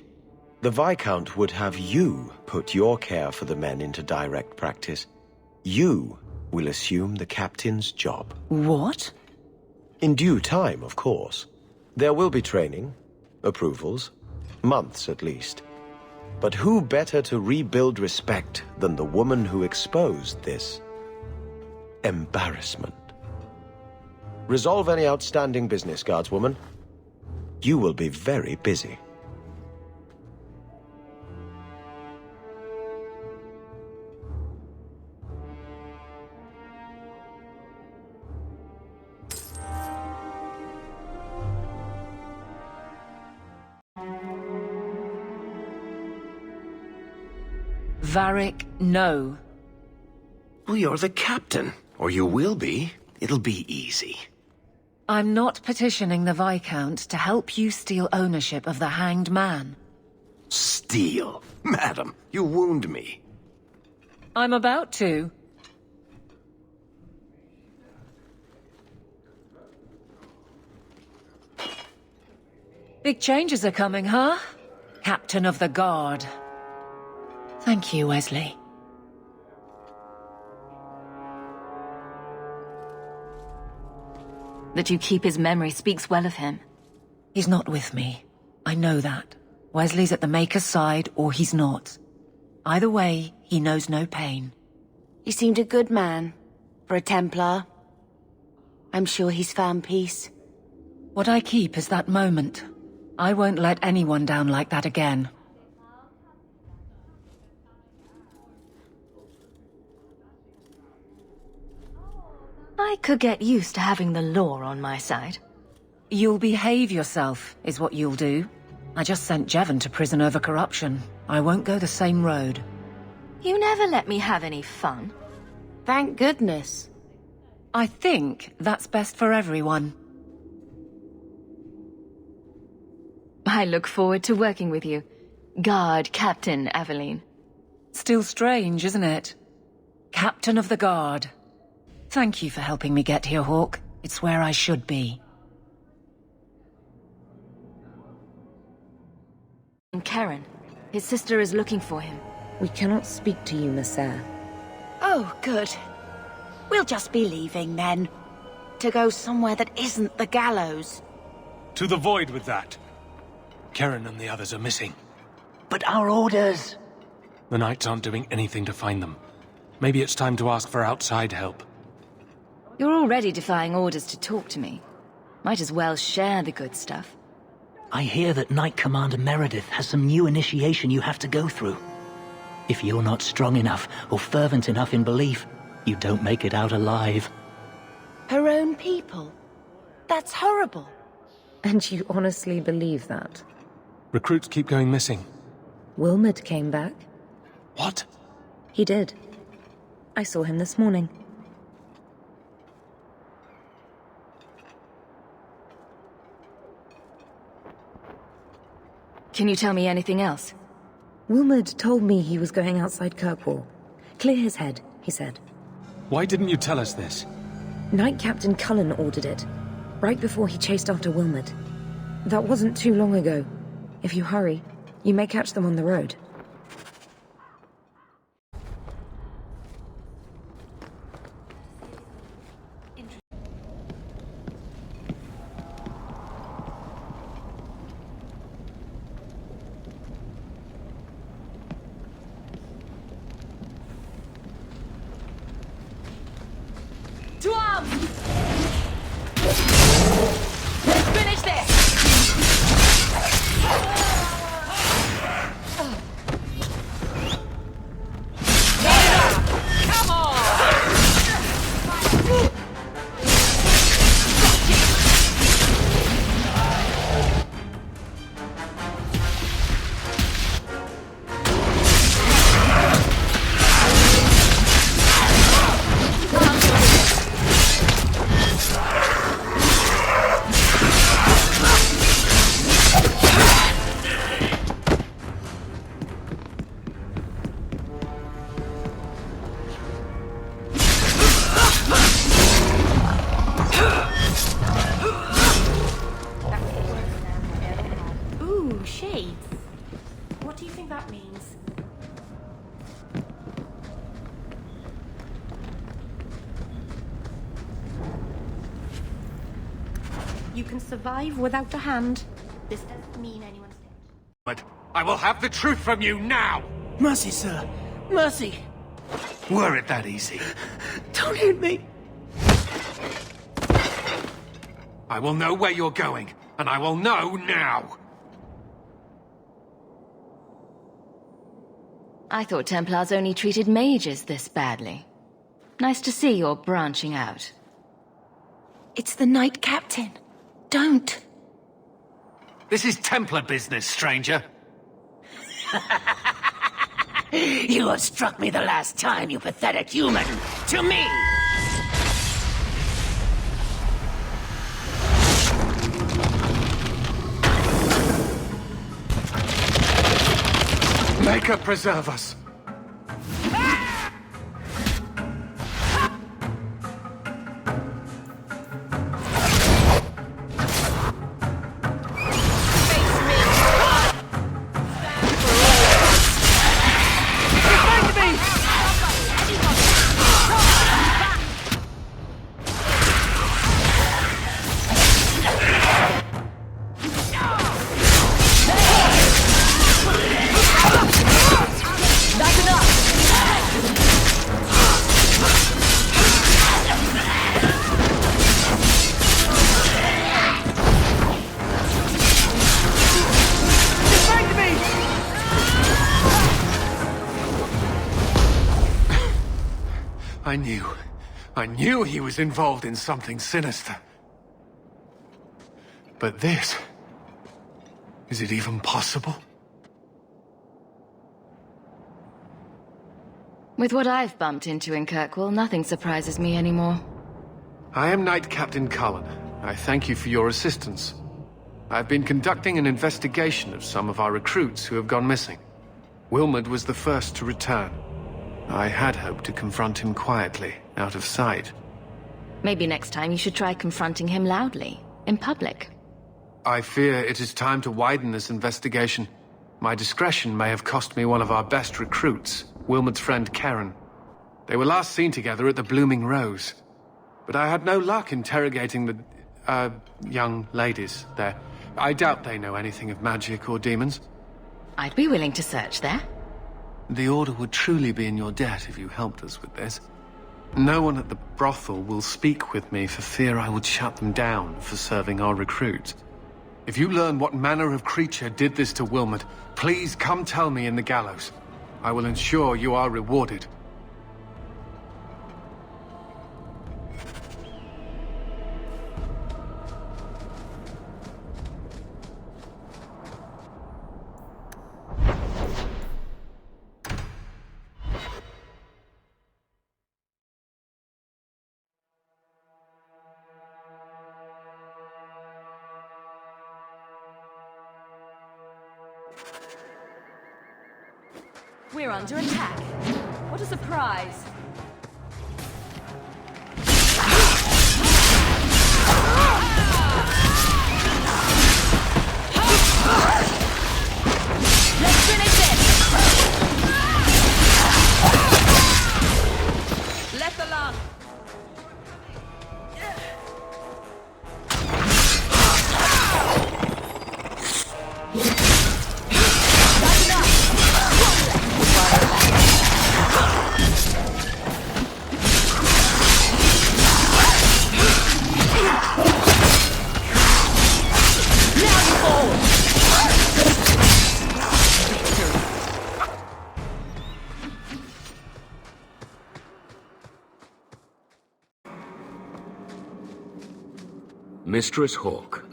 The Viscount would have you put your care for the men into direct practice. You will assume the captain's job. What? In due time, of course. There will be training, approvals, months at least. But who better to rebuild respect than the woman who exposed this embarrassment? Resolve any outstanding business, guardswoman. You will be very busy. Varric, no. Well, you're the captain. Or you will be. It'll be easy. I'm not petitioning the Viscount to help you steal ownership of the Hanged Man. Steal? Madam, you wound me. I'm about to. Big changes are coming, huh? Captain of the Guard. Thank you, Wesley. That you keep his memory speaks well of him. He's not with me. I know that. Wesley's at the Maker's side, or he's not. Either way, he knows no pain. He seemed a good man. For a Templar. I'm sure he's found peace. What I keep is that moment. I won't let anyone down like that again. I could get used to having the law on my side. You'll behave yourself, is what you'll do. I just sent Jevon to prison over corruption. I won't go the same road. You never let me have any fun. Thank goodness. I think that's best for everyone. I look forward to working with you, Guard Captain Aveline. Still strange, isn't it? Captain of the Guard. Thank you for helping me get here, Hawke. It's where I should be. And Karen, his sister is looking for him. We cannot speak to you, Messer. Oh, good. We'll just be leaving then. To go somewhere that isn't the gallows. To the void with that. Karen and the others are missing. But our orders... The Knights aren't doing anything to find them. Maybe it's time to ask for outside help. You're already defying orders to talk to me. Might as well share the good stuff. I hear that Knight Commander Meredith has some new initiation you have to go through. If you're not strong enough or fervent enough in belief, you don't make it out alive. Her own people? That's horrible. And you honestly believe that? Recruits keep going missing. Wilmot came back. What? He did. I saw him this morning. Can you tell me anything else? Wilmot told me he was going outside Kirkwall. Clear his head, he said. Why didn't you tell us this? Knight Captain Cullen ordered it, right before he chased after Wilmot. That wasn't too long ago. If you hurry, you may catch them on the road. To arms! Finish this! Come on! Ooh, shades. What do you think that means? You can survive without a hand. This doesn't mean anyone's dead. But I will have the truth from you now! Mercy, sir. Mercy. Were it that easy? Don't hit me! I will know where you're going, and I will know now! I thought Templars only treated mages this badly. Nice to see you're branching out. It's the Knight Captain. Don't. This is Templar business, stranger. You have struck me the last time, you pathetic human. To me! Maker preserve us! I knew he was involved in something sinister. But this... is it even possible? With what I've bumped into in Kirkwall, nothing surprises me anymore. I am Knight Captain Cullen. I thank you for your assistance. I've been conducting an investigation of some of our recruits who have gone missing. Wilmot was the first to return. I had hoped to confront him quietly, out of sight. Maybe next time you should try confronting him loudly, in public. I fear it is time to widen this investigation. My discretion may have cost me one of our best recruits, Wilmot's friend Karen. They were last seen together at the Blooming Rose. But I had no luck interrogating the, young ladies there. I doubt they know anything of magic or demons. I'd be willing to search there. The Order would truly be in your debt if you helped us with this. No one at the brothel will speak with me for fear I would shut them down for serving our recruits. If you learn what manner of creature did this to Wilmot, please come tell me in the gallows. I will ensure you are rewarded. We're under attack. What a surprise. Let's finish this! Left alone. Mistress Hawke.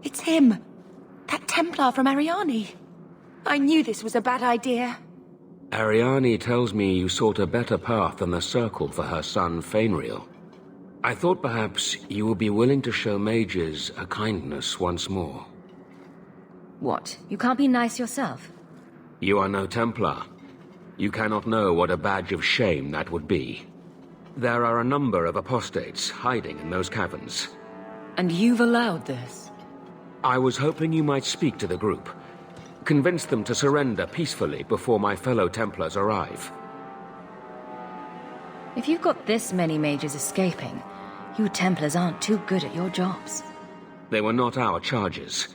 It's him. That Templar from Ariani. I knew this was a bad idea. Ariani tells me you sought a better path than the Circle for her son, Fainriel. I thought perhaps you would be willing to show mages a kindness once more. What? You can't be nice yourself? You are no Templar. You cannot know what a badge of shame that would be. There are a number of apostates hiding in those caverns. And you've allowed this? I was hoping you might speak to the group. Convince them to surrender peacefully before my fellow Templars arrive. If you've got this many mages escaping, you Templars aren't too good at your jobs. They were not our charges.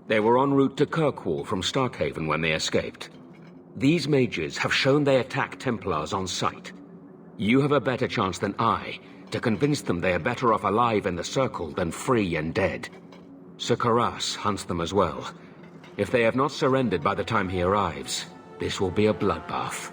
They were en route to Kirkwall from Starkhaven when they escaped. These mages have shown they attack Templars on sight. You have a better chance than I to convince them they are better off alive in the Circle than free and dead. Sir Karas hunts them as well. If they have not surrendered by the time he arrives, this will be a bloodbath.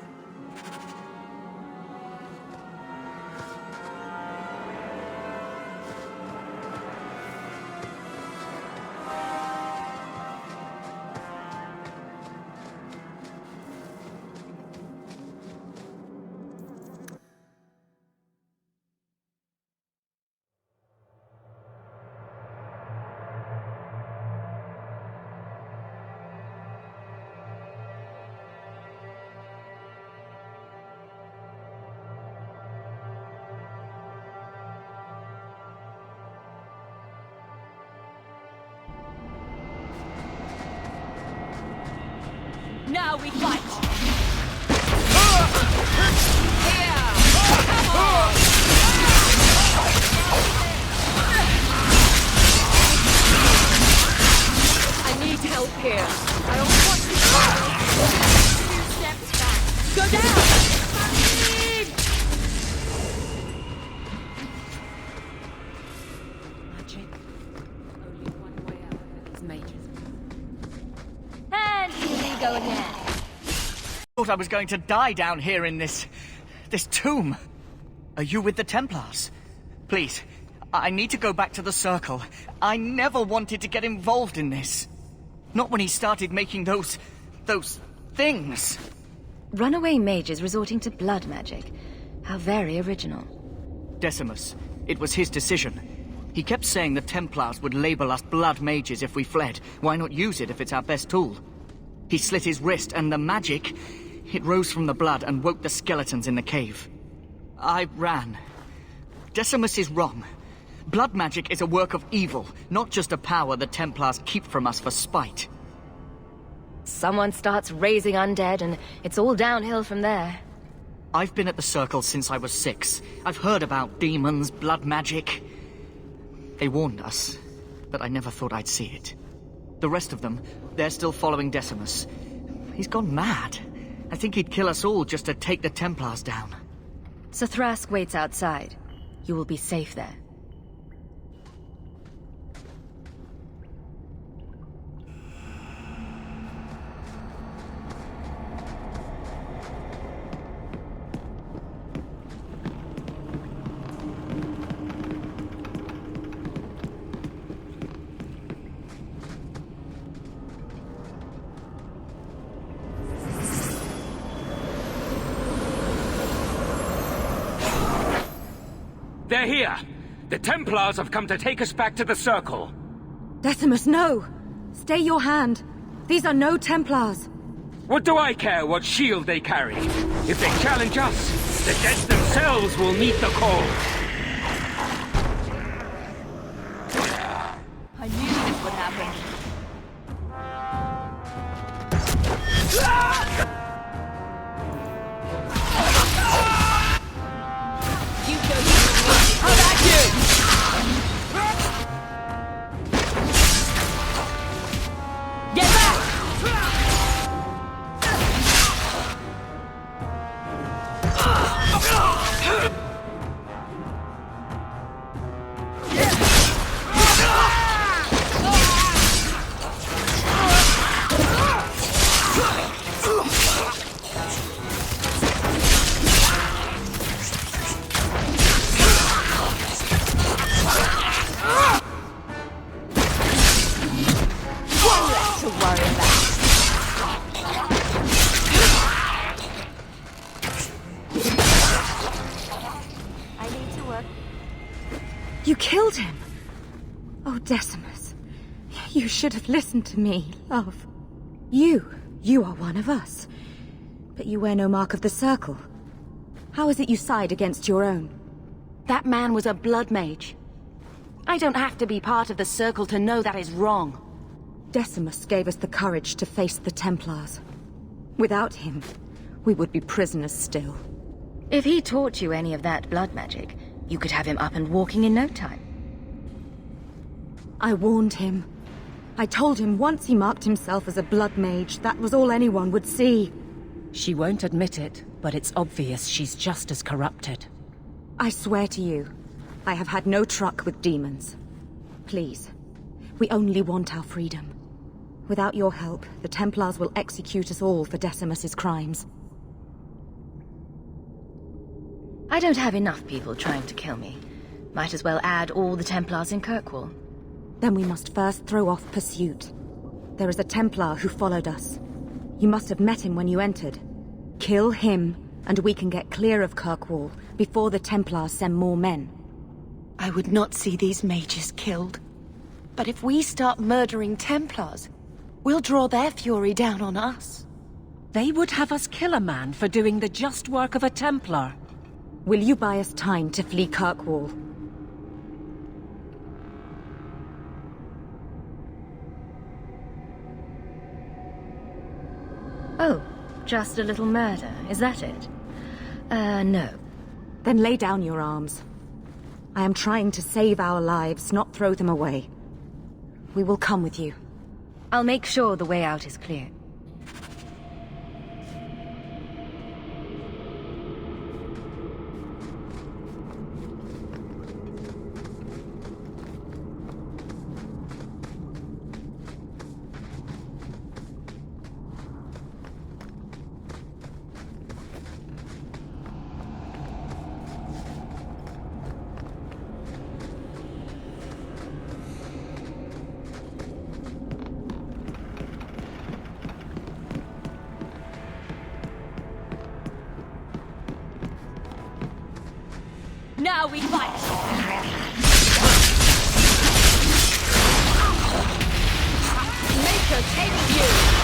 Now we fight! I need help here. I don't want to go. 2 steps back. Go down! Magic. Only one way out for these mages. And here we go again. Thought I was going to die down here in this tomb. Are you with the Templars? Please, I need to go back to the Circle. I never wanted to get involved in this. Not when he started making those things. Runaway mages resorting to blood magic. How very original. Decimus. It was his decision. He kept saying the Templars would label us blood mages if we fled. Why not use it if it's our best tool? He slit his wrist, and the magic... it rose from the blood and woke the skeletons in the cave. I ran. Decimus is wrong. Blood magic is a work of evil, not just a power the Templars keep from us for spite. Someone starts raising undead, and it's all downhill from there. I've been at the Circle since I was 6. I've heard about demons, blood magic. They warned us, but I never thought I'd see it. The rest of them, they're still following Decimus. He's gone mad. I think he'd kill us all just to take the Templars down. Sir Thrask waits outside. You will be safe there. They're here! The Templars have come to take us back to the Circle! Decimus, no! Stay your hand. These are no Templars. What do I care what shield they carry? If they challenge us, the dead themselves will meet the call! I knew this would happen. You killed him! Oh, Decimus. You should have listened to me, love. You are one of us. But you wear no mark of the Circle. How is it you side against your own? That man was a blood mage. I don't have to be part of the Circle to know that is wrong. Decimus gave us the courage to face the Templars. Without him, we would be prisoners still. If he taught you any of that blood magic, you could have him up and walking in no time. I warned him. I told him once he marked himself as a blood mage, that was all anyone would see. She won't admit it, but it's obvious she's just as corrupted. I swear to you, I have had no truck with demons. Please, we only want our freedom. Without your help, the Templars will execute us all for Decimus's crimes. I don't have enough people trying to kill me. Might as well add all the Templars in Kirkwall. Then we must first throw off pursuit. There is a Templar who followed us. You must have met him when you entered. Kill him, and we can get clear of Kirkwall before the Templars send more men. I would not see these mages killed. But if we start murdering Templars, we'll draw their fury down on us. They would have us kill a man for doing the just work of a Templar. Will you buy us time to flee Kirkwall? Oh, just a little murder, is that it? No. Then lay down your arms. I am trying to save our lives, not throw them away. We will come with you. I'll make sure the way out is clear. Now we fight! Maker take you!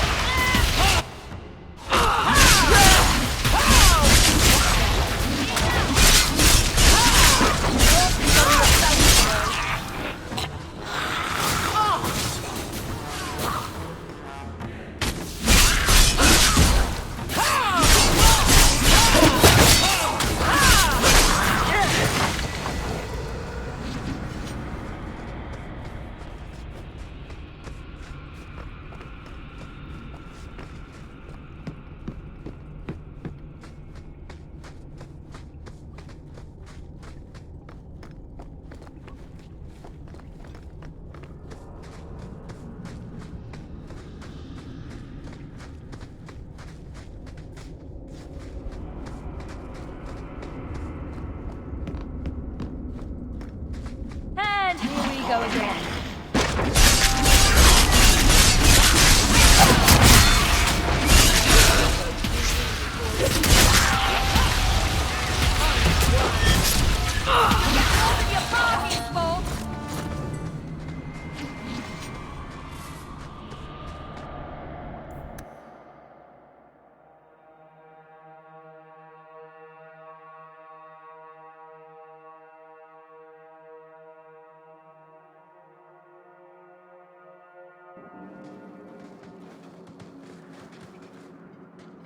And here we go again.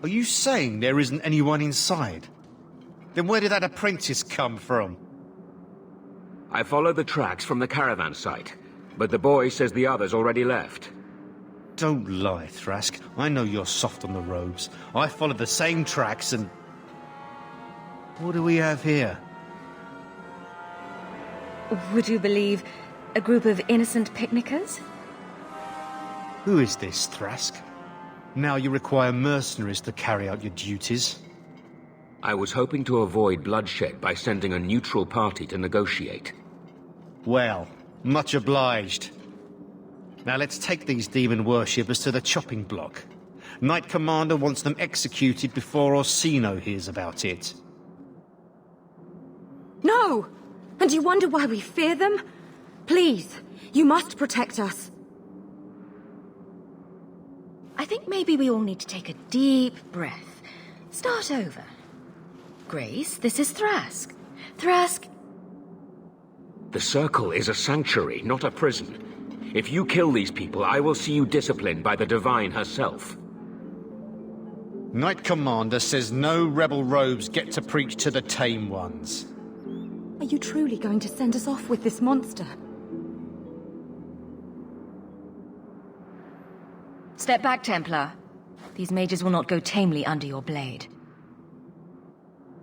Are you saying there isn't anyone inside? Then where did that apprentice come from? I followed the tracks from the caravan site, but the boy says the others already left. Don't lie, Thrask. I know you're soft on the robes. I followed the same tracks and... What do we have here? Would you believe a group of innocent picnickers? Who is this, Thrask? Now you require mercenaries to carry out your duties. I was hoping to avoid bloodshed by sending a neutral party to negotiate. Well, much obliged. Now let's take these demon worshippers to the chopping block. Knight Commander wants them executed before Orsino hears about it. No! And you wonder why we fear them? Please, you must protect us. I think maybe we all need to take a deep breath. Start over. Grace, this is Thrask. Thrask... The Circle is a sanctuary, not a prison. If you kill these people, I will see you disciplined by the Divine herself. Knight Commander says no rebel robes get to preach to the tame ones. Are you truly going to send us off with this monster? Step back, Templar. These mages will not go tamely under your blade.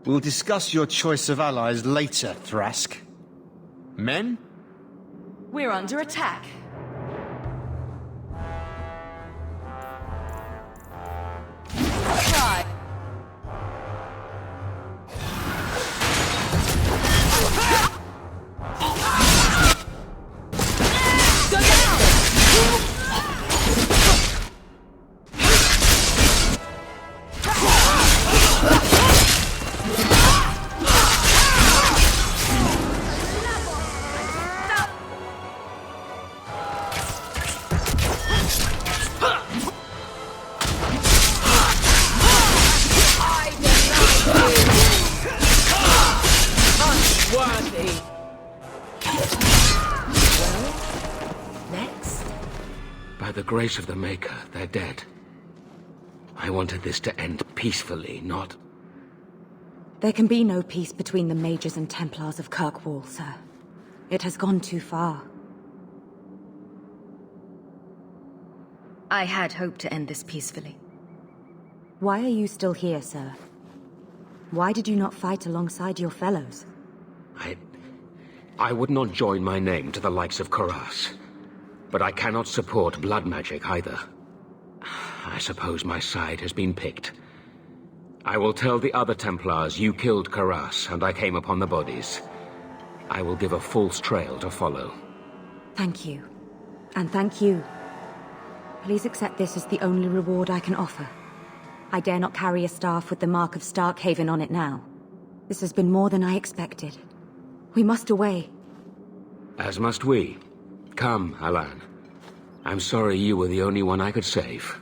We'll discuss your choice of allies later, Thrask. Men? We're under attack. Try. Go down! By the grace of the Maker, they're dead. I wanted this to end peacefully, not... There can be no peace between the mages and Templars of Kirkwall, sir. It has gone too far. I had hoped to end this peacefully. Why are you still here, sir? Why did you not fight alongside your fellows? I would not join my name to the likes of Kuras. But I cannot support blood magic either. I suppose my side has been picked. I will tell the other Templars you killed Kuras and I came upon the bodies. I will give a false trail to follow. Thank you. And thank you. Please accept this as the only reward I can offer. I dare not carry a staff with the mark of Starkhaven on it now. This has been more than I expected. We must away. As must we. Come, Alan. I'm sorry you were the only one I could save.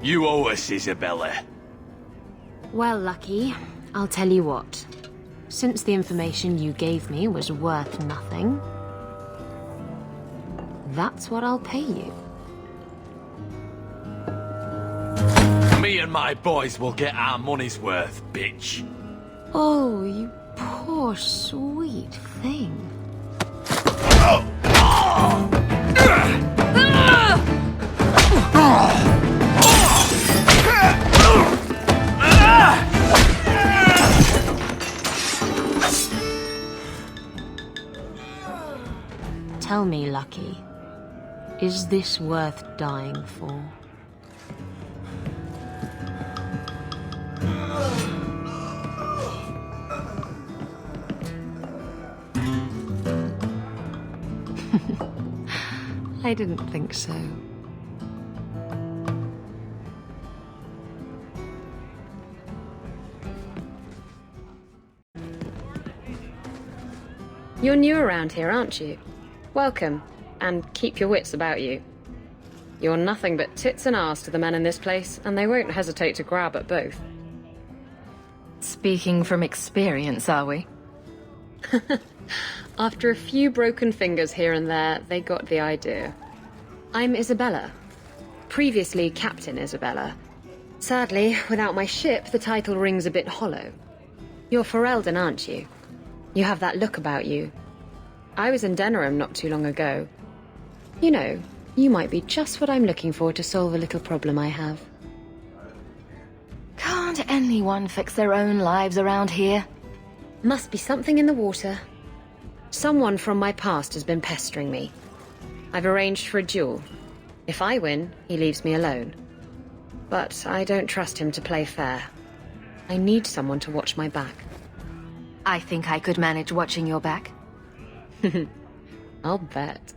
You owe us, Isabella. Well, Lucky, I'll tell you what. Since the information you gave me was worth nothing, that's what I'll pay you. Me and my boys will get our money's worth, bitch. Oh, you poor sweet thing. Tell me, Lucky, is this worth dying for? I didn't think so. You're new around here, aren't you? Welcome, and keep your wits about you. You're nothing but tits and arse to the men in this place, and they won't hesitate to grab at both. Speaking from experience, are we? After a few broken fingers here and there, they got the idea. I'm Isabella. Previously Captain Isabella. Sadly, without my ship, the title rings a bit hollow. You're Ferelden, aren't you? You have that look about you. I was in Denerim not too long ago. You know, you might be just what I'm looking for to solve a little problem I have. Can't anyone fix their own lives around here? Must be something in the water. Someone from my past has been pestering me. I've arranged for a duel. If I win, he leaves me alone. But I don't trust him to play fair. I need someone to watch my back. I think I could manage watching your back. I'll bet.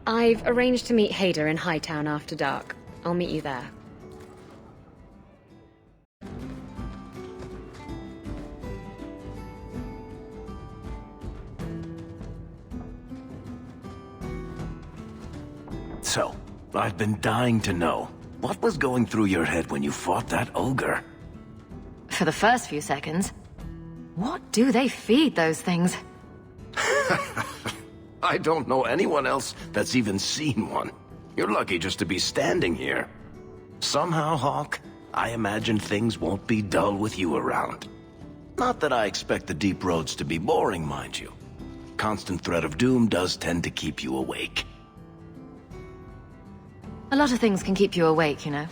I've arranged to meet Hader in Hightown after dark. I'll meet you there. So, I've been dying to know. What was going through your head when you fought that ogre? For the first few seconds. What do they feed those things? I don't know anyone else that's even seen one. You're lucky just to be standing here. Somehow, Hawk, I imagine things won't be dull with you around. Not that I expect the deep roads to be boring, mind you. Constant threat of doom does tend to keep you awake. A lot of things can keep you awake, you know.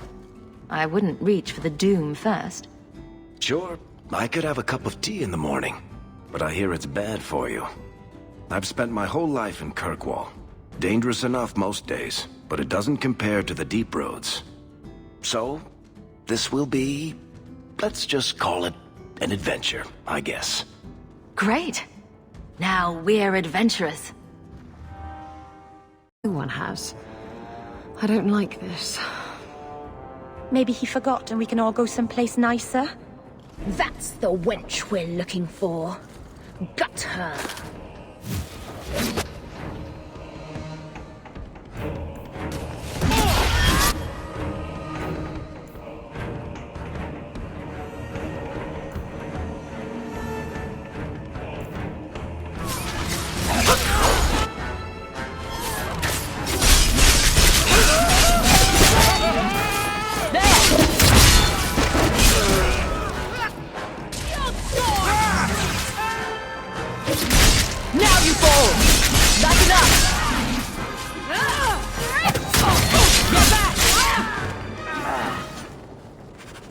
I wouldn't reach for the doom first. Sure, I could have a cup of tea in the morning, but I hear it's bad for you. I've spent my whole life in Kirkwall. Dangerous enough most days, but it doesn't compare to the deep roads. So, this will be... let's just call it an adventure, I guess. Great. Now we're adventurous. No one has. I don't like this. Maybe he forgot and we can all go someplace nicer? That's the wench we're looking for. Got her.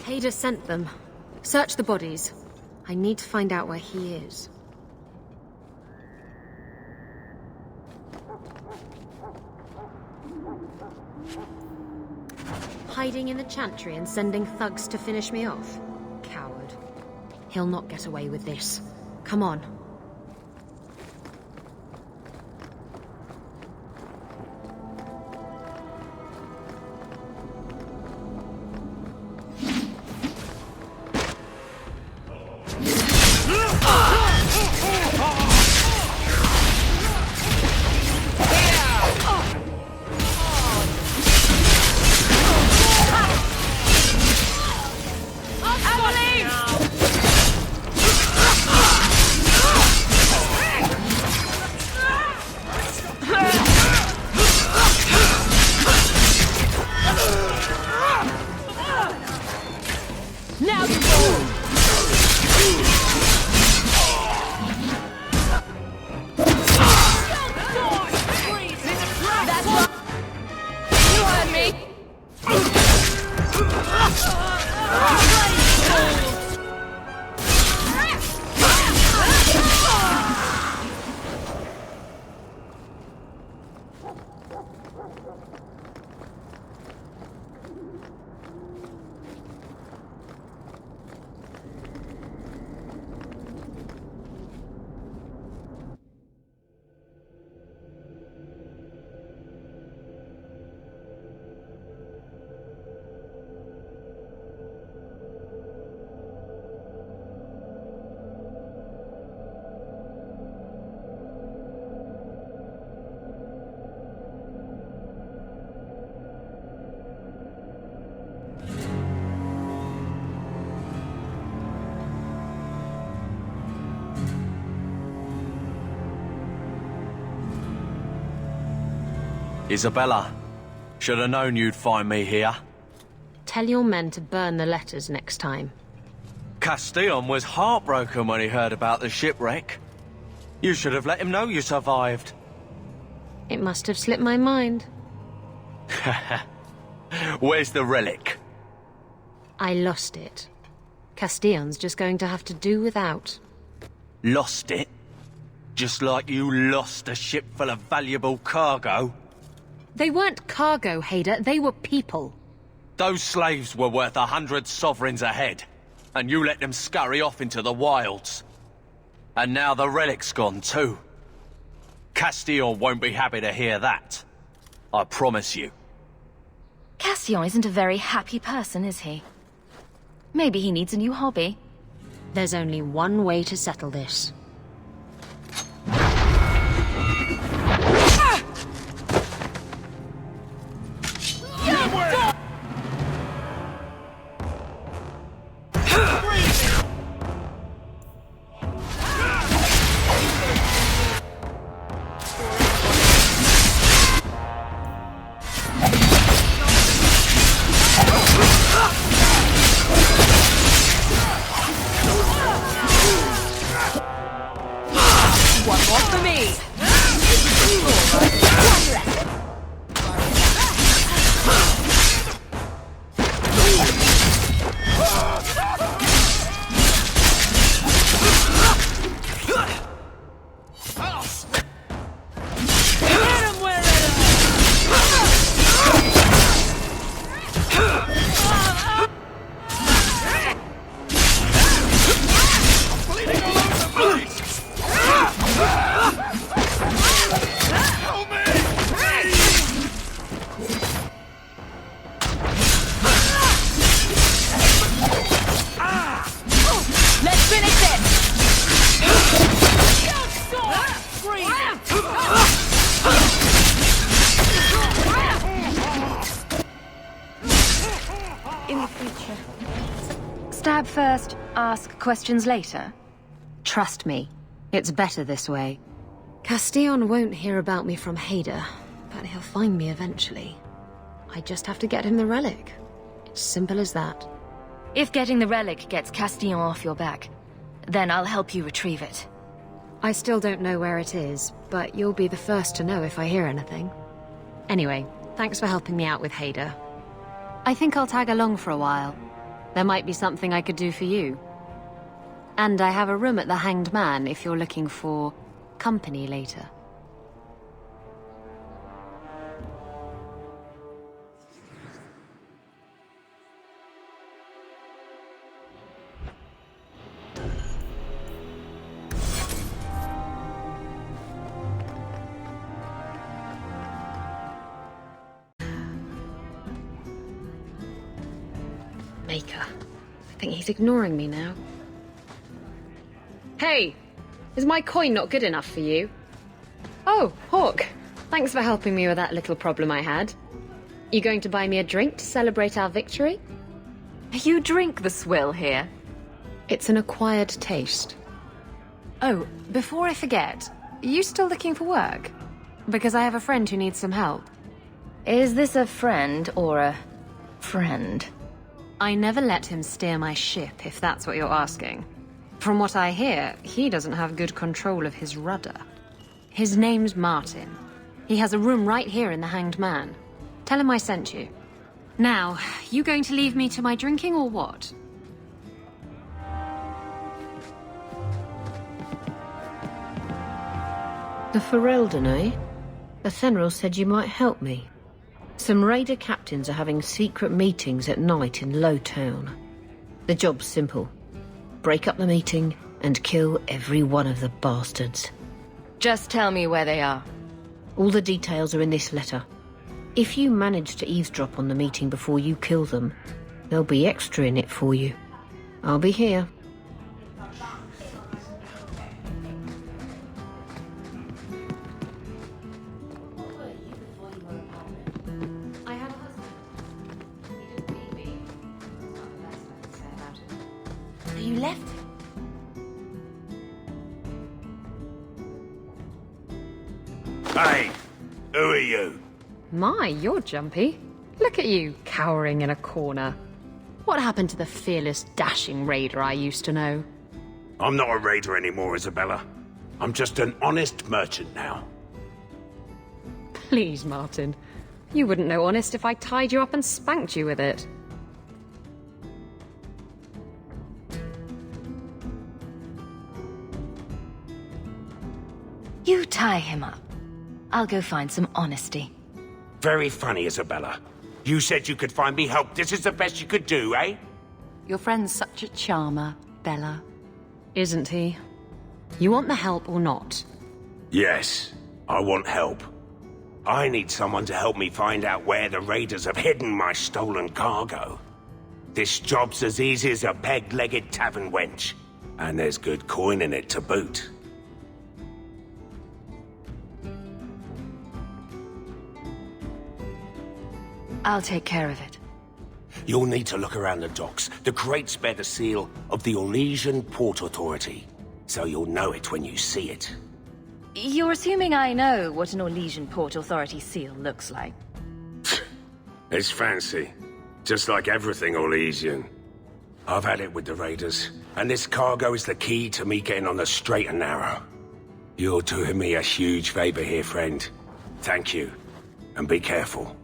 Hader sent them. Search the bodies. I need to find out where he is. Hiding in the chantry and sending thugs to finish me off? Coward. He'll not get away with this. Come on. Now you go! That's what you heard me! Isabella, should have known you'd find me here. Tell your men to burn the letters next time. Castillon was heartbroken when he heard about the shipwreck. You should have let him know you survived. It must have slipped my mind. Where's the relic? I lost it. Castillon's just going to have to do without. Lost it? Just like you lost a ship full of valuable cargo? They weren't cargo, Hader. They were people. Those slaves were worth 100 sovereigns a head, and you let them scurry off into the wilds. And now the relic's gone too. Castillon won't be happy to hear that. I promise you. Castillon isn't a very happy person, is he? Maybe he needs a new hobby. There's only one way to settle this. Stab first, ask questions later? Trust me, it's better this way. Castillon won't hear about me from Hader, but he'll find me eventually. I just have to get him the relic. It's simple as that. If getting the relic gets Castillon off your back, then I'll help you retrieve it. I still don't know where it is, but you'll be the first to know if I hear anything. Anyway, thanks for helping me out with Hader. I think I'll tag along for a while. There might be something I could do for you. And I have a room at the Hanged Man if you're looking for company later. Maker. I think he's ignoring me now. Hey! Is my coin not good enough for you? Oh, Hawk. Thanks for helping me with that little problem I had. You going to buy me a drink to celebrate our victory? You drink the swill here? It's an acquired taste. Oh, before I forget, are you still looking for work? Because I have a friend who needs some help. Is this a friend or a friend? I never let him steer my ship, if that's what you're asking. From what I hear, he doesn't have good control of his rudder. His name's Martin. He has a room right here in the Hanged Man. Tell him I sent you. Now, you going to leave me to my drinking or what? The Ferelden, eh? Athenril said you might help me. Some raider captains are having secret meetings at night in Lowtown. The job's simple. Break up the meeting and kill every one of the bastards. Just tell me where they are. All the details are in this letter. If you manage to eavesdrop on the meeting before you kill them, there'll be extra in it for you. I'll be here. You left? Hey, who are you? My, you're jumpy. Look at you, cowering in a corner. What happened to the fearless, dashing raider I used to know? I'm not a raider anymore, Isabella. I'm just an honest merchant now. Please, Martin. You wouldn't know honest if I tied you up and spanked you with it. You tie him up. I'll go find some honesty. Very funny, Isabella. You said you could find me help. This is the best you could do, eh? Your friend's such a charmer, Bella. Isn't he? You want the help or not? Yes, I want help. I need someone to help me find out where the raiders have hidden my stolen cargo. This job's as easy as a peg-legged tavern wench. And there's good coin in it to boot. I'll take care of it. You'll need to look around the docks. The crates bear the seal of the Orlesian Port Authority, so you'll know it when you see it. You're assuming I know what an Orlesian Port Authority seal looks like. It's fancy. Just like everything Orlesian. I've had it with the raiders, and this cargo is the key to me getting on the straight and narrow. You're doing me a huge favor here, friend. Thank you, and be careful.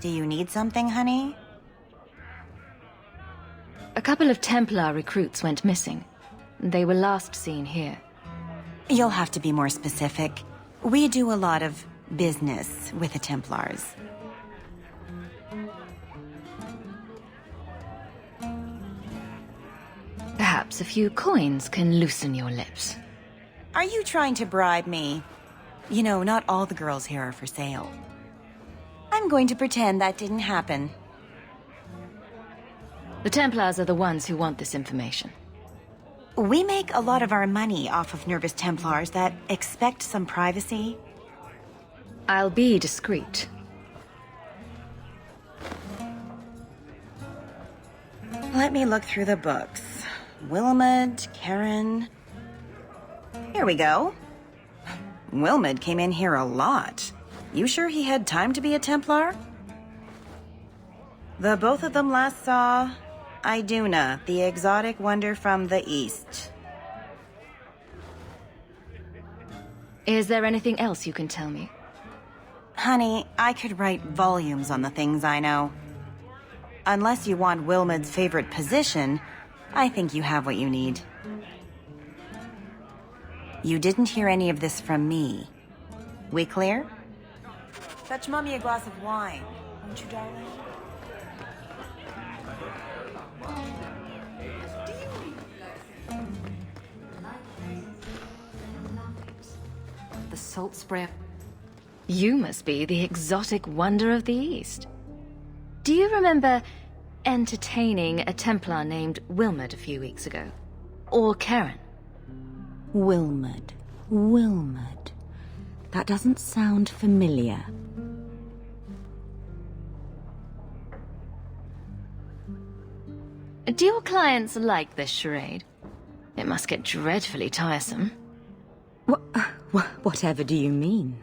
Do you need something, honey? A couple of Templar recruits went missing. They were last seen here. You'll have to be more specific. We do a lot of business with the Templars. Perhaps a few coins can loosen your lips. Are you trying to bribe me? You know, not all the girls here are for sale. I'm going to pretend that didn't happen. The Templars are the ones who want this information. We make a lot of our money off of nervous Templars that expect some privacy. I'll be discreet. Let me look through the books. Wilmot, Karen... Here we go. Wilmot came in here a lot. You sure he had time to be a Templar? The both of them last saw Iduna, the exotic wonder from the east. Is there anything else you can tell me? Honey, I could write volumes on the things I know. Unless you want Wilmot's favorite position, I think you have what you need. You didn't hear any of this from me. We clear? Fetch Mommy a glass of wine, won't you, darling? The salt spray. You must be the exotic wonder of the East. Do you remember entertaining a Templar named Wilmot a few weeks ago? Or Karen? Wilmot. Wilmot. That doesn't sound familiar. Do your clients like this charade? It must get dreadfully tiresome. Whatever do you mean?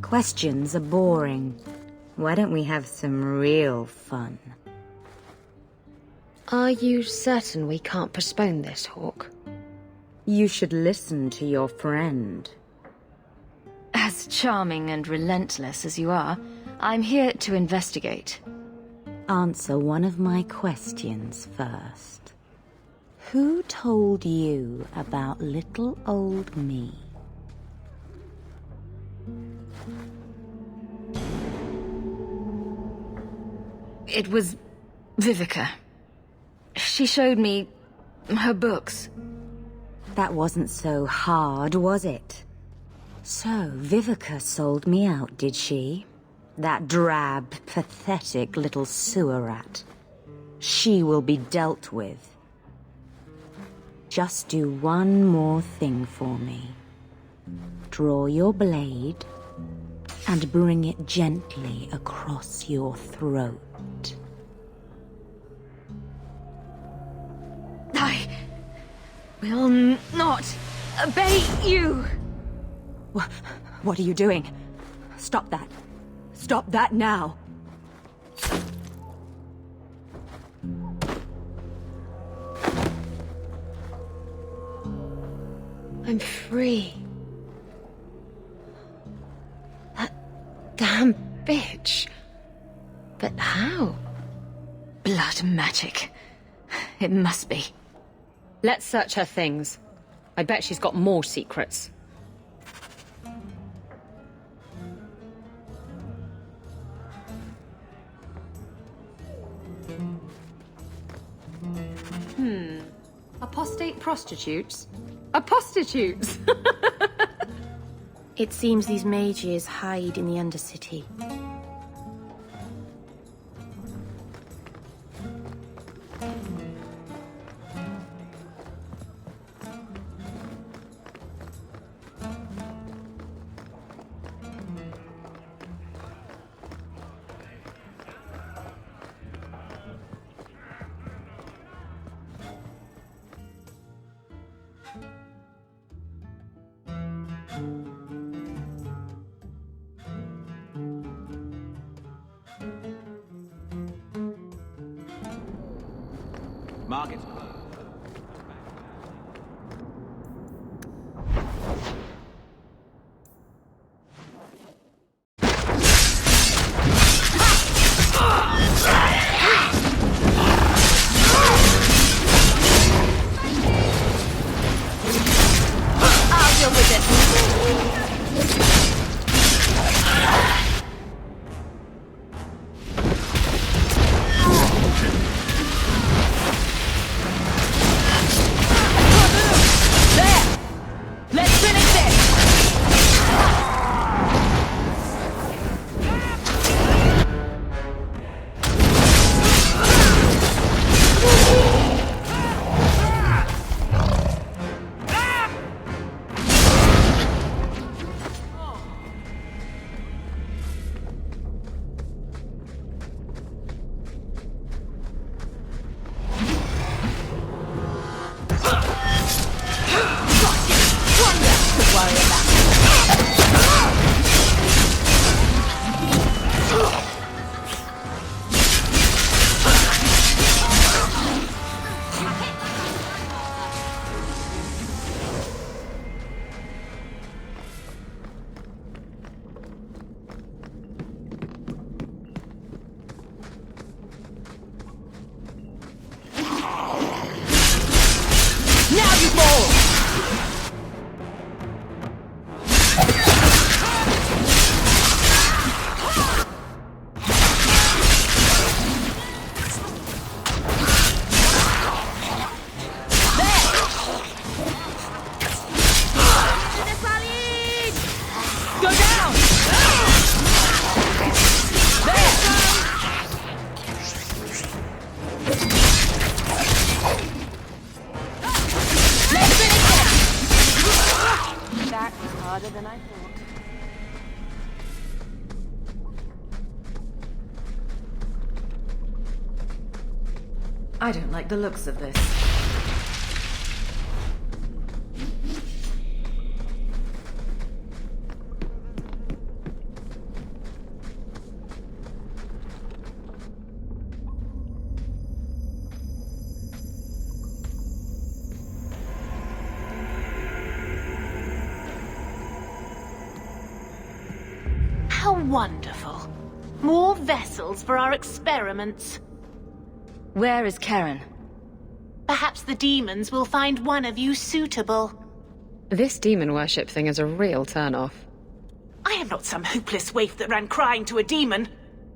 Questions are boring. Why don't we have some real fun? Are you certain we can't postpone this, Hawk? You should listen to your friend. As charming and relentless as you are, I'm here to investigate. Answer one of my questions first. Who told you about little old me? It was Vivica. She showed me her books. That wasn't so hard, was it? So, Vivica sold me out, did she? That drab, pathetic little sewer rat. She will be dealt with. Just do one more thing for me. Draw your blade and bring it gently across your throat. I will not obey you! What are you doing? Stop that. Stop that now! I'm free. That damn bitch. But how? Blood magic. It must be. Let's search her things. I bet she's got more secrets. Apostate prostitutes? Apostitutes! It seems these mages hide in the Undercity. Market. I'll deal with this. harder than I thought. I don't like the looks of this. How wonderful. More vessels for our experiments. Where is Karen? Perhaps the demons will find one of you suitable. This demon worship thing is a real turn-off. I am not some hopeless waif that ran crying to a demon.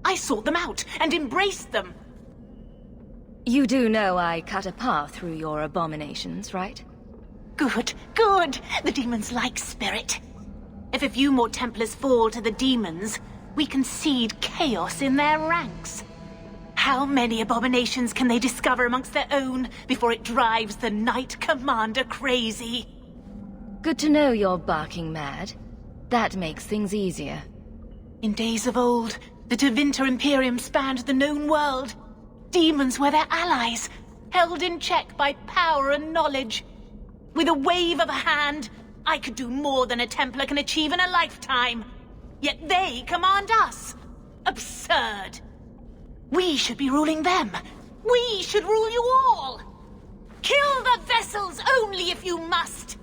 I sought them out and embraced them. You do know I cut a path through your abominations, right? Good, good. The demons like spirit. If a few more Templars fall to the demons, we can seed chaos in their ranks. How many abominations can they discover amongst their own before it drives the Knight Commander crazy? Good to know you're barking mad. That makes things easier. In days of old, the Tevinter Imperium spanned the known world. Demons were their allies, held in check by power and knowledge. With a wave of a hand, I could do more than a Templar can achieve in a lifetime. Yet they command us. Absurd. We should be ruling them. We should rule you all. Kill the vessels only if you must.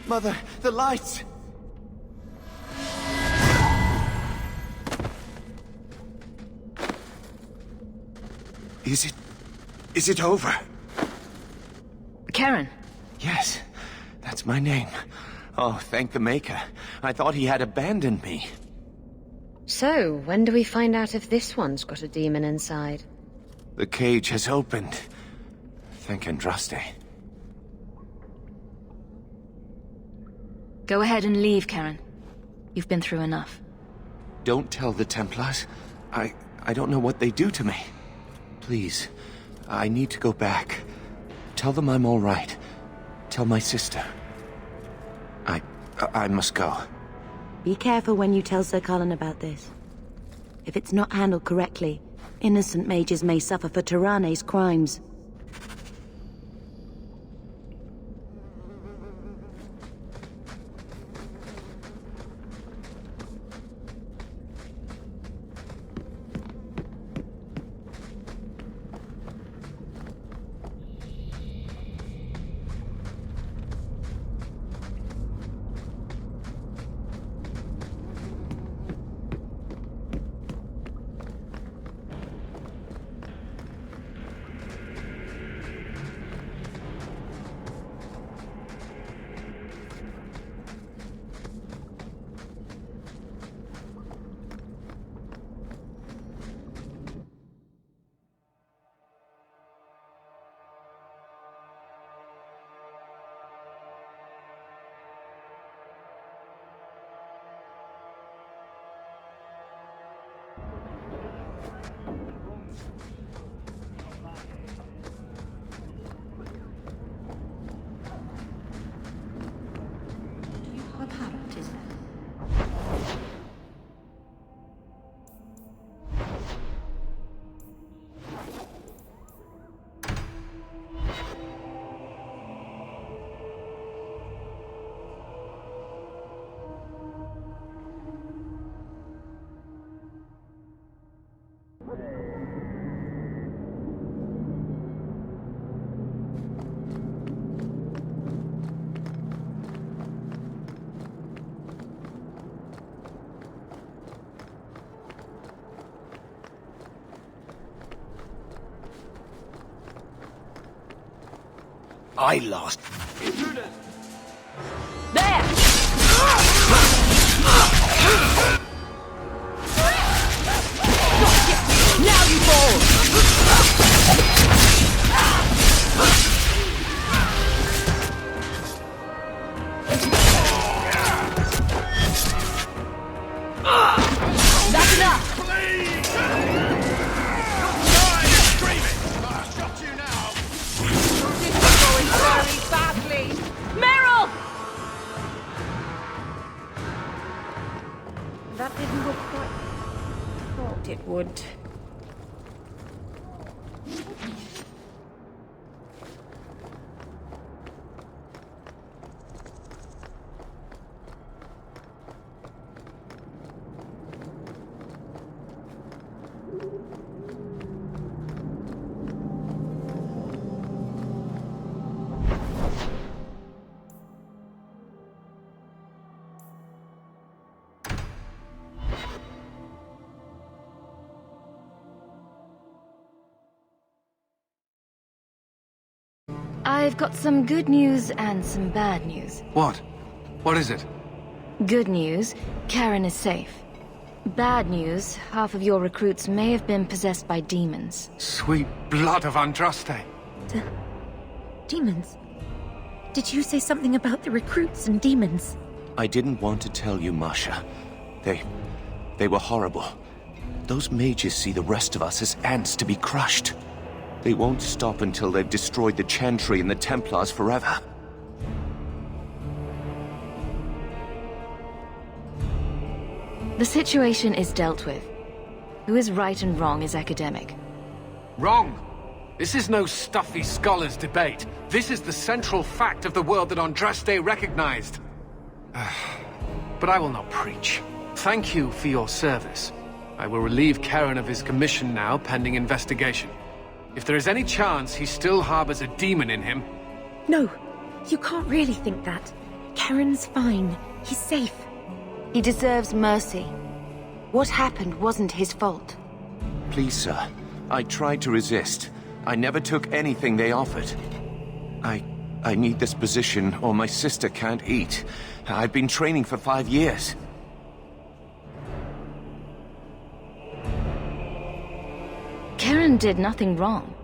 Mother, the lights! Is it over? Karen. Yes, that's my name. Oh, thank the Maker. I thought he had abandoned me. So, when do we find out if this one's got a demon inside? The cage has opened. Thank Andraste. Go ahead and leave, Karen. You've been through enough. Don't tell the Templars. I don't know what they do to me. Please, I need to go back. Tell them I'm all right. Tell my sister. I must go. Be careful when you tell Sir Cullen about this. If it's not handled correctly, innocent mages may suffer for Tyranne's crimes. I last... There! Now you fall! That's enough! Meryl! That didn't look quite... thought it would. I've got some good news and some bad news. What? What is it? Good news, Karen is safe. Bad news, half of your recruits may have been possessed by demons. Sweet blood of Andraste. Demons? Did you say something about the recruits and demons? I didn't want to tell you, Masha. They were horrible. Those mages see the rest of us as ants to be crushed. They won't stop until they've destroyed the Chantry and the Templars forever. The situation is dealt with. Who is right and wrong is academic. Wrong! This is no stuffy scholars' debate. This is the central fact of the world that Andraste recognized. But I will not preach. Thank you for your service. I will relieve Karen of his commission now, pending investigation. If there is any chance he still harbors a demon in him... No, you can't really think that. Karen's fine. He's safe. He deserves mercy. What happened wasn't his fault. Please, sir. I tried to resist. I never took anything they offered. I need this position, or my sister can't eat. I've been training for 5 years. Karen did nothing wrong.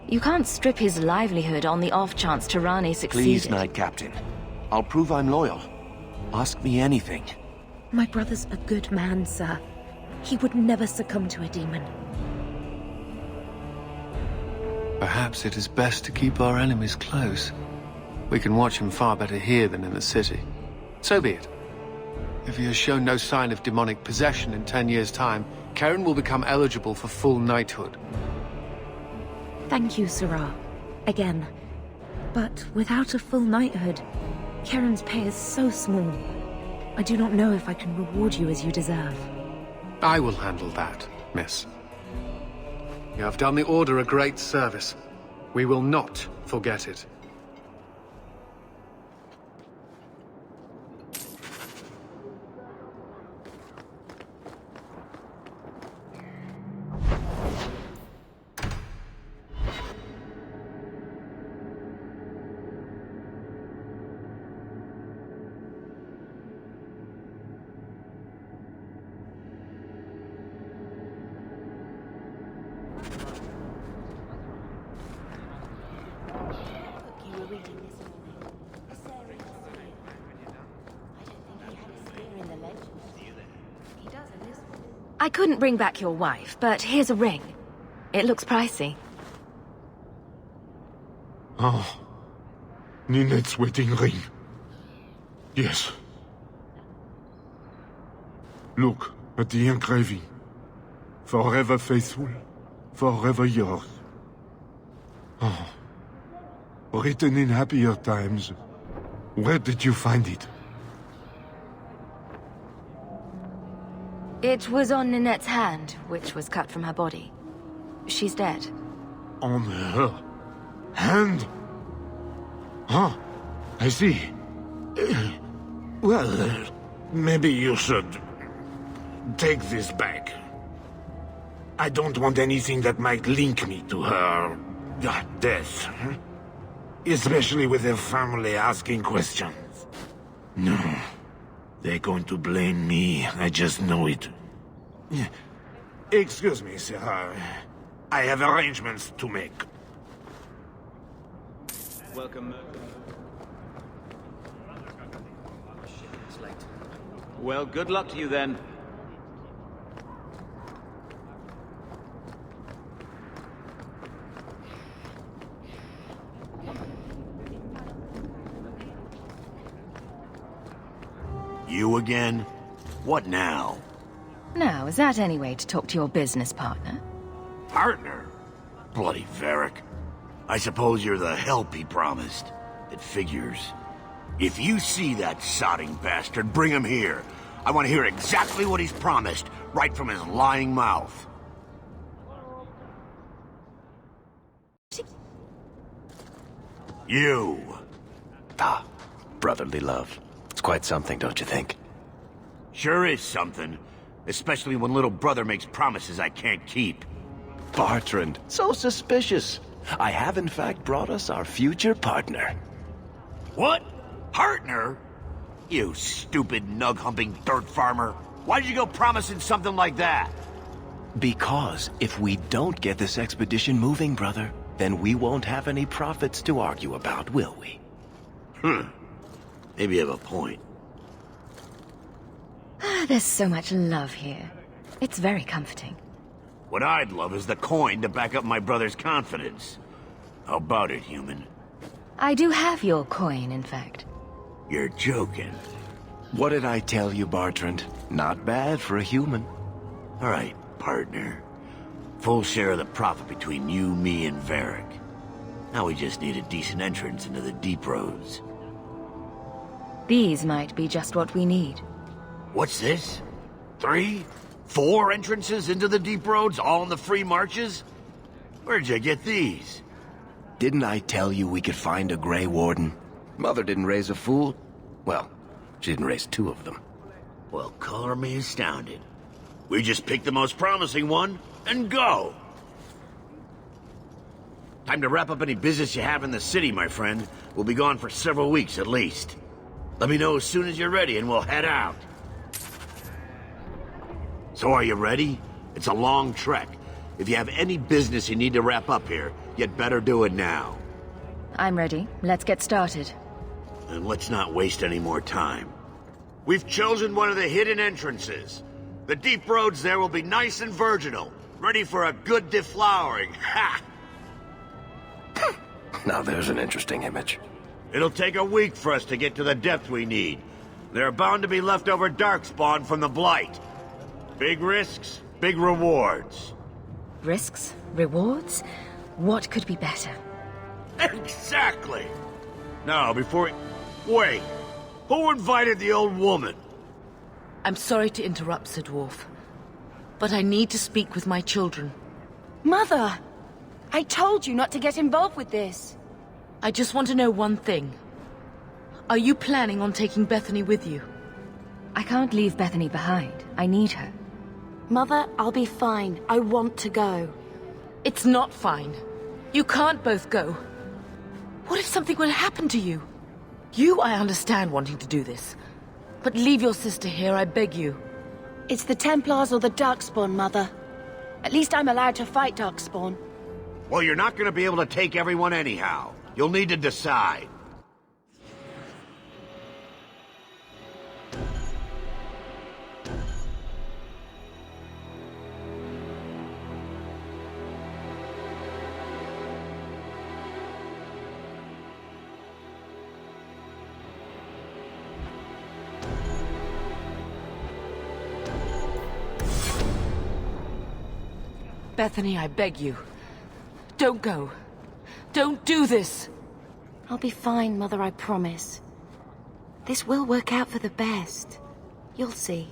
You can't strip his livelihood on the off chance Tirani succeeded. Please, Knight Captain. I'll prove I'm loyal. Ask me anything. My brother's a good man, sir. He would never succumb to a demon. Perhaps it is best to keep our enemies close. We can watch him far better here than in the city. So be it. If he has shown no sign of demonic possession in 10 years' time, Karen will become eligible for full knighthood. Thank you, Sirrah. Again. But without a full knighthood, Karen's pay is so small. I do not know if I can reward you as you deserve. I will handle that, miss. You have done the Order a great service. We will not forget it. I couldn't bring back your wife, but here's a ring. It looks pricey. Oh. Ninette's wedding ring. Yes. Look at the engraving. Forever faithful, forever yours. Oh. Written in happier times. Where did you find it? It was on Ninette's hand, which was cut from her body. She's dead. On her hand? Huh, I see. Well, maybe you should take this back. I don't want anything that might link me to her death. Especially with their family asking questions. No. They're going to blame me, I just know it. Excuse me, sir. I have arrangements to make. Welcome. Well, good luck to you then. You again? What now? Now, is that any way to talk to your business partner? Partner? Bloody Varric. I suppose you're the help he promised. It figures. If you see that sodding bastard, bring him here. I want to hear exactly what he's promised, right from his lying mouth. You. Ah, brotherly love. It's quite something, don't you think? Sure is something. Especially when little brother makes promises I can't keep. Bartrand, so suspicious. I have in fact brought us our future partner. What? Partner? You stupid nug-humping dirt farmer. Why'd you go promising something like that? Because if we don't get this expedition moving, brother, then we won't have any profits to argue about, will we? Maybe you have a point. There's so much love here. It's very comforting. What I'd love is the coin to back up my brother's confidence. How about it, human? I do have your coin, in fact. You're joking. What did I tell you, Bartrand? Not bad for a human. All right, partner. Full share of the profit between you, me, and Varric. Now we just need a decent entrance into the deep roads. These might be just what we need. What's this? 3? 4 entrances into the deep roads, all in the free marches? Where'd you get these? Didn't I tell you we could find a Grey Warden? Mother didn't raise a fool. Well, she didn't raise 2 of them. Well, color me astounded. We just pick the most promising one, and go! Time to wrap up any business you have in the city, my friend. We'll be gone for several weeks at least. Let me know as soon as you're ready and we'll head out. So are you ready? It's a long trek. If you have any business you need to wrap up here, you'd better do it now. I'm ready. Let's get started. And let's not waste any more time. We've chosen one of the hidden entrances. The deep roads there will be nice and virginal, ready for a good deflowering. Ha! Now there's an interesting image. It'll take a week for us to get to the depth we need. There are bound to be leftover darkspawn from the Blight. Big risks, big rewards. Risks? Rewards? What could be better? Exactly! Now, before... Wait! Who invited the old woman? I'm sorry to interrupt, Sir Dwarf, but I need to speak with my children. Mother! I told you not to get involved with this. I just want to know one thing. Are you planning on taking Bethany with you? I can't leave Bethany behind. I need her. Mother, I'll be fine. I want to go. It's not fine. You can't both go. What if something were to happen to you? You, I understand wanting to do this. But leave your sister here, I beg you. It's the Templars or the Darkspawn, Mother. At least I'm allowed to fight Darkspawn. Well, you're not going to be able to take everyone anyhow. You'll need to decide. Bethany, I beg you. Don't go. Don't do this. I'll be fine, Mother, I promise. This will work out for the best. You'll see.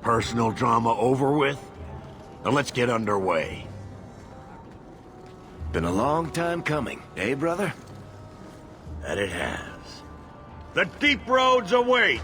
Personal drama over with? Now let's get underway. Been a long time coming, eh, brother? That it has. The deep roads await!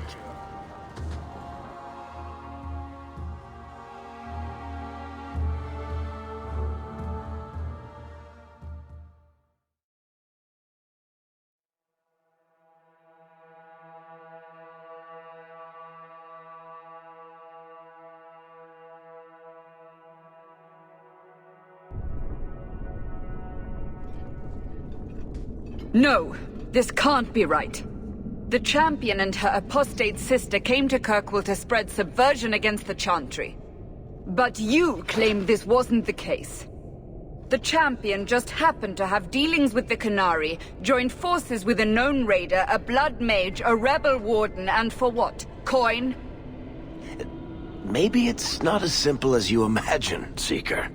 No, this can't be right. The Champion and her apostate sister came to Kirkwall to spread subversion against the Chantry. But you claim this wasn't the case. The Champion just happened to have dealings with the Canary, joined forces with a known raider, a blood mage, a rebel warden, and for what? Coin? Maybe it's not as simple as you imagine, Seeker.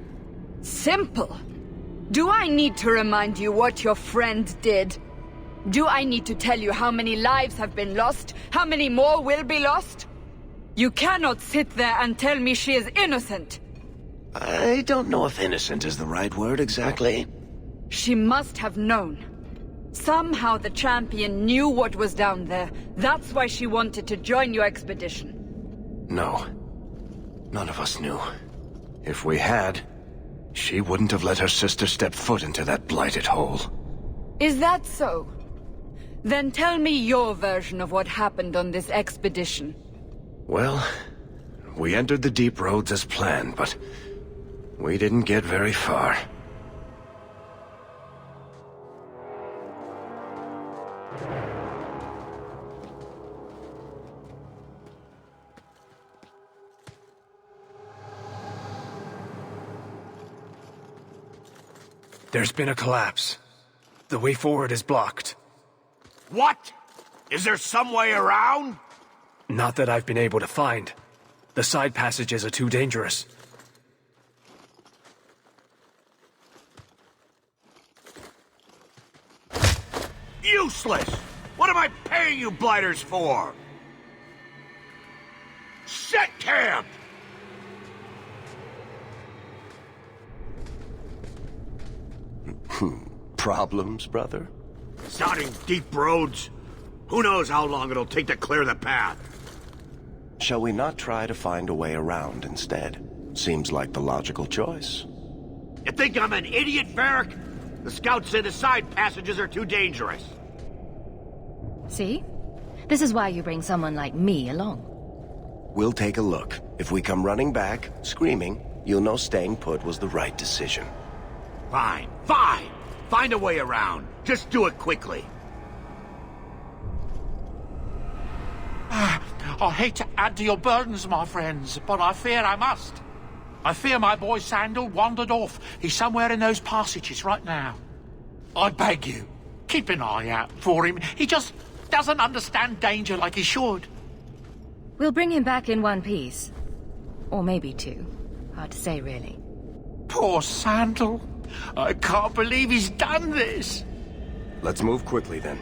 Simple? Do I need to remind you what your friend did? Do I need to tell you how many lives have been lost? How many more will be lost? You cannot sit there and tell me she is innocent. I don't know if innocent is the right word exactly. She must have known. Somehow the Champion knew what was down there. That's why she wanted to join your expedition. No. None of us knew. If we had, she wouldn't have let her sister step foot into that blighted hole. Is that so? Then tell me your version of what happened on this expedition. Well, we entered the deep roads as planned, but we didn't get very far. There's been a collapse. The way forward is blocked. What? Is there some way around? Not that I've been able to find. The side passages are too dangerous. Useless! What am I paying you blighters for? Set camp! Problems, brother? Sodding deep roads. Who knows how long it'll take to clear the path? Shall we not try to find a way around instead? Seems like the logical choice. You think I'm an idiot, Varric? The scouts say the side passages are too dangerous. See? This is why you bring someone like me along. We'll take a look. If we come running back, screaming, you'll know staying put was the right decision. Fine, fine! Find a way around. Just do it quickly. I hate to add to your burdens, my friends, but I fear I must. I fear my boy Sandal wandered off. He's somewhere in those passages right now. I beg you, keep an eye out for him. He just doesn't understand danger like he should. We'll bring him back in one piece. Or maybe two. Hard to say, really. Poor Sandal. I can't believe he's done this. Let's move quickly, then.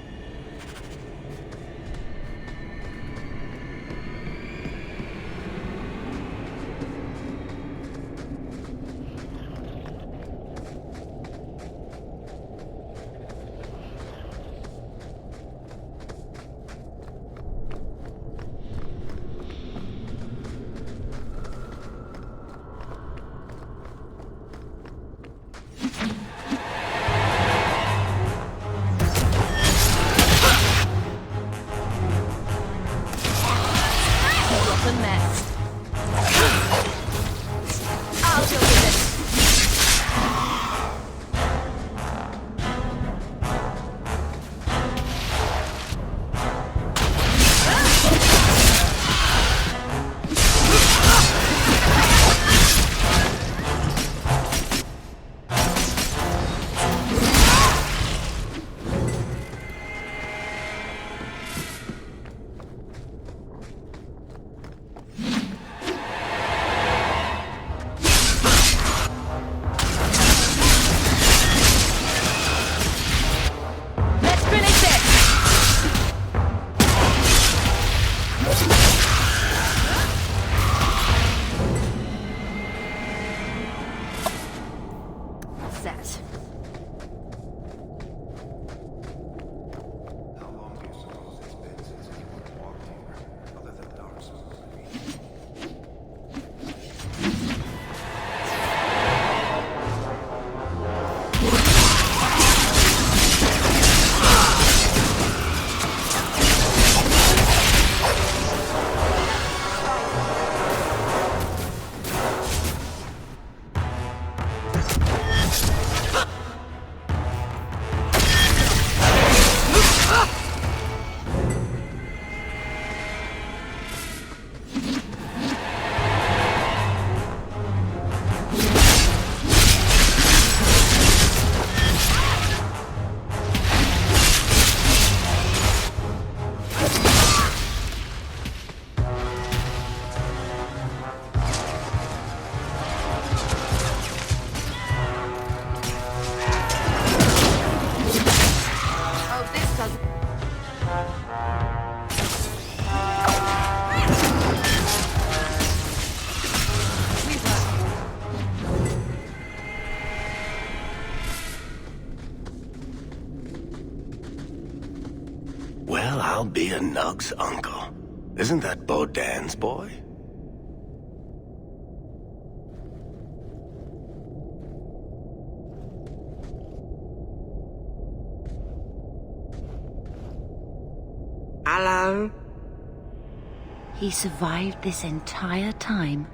Well, I'll be a Nug's uncle. Isn't that Bodan's boy? Hello? He survived this entire time.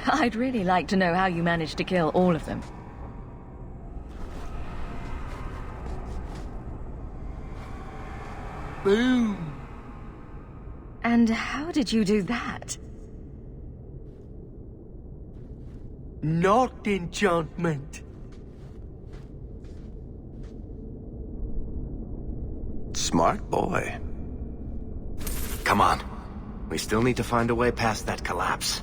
I'd really like to know how you managed to kill all of them. Boom. And how did you do that? Not enchantment. Smart boy. Come on. We still need to find a way past that collapse.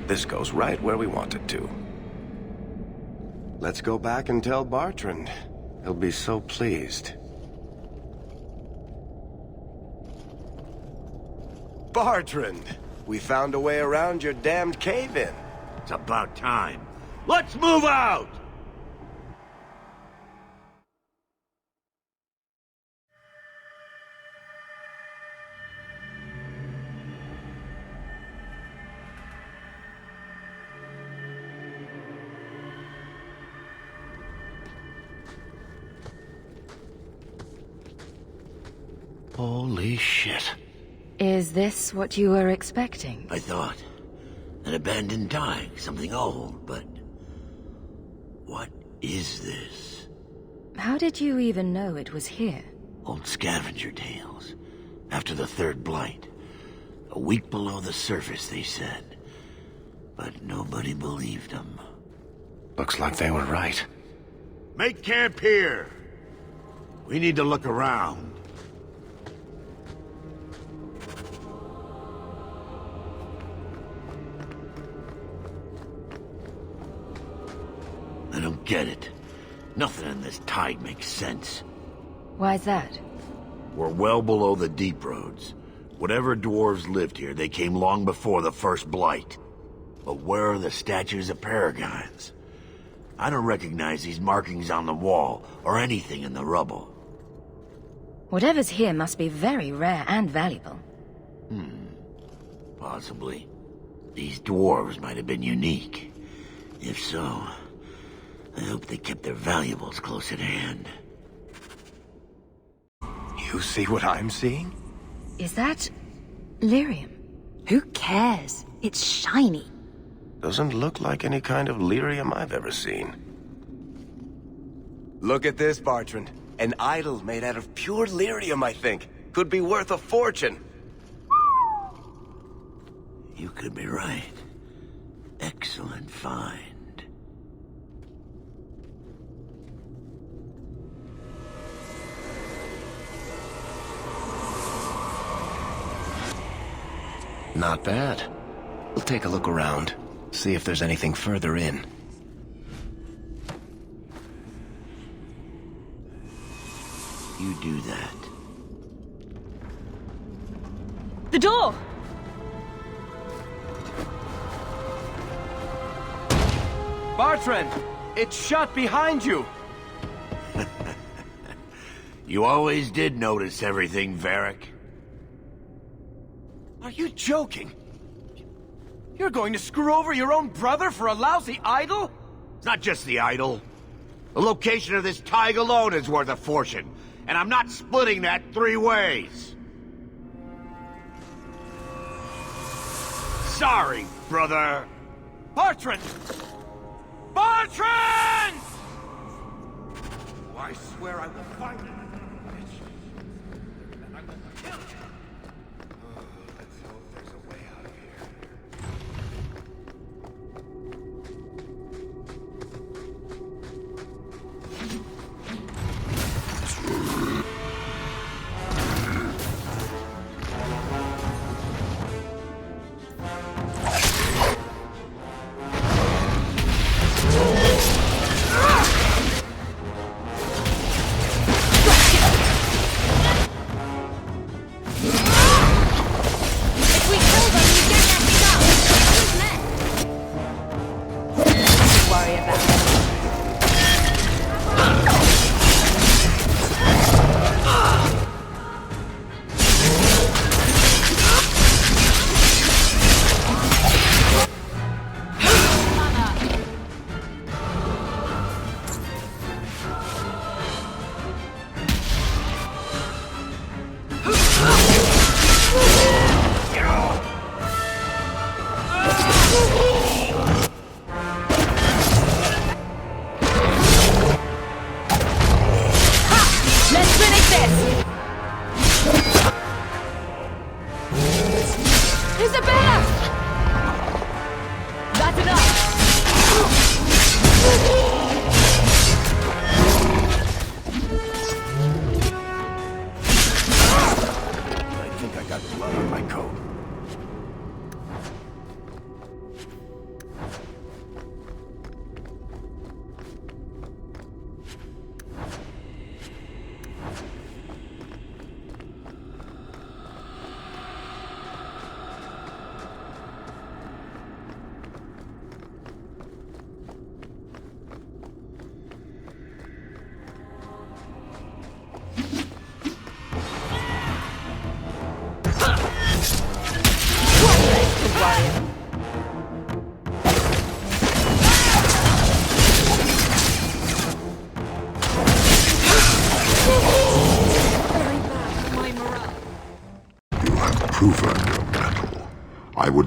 This goes right where we want it to. Let's go back and tell Bartrand. He'll be so pleased. Bartrand! We found a way around your damned cave-in. It's about time. Let's move out! Holy shit. Is this what you were expecting? I thought. An abandoned dike, something old, but... what is this? How did you even know it was here? Old scavenger tales. After the third blight. A week below the surface, they said. But nobody believed them. Looks like they were right. Make camp here! We need to look around. I don't get it. Nothing in this tide makes sense. Why's that? We're well below the deep roads. Whatever dwarves lived here, they came long before the first blight. But where are the statues of paragons? I don't recognize these markings on the wall, or anything in the rubble. Whatever's here must be very rare and valuable. Possibly. These dwarves might have been unique. If so, I hope they kept their valuables close at hand. You see what I'm seeing? Is that... lyrium? Who cares? It's shiny. Doesn't look like any kind of lyrium I've ever seen. Look at this, Bartrand. An idol made out of pure lyrium, I think. Could be worth a fortune. You could be right. Excellent find. Not bad. We'll take a look around, see if there's anything further in. You do that. The door! Bartrand! It's shut behind you! You always did notice everything, Varric. Are you joking? You're going to screw over your own brother for a lousy idol? It's not just the idol. The location of this tide alone is worth a fortune, and I'm not splitting that 3 ways. Sorry, brother. Bartrand! Bartrand! Oh, I swear I will find him. And I will kill him. Oh, let's hope there's a way out of here.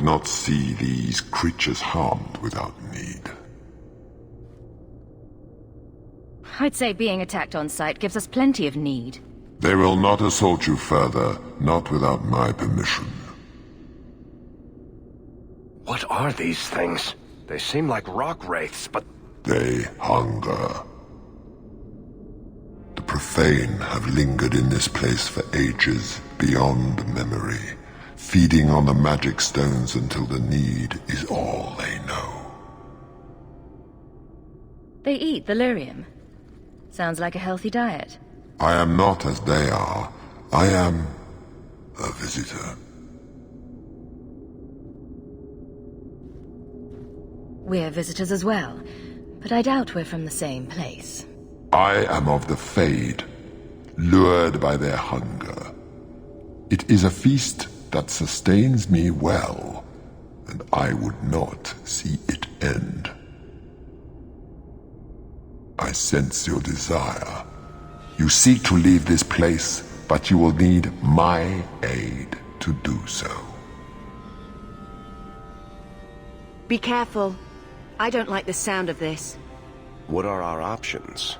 not see these creatures harmed without need. I'd say being attacked on sight gives us plenty of need. They will not assault you further, not without my permission. What are these things? They seem like rock wraiths, but... They hunger. The profane have lingered in this place for ages, beyond memory, feeding on the magic stones until the need is all they know. They eat the lyrium. Sounds like a healthy diet. I am not as they are. I am a visitor. We're visitors as well, but I doubt we're from the same place. I am of the Fade, lured by their hunger. It is a feast that sustains me well, and I would not see it end. I sense your desire. You seek to leave this place, but you will need my aid to do so. Be careful. I don't like the sound of this. What are our options?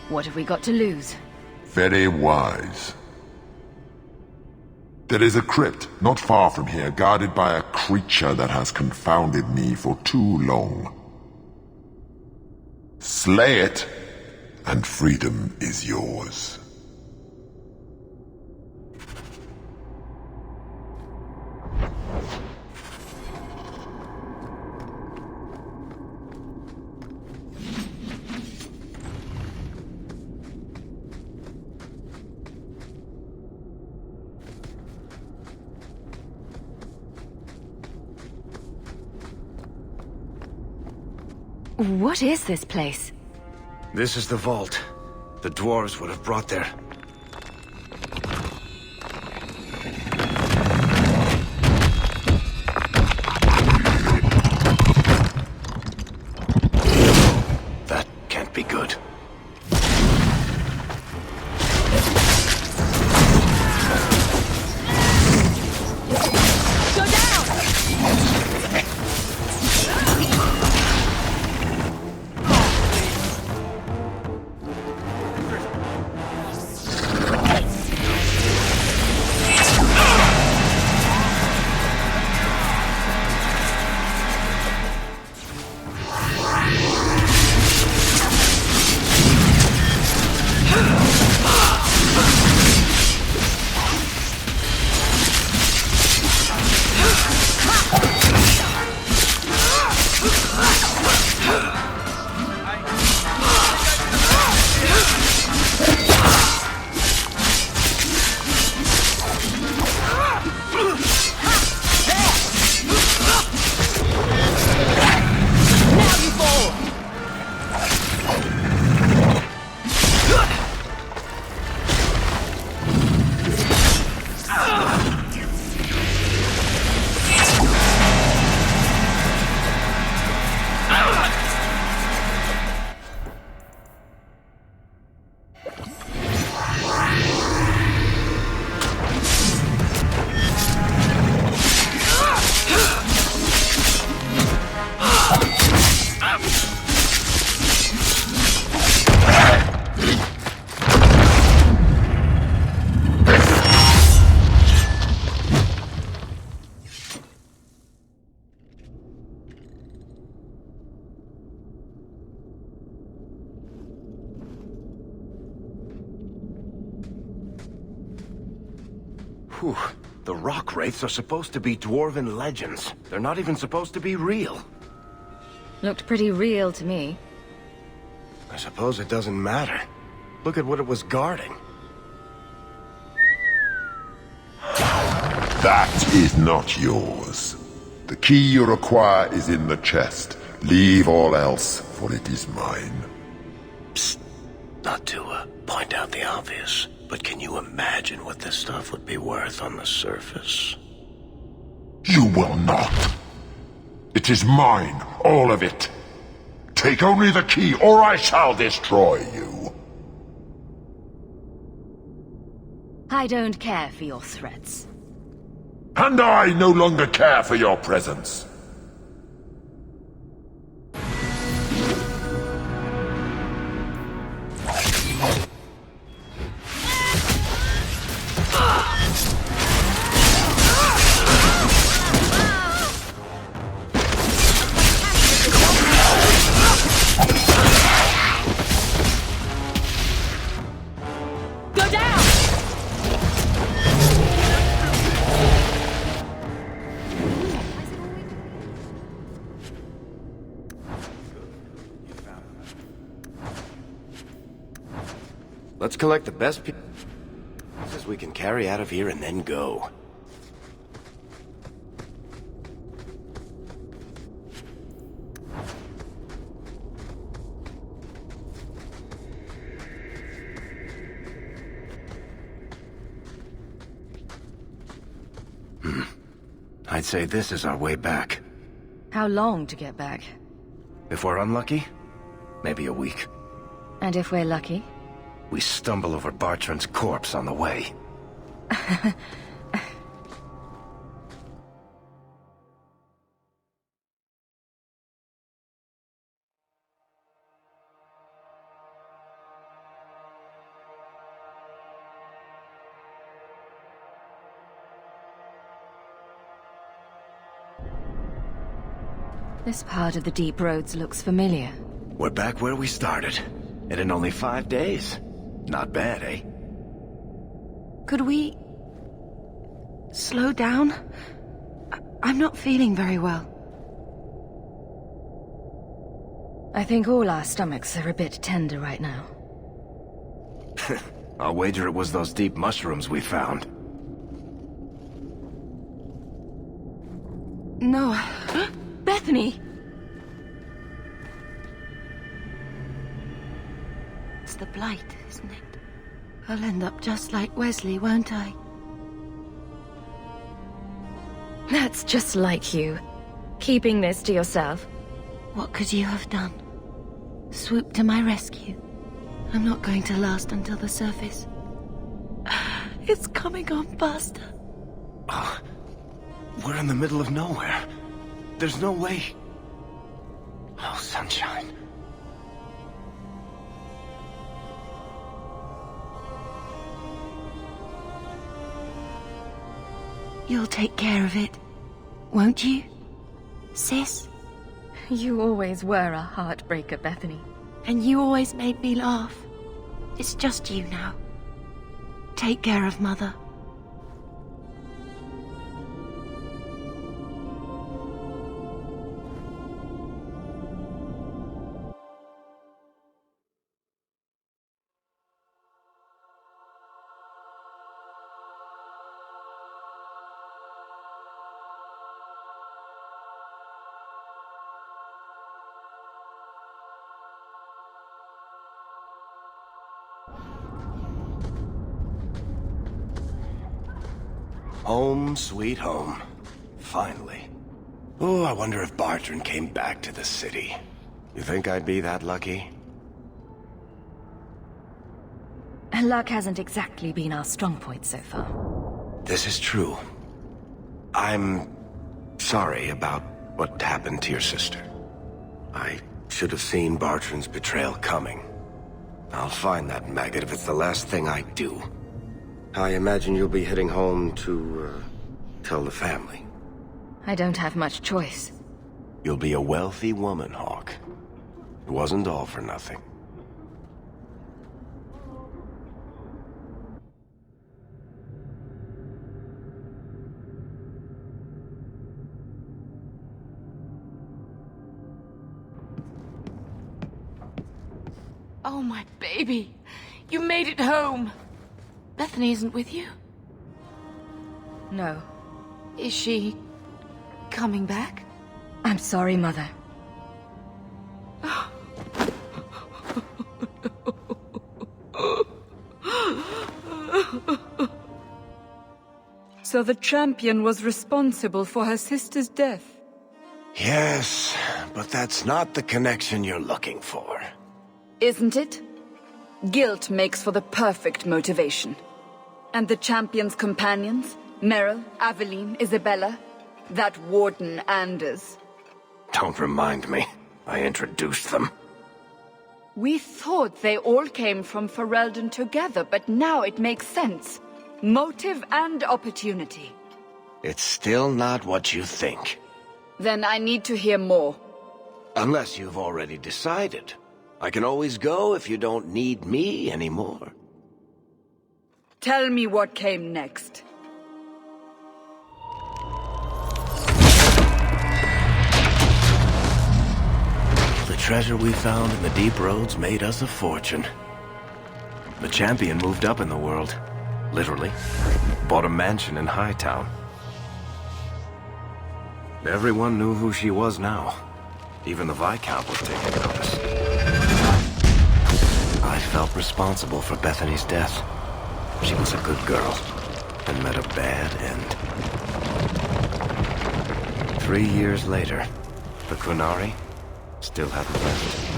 What have we got to lose? Very wise. There is a crypt not far from here, guarded by a creature that has confounded me for too long. Slay it, and freedom is yours. What is this place? This is the vault. The dwarves would have brought their... That can't be good. Go down! Whew. The rock wraiths are supposed to be dwarven legends. They're not even supposed to be real. Looked pretty real to me. I suppose it doesn't matter. Look at what it was guarding. That is not yours. The key you require is in the chest. Leave all else, for it is mine. Psst. Not to point out the obvious, but can you imagine what this stuff would be worth on the surface? You will not. It is mine, all of it. Take only the key, or I shall destroy you. I don't care for your threats. And I no longer care for your presence. Let's collect the best pieces we can carry out of here and then go. I'd say this is our way back. How long to get back? If we're unlucky, maybe a week. And if we're lucky? We stumble over Bartrand's corpse on the way. This part of the deep roads looks familiar. We're back where we started. And in only 5 days. Not bad, eh? Could we... slow down? I'm not feeling very well. I think all our stomachs are a bit tender right now. I'll wager it was those deep mushrooms we found. No. Bethany! It's the blight, isn't it? I'll end up just like Wesley, won't I? That's just like you. Keeping this to yourself. What could you have done? Swoop to my rescue. I'm not going to last until the surface. It's coming on faster. Oh, we're in the middle of nowhere. There's no way. Oh, sunshine. You'll take care of it, won't you, sis? You always were a heartbreaker, Bethany. And you always made me laugh. It's just you now. Take care of Mother. Home, sweet home. Finally. Oh, I wonder if Bartrand came back to the city. You think I'd be that lucky? Luck hasn't exactly been our strong point so far. This is true. I'm sorry about what happened to your sister. I should have seen Bartrand's betrayal coming. I'll find that maggot if it's the last thing I do. I imagine you'll be heading home to, tell the family. I don't have much choice. You'll be a wealthy woman, Hawk. It wasn't all for nothing. Oh, my baby. You made it home. Bethany isn't with you? No. Is she... coming back? I'm sorry, Mother. So the champion was responsible for her sister's death? Yes, but that's not the connection you're looking for. Isn't it? Guilt makes for the perfect motivation. And the champion's companions? Meryl, Aveline, Isabella, that Warden Anders. Don't remind me. I introduced them. We thought they all came from Ferelden together, but now it makes sense. Motive and opportunity. It's still not what you think. Then I need to hear more. Unless you've already decided. I can always go if you don't need me anymore. Tell me what came next. The treasure we found in the deep roads made us a fortune. The champion moved up in the world. Literally. Bought a mansion in Hightown. Everyone knew who she was now. Even the Viscount was taking notice. I felt responsible for Bethany's death. She was a good girl, and met a bad end. 3 years later, the Qunari still hadn't left.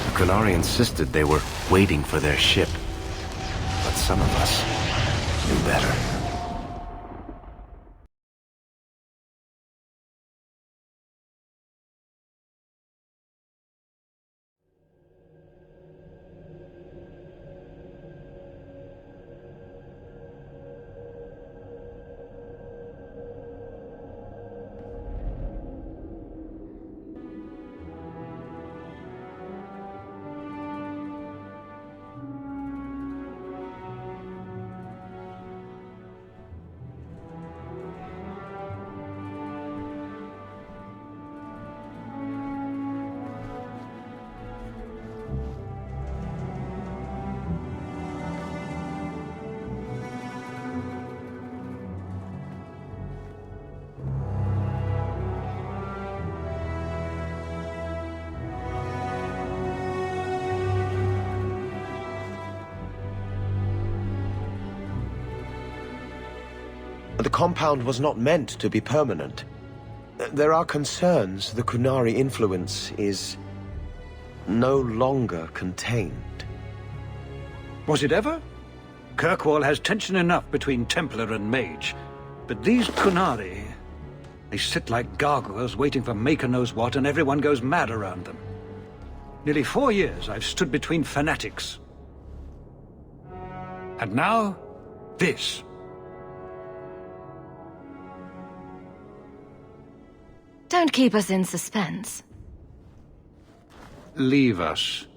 The Qunari insisted they were waiting for their ship. But some of us knew better. The compound was not meant to be permanent. There are concerns the Qunari influence is no longer contained. Was it ever? Kirkwall has tension enough between Templar and Mage. But these Qunari, they sit like gargoyles waiting for Maker knows what, and everyone goes mad around them. Nearly 4 years I've stood between fanatics. And now, this. Don't keep us in suspense. Leave us.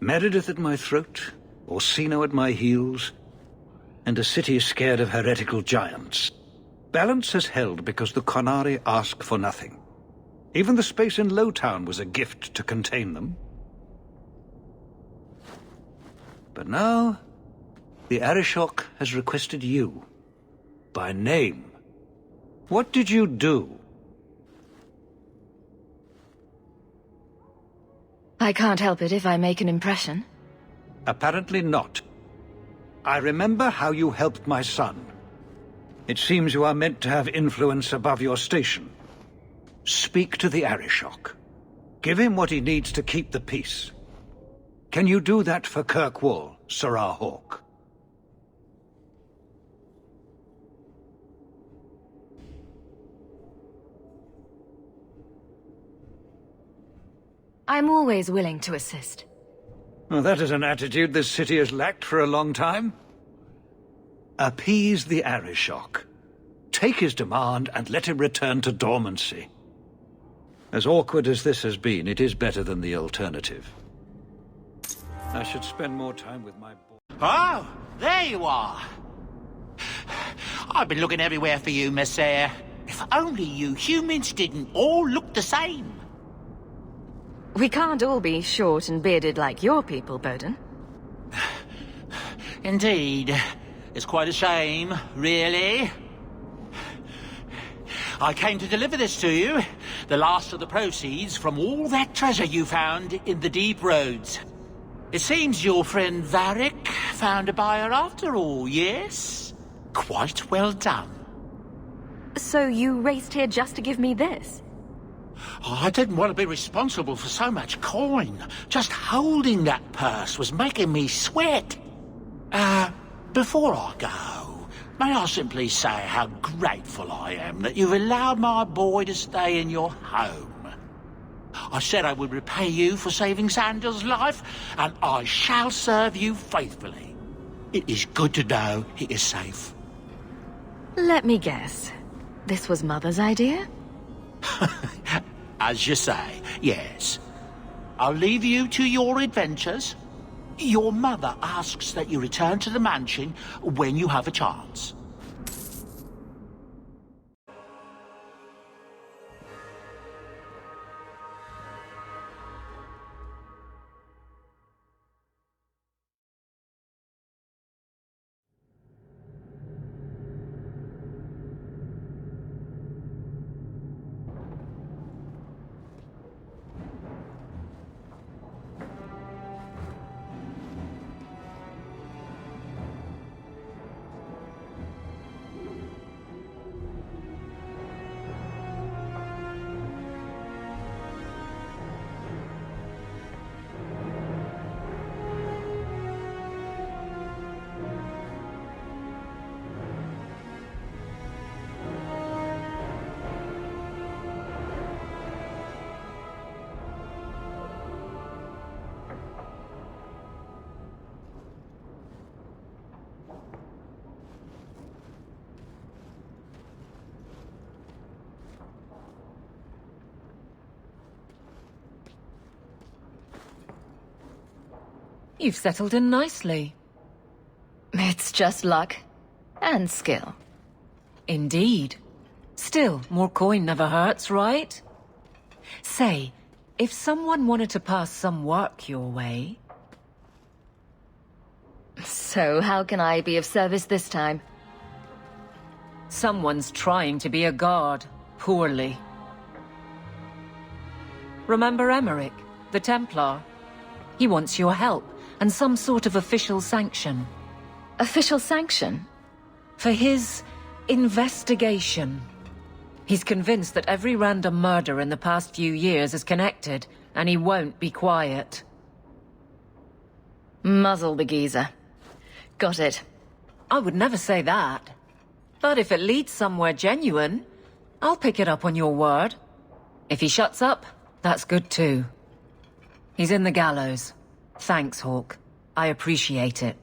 Meredith at my throat, Orsino at my heels, and a city scared of heretical giants. Balance has held because the Qunari ask for nothing. Even the space in Lowtown was a gift to contain them. But now, the Arishok has requested you. By name. What did you do? I can't help it if I make an impression. Apparently not. I remember how you helped my son. It seems you are meant to have influence above your station. Speak to the Arishok. Give him what he needs to keep the peace. Can you do that for Kirkwall, Sirrah Hawke? I'm always willing to assist. Well, that is an attitude this city has lacked for a long time. Appease the Arishok. Take his demand and let him return to dormancy. As awkward as this has been, it is better than the alternative. I should spend more time with my boy. Oh, there you are. I've been looking everywhere for you, Messiah. If only you humans didn't all look the same. We can't all be short and bearded like your people, Bowden. Indeed. It's quite a shame, really. I came to deliver this to you. The last of the proceeds from all that treasure you found in the deep roads. It seems your friend Varric found a buyer after all, yes? Quite well done. So you raced here just to give me this? Oh, I didn't want to be responsible for so much coin. Just holding that purse was making me sweat. Before I go, may I simply say how grateful I am that you've allowed my boy to stay in your home. I said I would repay you for saving Sandel's life, and I shall serve you faithfully. It is good to know he is safe. Let me guess. This was Mother's idea? As you say, yes. I'll leave you to your adventures. Your mother asks that you return to the mansion when you have a chance. You've settled in nicely. It's just luck. And skill. Indeed. Still, more coin never hurts, right? Say, if someone wanted to pass some work your way... So, how can I be of service this time? Someone's trying to be a guard, poorly. Remember Emmerich, the Templar? He wants your help, and some sort of official sanction. Official sanction? For his investigation. He's convinced that every random murder in the past few years is connected, and he won't be quiet. Muzzle the geezer. Got it. I would never say that. But if it leads somewhere genuine, I'll pick it up on your word. If he shuts up, that's good too. He's in the gallows. Thanks, Hawk. I appreciate it.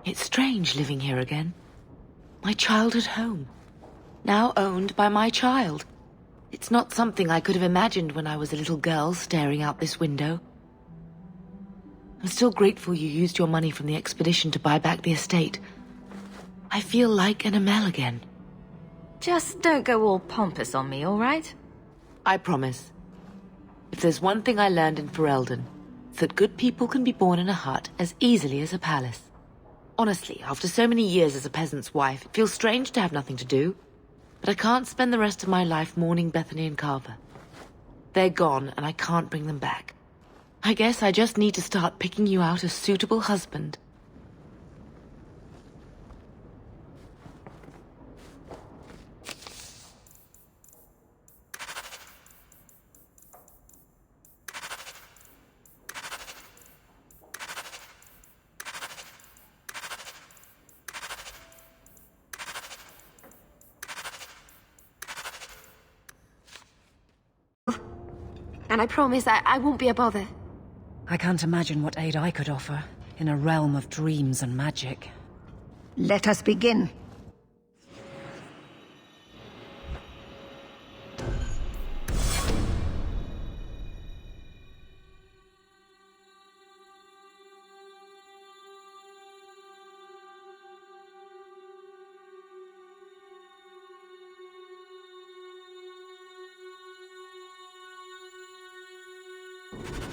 It's strange living here again. My childhood home. Now owned by my child. It's not something I could have imagined when I was a little girl staring out this window. I'm still grateful you used your money from the expedition to buy back the estate. I feel like an Amel again. Just don't go all pompous on me, all right? I promise. If there's one thing I learned in Ferelden, it's that good people can be born in a hut as easily as a palace. Honestly, after so many years as a peasant's wife, it feels strange to have nothing to do. But I can't spend the rest of my life mourning Bethany and Carver. They're gone, and I can't bring them back. I guess I just need to start picking you out a suitable husband. And I promise I won't be a bother. I can't imagine what aid I could offer in a realm of dreams and magic. Let us begin.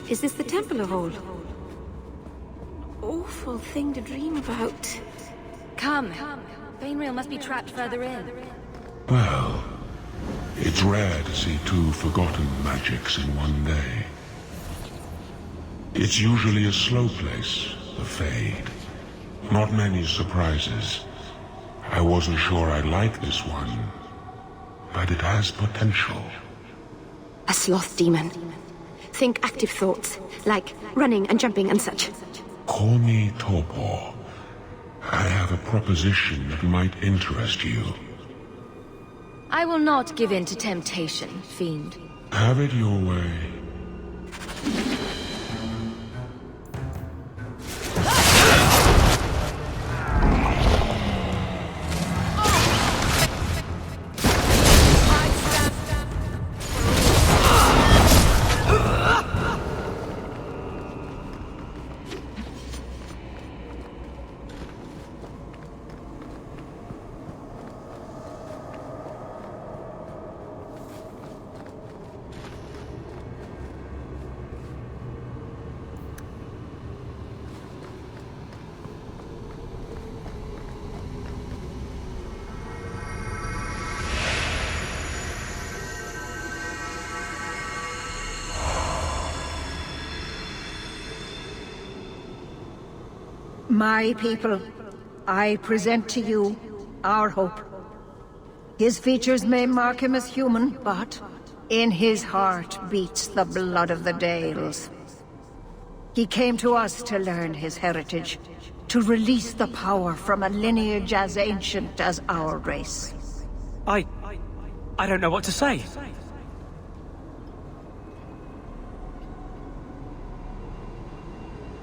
Is this the Templar Hall? Awful thing to dream about. Come. Bainreal must be trapped further in. Well, it's rare to see two forgotten magics in one day. It's usually a slow place, the Fade. Not many surprises. I wasn't sure I'd like this one, but it has potential. A sloth demon. Think active thoughts, like running and jumping and such. Call me Torpor. I have a proposition that might interest you. I will not give in to temptation, fiend. Have it your way. My people, I present to you our hope. His features may mark him as human, but in his heart beats the blood of the Dales. He came to us to learn his heritage, to release the power from a lineage as ancient as our race. I don't know what to say.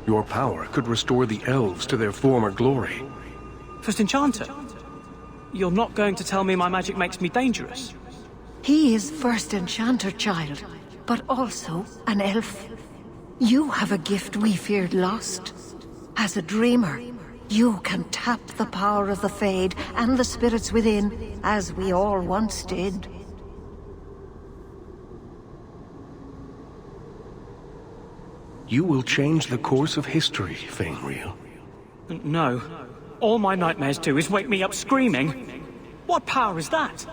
Your power could restore the elves to their former glory. First Enchanter? You're not going to tell me my magic makes me dangerous? He is First Enchanter, child, but also an elf. You have a gift we feared lost. As a dreamer, you can tap the power of the Fade and the spirits within, as we all once did. You will change the course of history, Fainreal. No. All my nightmares do is wake me up screaming. What power is that?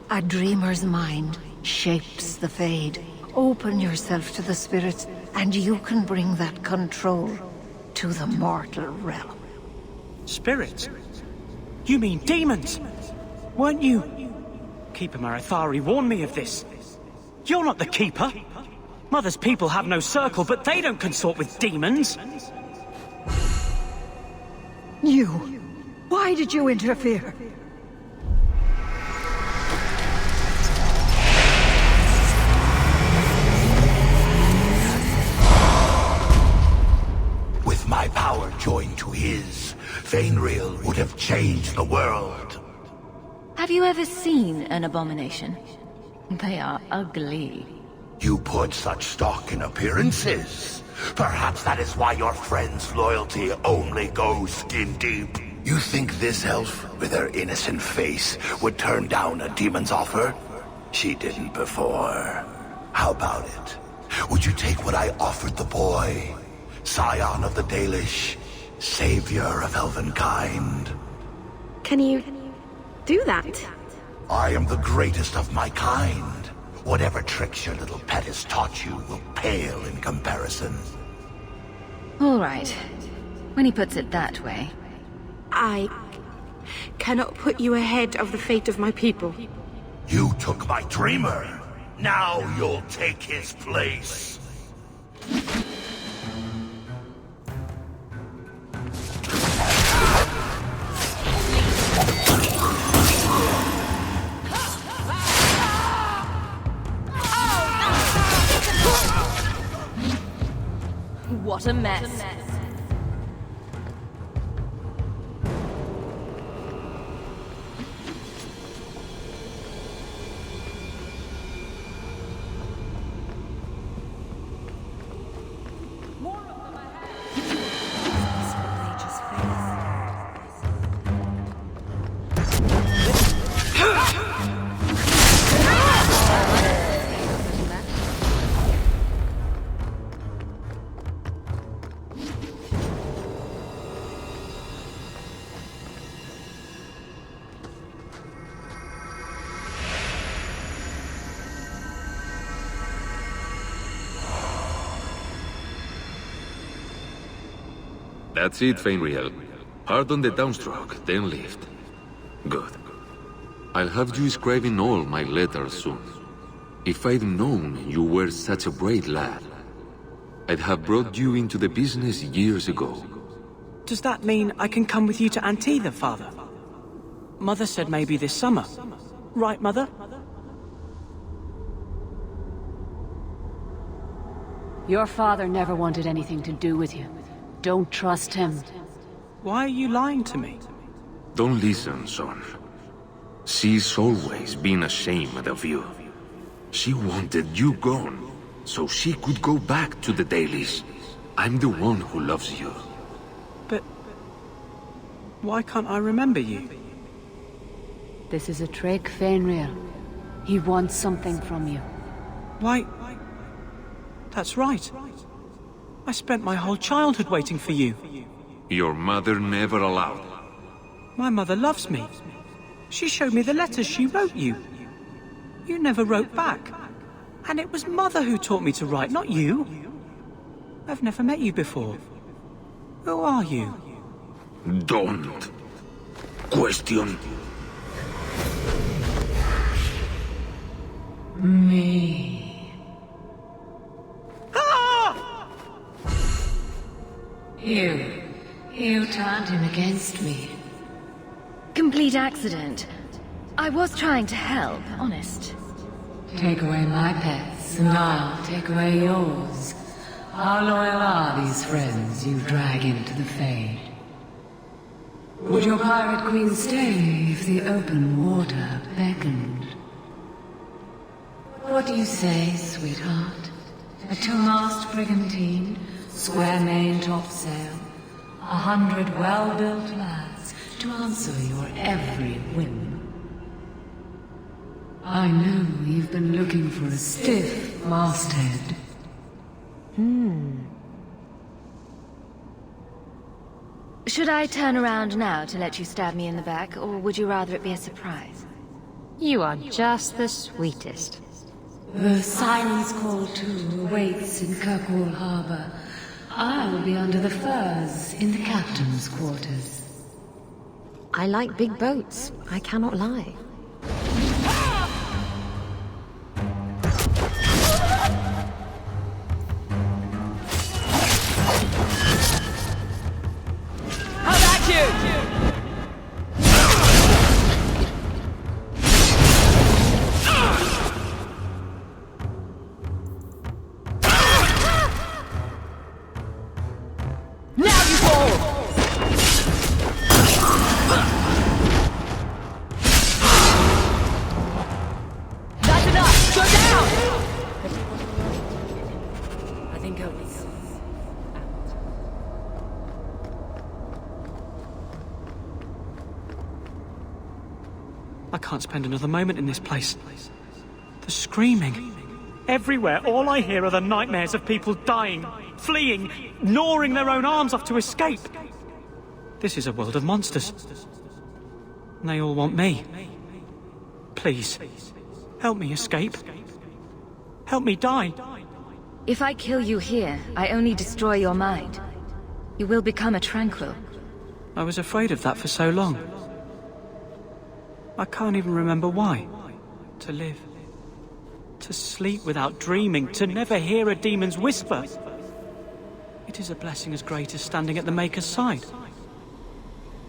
A dreamer's mind shapes the Fade. Open yourself to the spirits, and you can bring that control to the mortal realm. Spirits? You mean demons? Weren't you... Keeper Marathari warned me of this. You're not the Keeper. Mother's people have no circle, but they don't consort with demons. You... Why did you interfere? With my power joined to his, Fainreal would have changed the world. Have you ever seen an abomination? They are ugly. You put such stock in appearances. Perhaps that is why your friend's loyalty only goes skin deep. You think this elf, with her innocent face, would turn down a demon's offer? She didn't before. How about it? Would you take what I offered the boy? Scion of the Dalish, savior of elvenkind. Can you do that? I am the greatest of my kind. Whatever tricks your little pet has taught you will pale in comparison. All right. When he puts it that way. I cannot put you ahead of the fate of my people. You took my dreamer. Now you'll take his place. What a mess. That's it, Fainreal. Hard on the downstroke, then lift. Good. I'll have you scribing all my letters soon. If I'd known you were such a brave lad, I'd have brought you into the business years ago. Does that mean I can come with you to Antitha, Father? Mother said maybe this summer. Right, Mother? Your father never wanted anything to do with you. Don't trust him. Why are you lying to me? Don't listen, son. She's always been ashamed of you. She wanted you gone, so she could go back to the dailies. I'm the one who loves you. But why can't I remember you? This is a trick, Fenrir. He wants something from you. Why? That's right. I spent my whole childhood waiting for you. Your mother never allowed. My mother loves me. She showed me the letters she wrote you. You never wrote back. And it was Mother who taught me to write, not you. I've never met you before. Who are you? Don't question me. You turned him against me. Complete accident. I was trying to help, honest. Take away my pets, and I'll take away yours. How loyal are these friends you drag into the Fade? Would your pirate queen stay if the open water beckoned? What do you say, sweetheart? A two-mast brigantine, square main topsail, 100 well-built lads to answer your every whim. I know you've been looking for a stiff masthead. Should I turn around now to let you stab me in the back, or would you rather it be a surprise? You are just the sweetest. The Siren's Call 2 awaits in Kirkwall Harbor. I'll be under the firs in the captain's quarters. I like big boats, I cannot lie. How about you? I can't spend another moment in this place. The screaming. Everywhere, all I hear are the nightmares of people dying, fleeing, gnawing their own arms off to escape. This is a world of monsters. And they all want me. Please, help me escape. Help me die. If I kill you here, I only destroy your mind. You will become a tranquil. I was afraid of that for so long. I can't even remember why. To live. To sleep without dreaming. To never hear a demon's whisper. It is a blessing as great as standing at the Maker's side.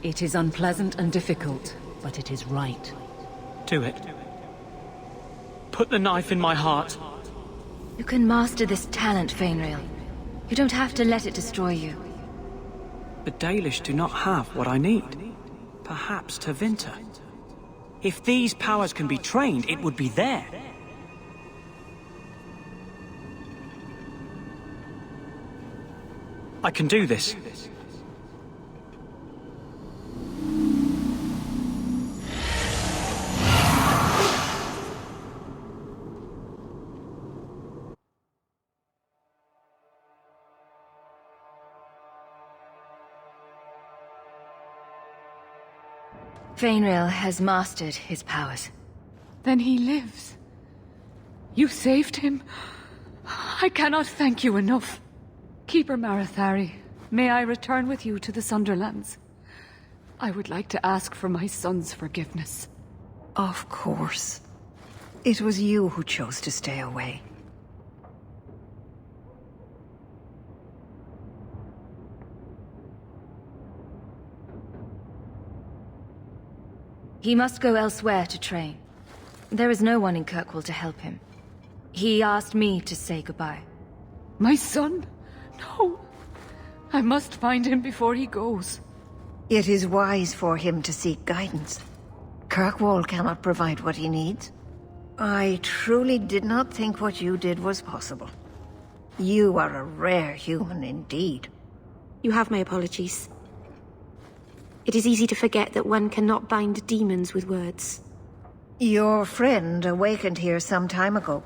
It is unpleasant and difficult, but it is right. Do it. Put the knife in my heart. You can master this talent, Fenrir. You don't have to let it destroy you. The Dalish do not have what I need. Perhaps Tevinter. If these powers can be trained, it would be there. I can do this. Fenrir has mastered his powers. Then he lives. You saved him. I cannot thank you enough. Keeper Marathari, may I return with you to the Sunderlands? I would like to ask for my son's forgiveness. Of course. It was you who chose to stay away. He must go elsewhere to train. There is no one in Kirkwall to help him. He asked me to say goodbye. My son? No. I must find him before he goes. It is wise for him to seek guidance. Kirkwall cannot provide what he needs. I truly did not think what you did was possible. You are a rare human indeed. You have my apologies. It is easy to forget that one cannot bind demons with words. Your friend awakened here some time ago.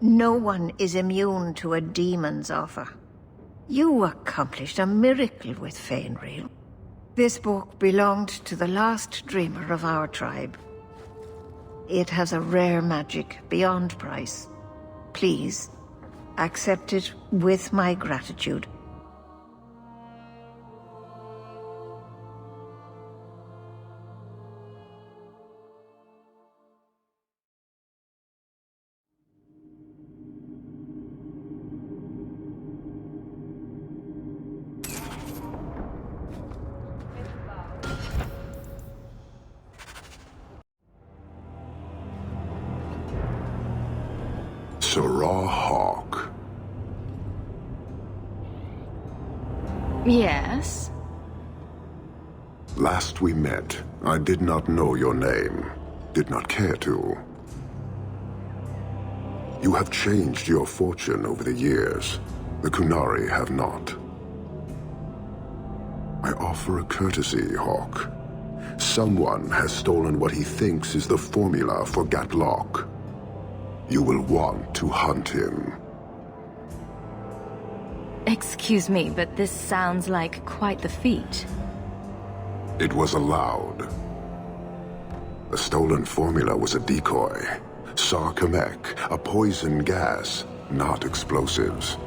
No one is immune to a demon's offer. You accomplished a miracle with Fainreal. This book belonged to the last dreamer of our tribe. It has a rare magic beyond price. Please, accept it with my gratitude. Sarah Hawk. Yes? Last we met, I did not know your name. Did not care to. You have changed your fortune over the years. The Qunari have not. I offer a courtesy, Hawk. Someone has stolen what he thinks is the formula for Gatlock. You will want to hunt him. Excuse me, but this sounds like quite the feat. It was allowed. The stolen formula was a decoy. Sarkamek, a poison gas, not explosives.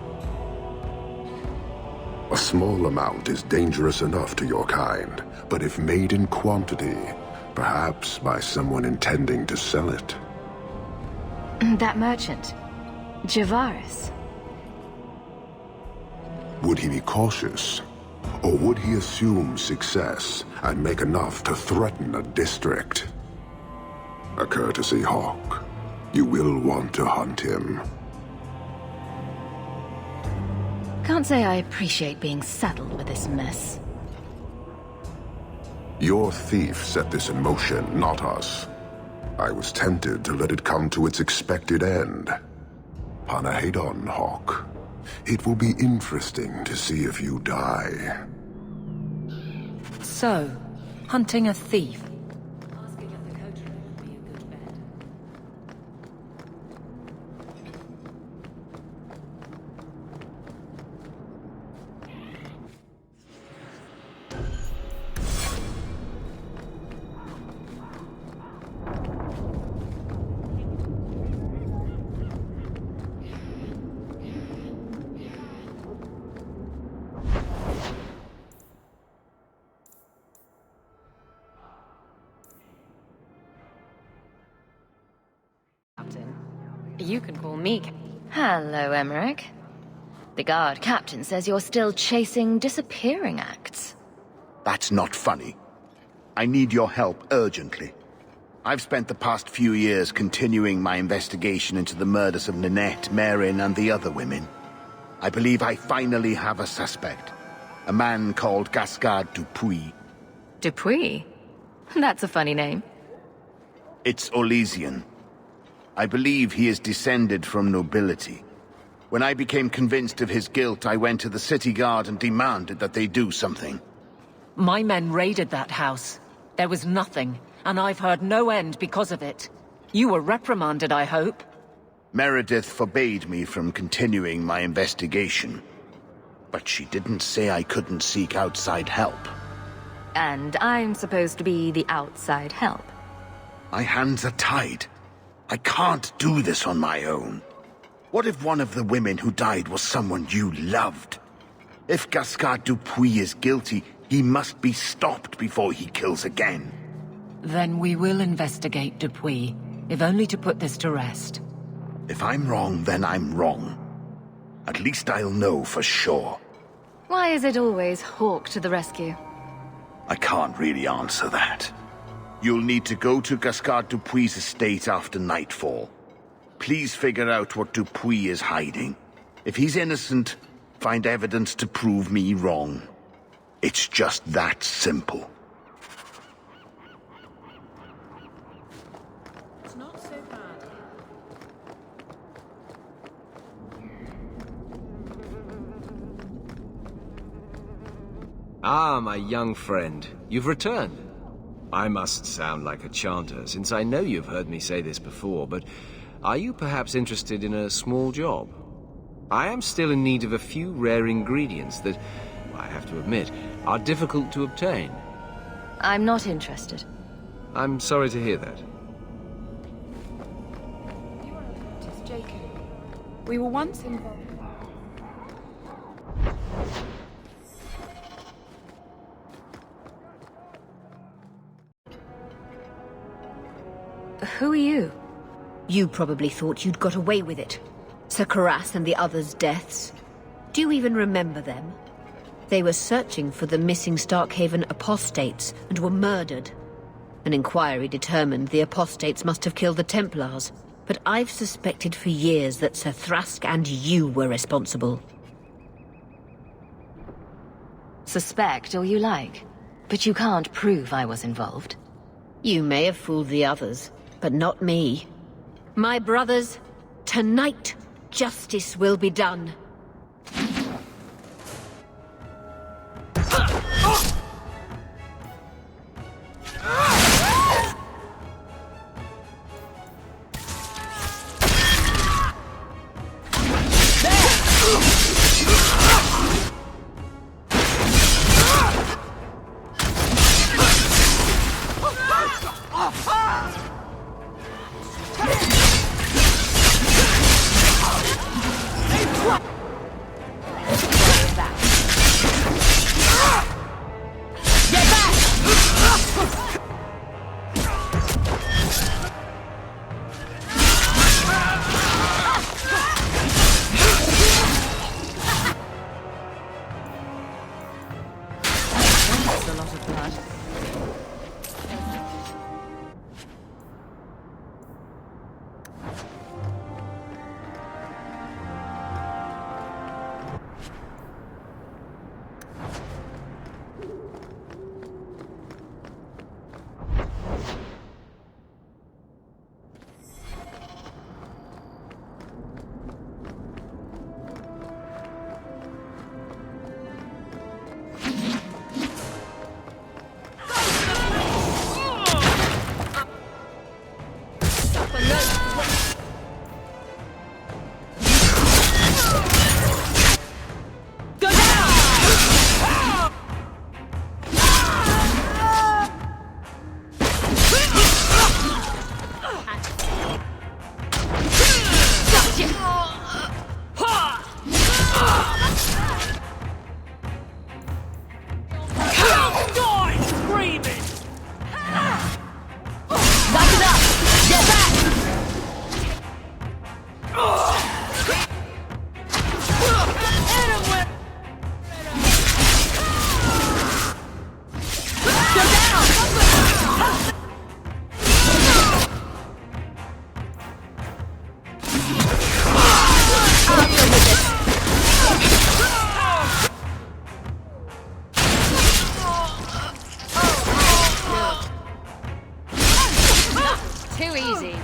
A small amount is dangerous enough to your kind, but if made in quantity, perhaps by someone intending to sell it. That merchant, Javaris. Would he be cautious? Or would he assume success and make enough to threaten a district? A courtesy, Hawk. You will want to hunt him. Can't say I appreciate being saddled with this mess. Your thief set this in motion, not us. I was tempted to let it come to its expected end. Panahedon, Hawk. It will be interesting to see if you die. So, hunting a thief. You can call me... Hello, Emmerich. The guard captain says you're still chasing disappearing acts. That's not funny. I need your help urgently. I've spent the past few years continuing my investigation into the murders of Ninette, Marin, and the other women. I believe I finally have a suspect. A man called Gascard Dupuis. Dupuis? That's a funny name. It's Olesian. I believe he is descended from nobility. When I became convinced of his guilt, I went to the city guard and demanded that they do something. My men raided that house. There was nothing, and I've heard no end because of it. You were reprimanded, I hope? Meredith forbade me from continuing my investigation. But she didn't say I couldn't seek outside help. And I'm supposed to be the outside help. My hands are tied. I can't do this on my own. What if one of the women who died was someone you loved? If Gascard Dupuis is guilty, he must be stopped before he kills again. Then we will investigate Dupuis. if only to put this to rest. If I'm wrong, then I'm wrong. At least I'll know for sure. Why is it always Hawk to the rescue? I can't really answer that. You'll need to go to Gascard Dupuy's estate after nightfall. Please figure out what Dupuy is hiding. If he's innocent, find evidence to prove me wrong. It's just that simple. It's not so bad. Ah, my young friend. You've returned. I must sound like a chanter, since I know you've heard me say this before, but are you perhaps interested in a small job? I am still in need of a few rare ingredients that, I have to admit, are difficult to obtain. I'm not interested. I'm sorry to hear that. You are an apprentice, Jacob. We were once involved. Who are you? You probably thought you'd got away with it. Sir Karas and the others' deaths. Do you even remember them? They were searching for the missing Starkhaven apostates and were murdered. An inquiry determined the apostates must have killed the Templars, but I've suspected for years that Sir Thrask and you were responsible. Suspect all you like, but you can't prove I was involved. You may have fooled the others, but not me. My brothers, tonight, justice will be done. Too easy.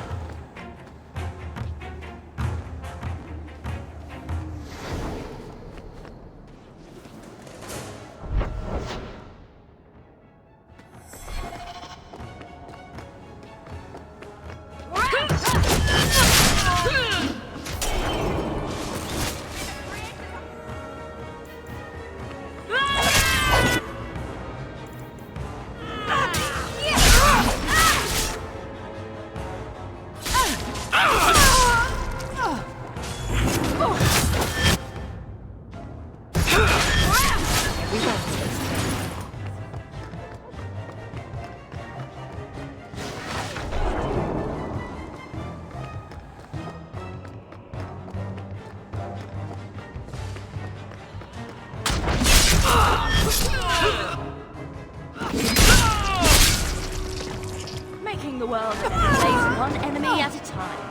the world and then face one enemy at a time.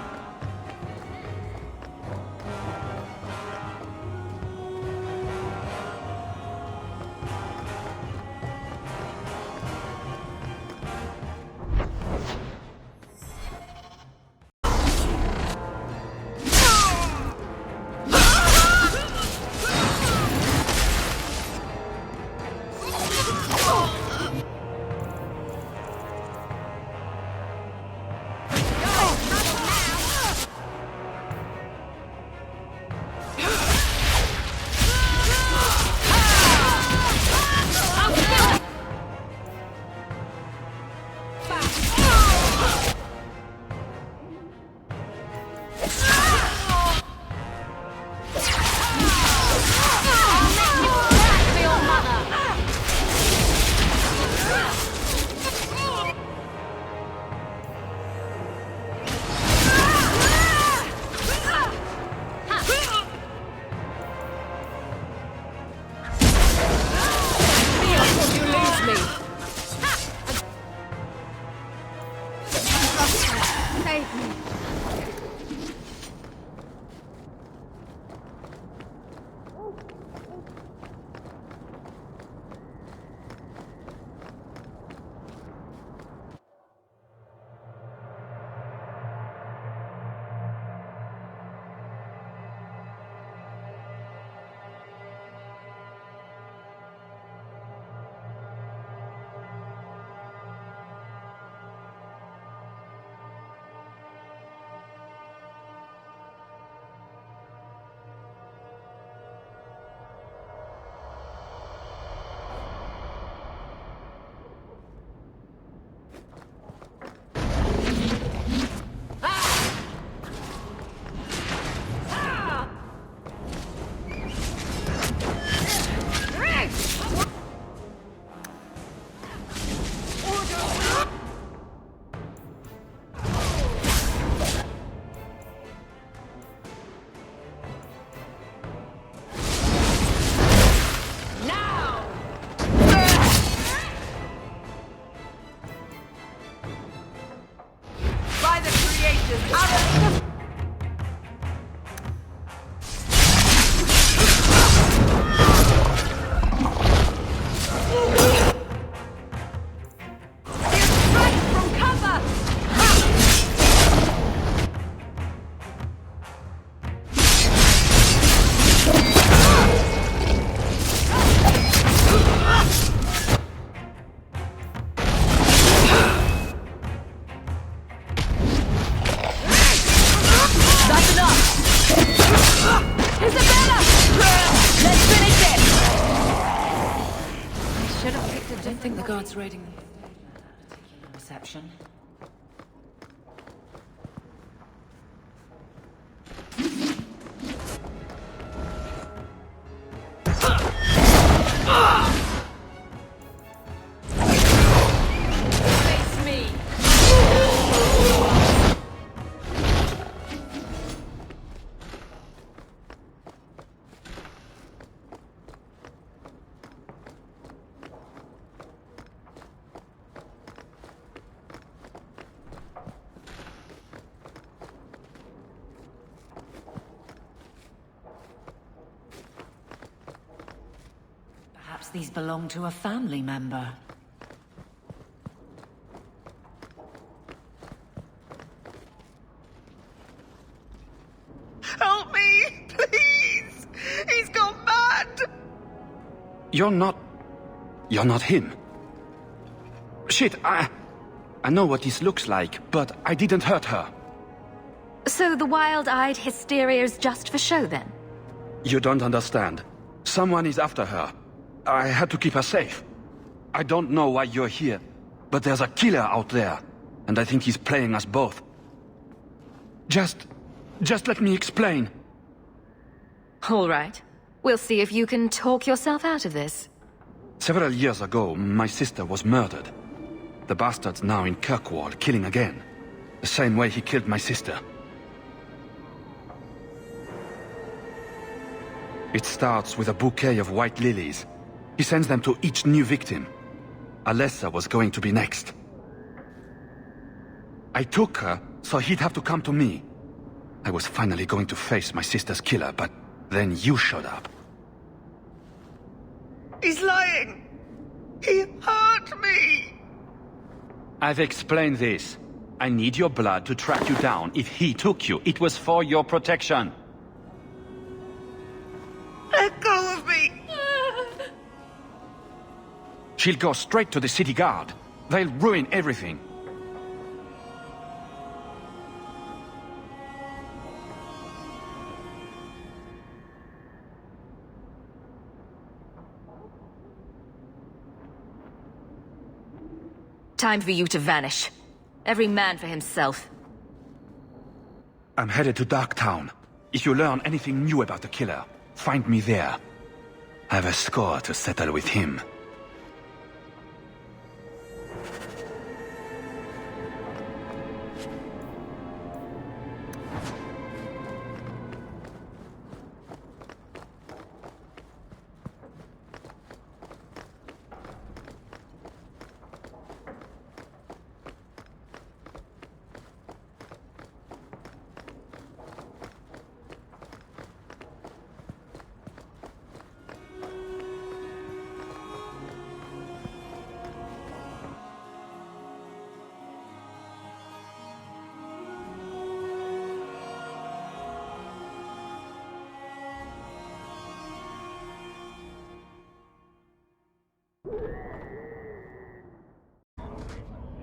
Raiding them. Reception. Face me. These belong to a family member. Help me! Please! He's gone mad! You're not him. Shit, I know what this looks like, but I didn't hurt her. So the wild-eyed hysteria is just for show, then? You don't understand. Someone is after her. I had to keep her safe. I don't know why you're here, but there's a killer out there, and I think he's playing us both. Just let me explain. All right. We'll see if you can talk yourself out of this. Several years ago, my sister was murdered. The bastard's now in Kirkwall, killing again. The same way he killed my sister. It starts with a bouquet of white lilies. He sends them to each new victim. Alessa was going to be next. I took her, so he'd have to come to me. I was finally going to face my sister's killer, but then you showed up. He's lying! He hurt me! I've explained this. I need your blood to track you down. If he took you, it was for your protection. Let go of me! She'll go straight to the city guard. They'll ruin everything. Time for you to vanish. Every man for himself. I'm headed to Darktown. If you learn anything new about the killer, find me there. I have a score to settle with him.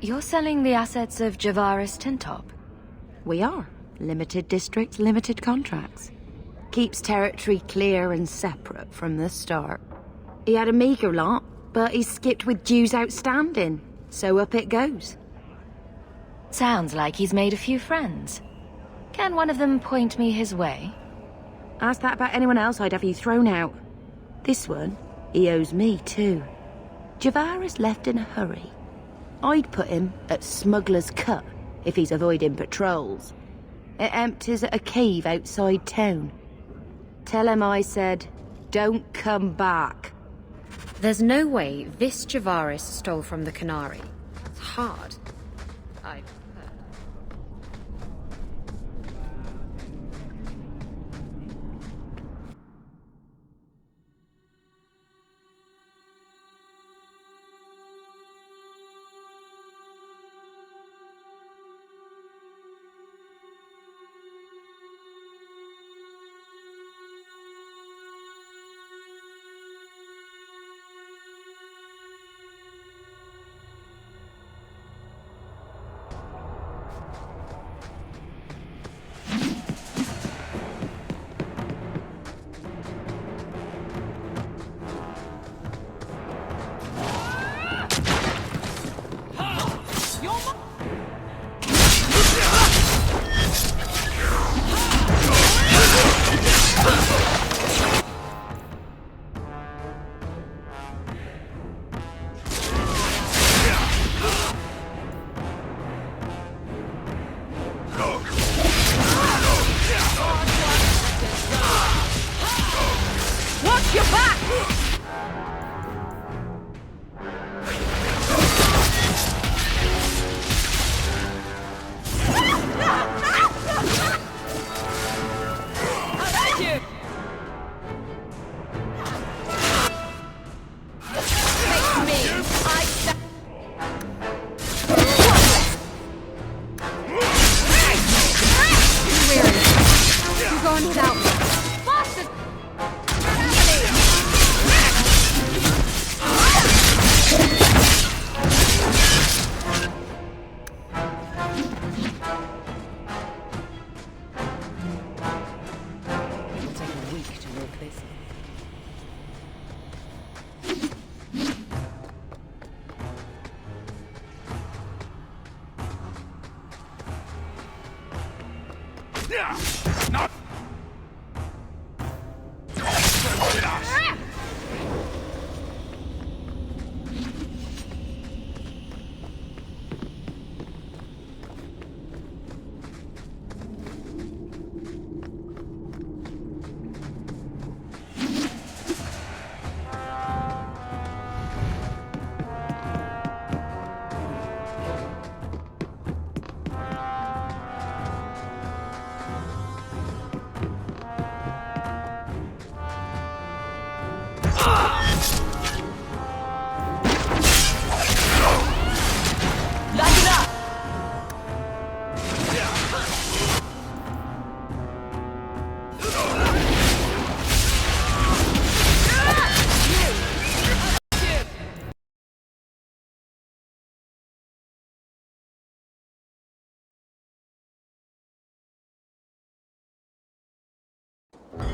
You're selling the assets of Javaris Tintop? We are. Limited districts, limited contracts. Keeps territory clear and separate from the start. He had a meager lot, but he skipped with dues outstanding, so up it goes. Sounds like he's made a few friends. Can one of them point me his way? Ask that about anyone else, I'd have you thrown out. This one, he owes me too. Javaris left in a hurry. I'd put him at Smuggler's Cut if he's avoiding patrols. It empties at a cave outside town. Tell him I said, don't come back. There's no way this Javaris stole from the Canary. It's hard.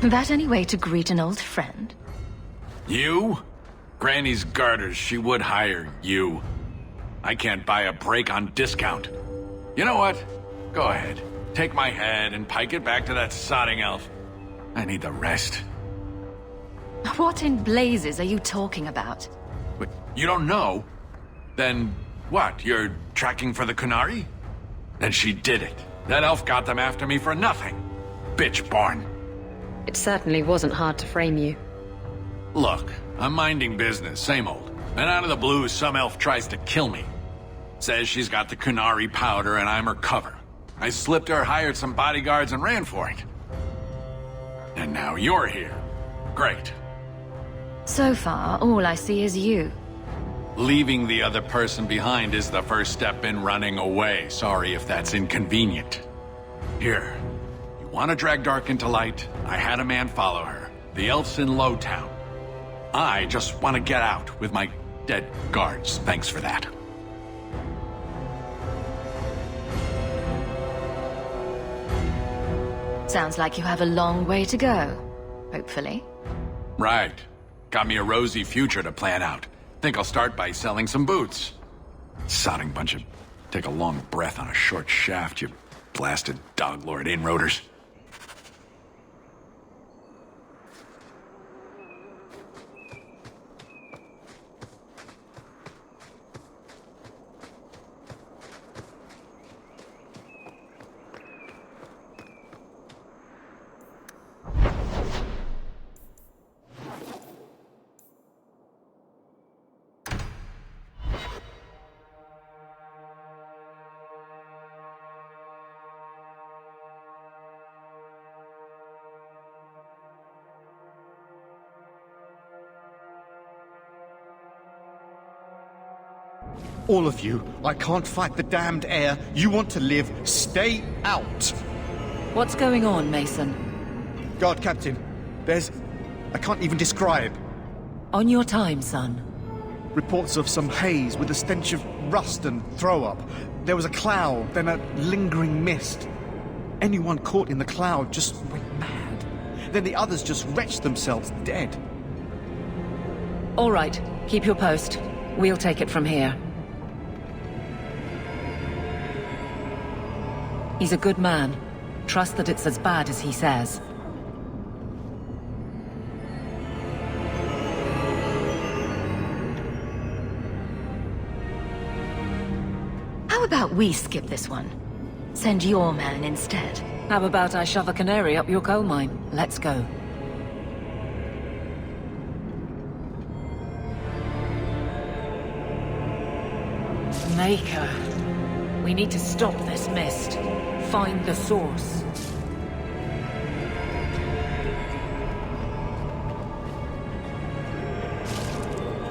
That any way to greet an old friend? You? Granny's garters, she would hire you. I can't buy a break on discount. You know what? Go ahead. Take my head and pike it back to that sodding elf. I need the rest. What in blazes are you talking about? But you don't know? Then what? You're tracking for the Qunari? Then she did it. That elf got them after me for nothing. Bitch born. It certainly wasn't hard to frame you. Look, I'm minding business, same old. And out of the blue, some elf tries to kill me. Says she's got the Qunari powder and I'm her cover. I slipped her, hired some bodyguards, and ran for it. And now you're here. Great. So far, all I see is you. Leaving the other person behind is the first step in running away. Sorry if that's inconvenient. Here. You want to drag Dark into light? I had a man follow her. The elf's in Lowtown. I just want to get out with my dead guards. Thanks for that. Sounds like you have a long way to go. Hopefully. Right. Got me a rosy future to plan out. Think I'll start by selling some boots. Sodding bunch of... Take a long breath on a short shaft, you blasted dog lord inroaders. All of you, I can't fight the damned air. You want to live, stay out. What's going on, Mason? Guard Captain, there's... I can't even describe. On your time, son. Reports of some haze with a stench of rust and throw-up. There was a cloud, then a lingering mist. Anyone caught in the cloud just went mad. Then the others just wretched themselves dead. All right, keep your post. We'll take it from here. He's a good man. Trust that it's as bad as he says. How about we skip this one? Send your man instead. How about I shove a canary up your coal mine? Let's go. Maker. We need to stop this mist. Find the source.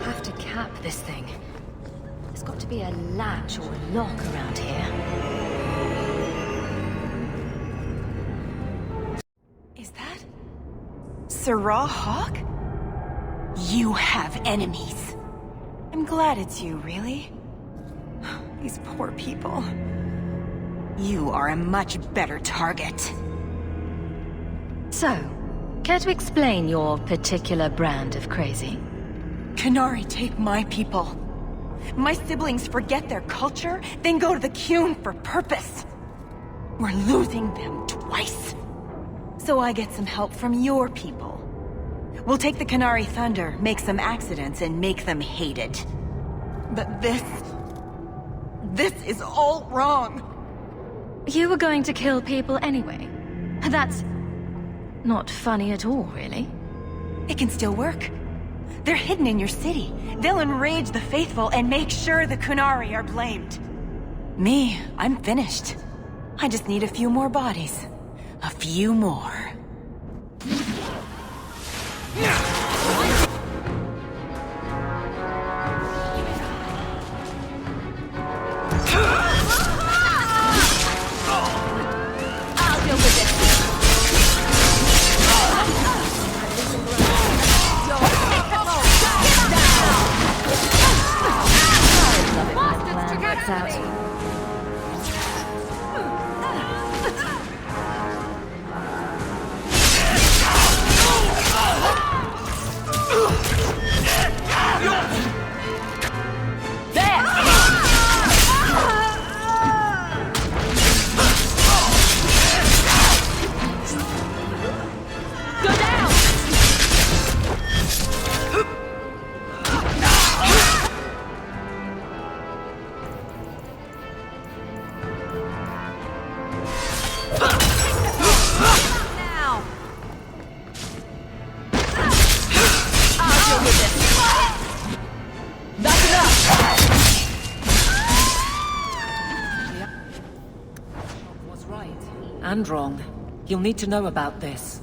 Have to cap this thing. There's got to be a latch or a lock around here. Is that... Sirrah Hawk? You have enemies. I'm glad it's you, really. These poor people. You are a much better target. So, care to explain your particular brand of crazy? Qunari take my people. My siblings forget their culture, then go to the Qun for purpose. We're losing them twice. So I get some help from your people. We'll take the Qunari thunder, make some accidents, and make them hated. But this is all wrong. You were going to kill people anyway. That's not funny at all, really. It can still work. They're hidden in your city. They'll enrage the faithful and make sure the Qunari are blamed. Me, I'm finished. I just need a few more bodies. A few more. and wrong. He'll need to know about this.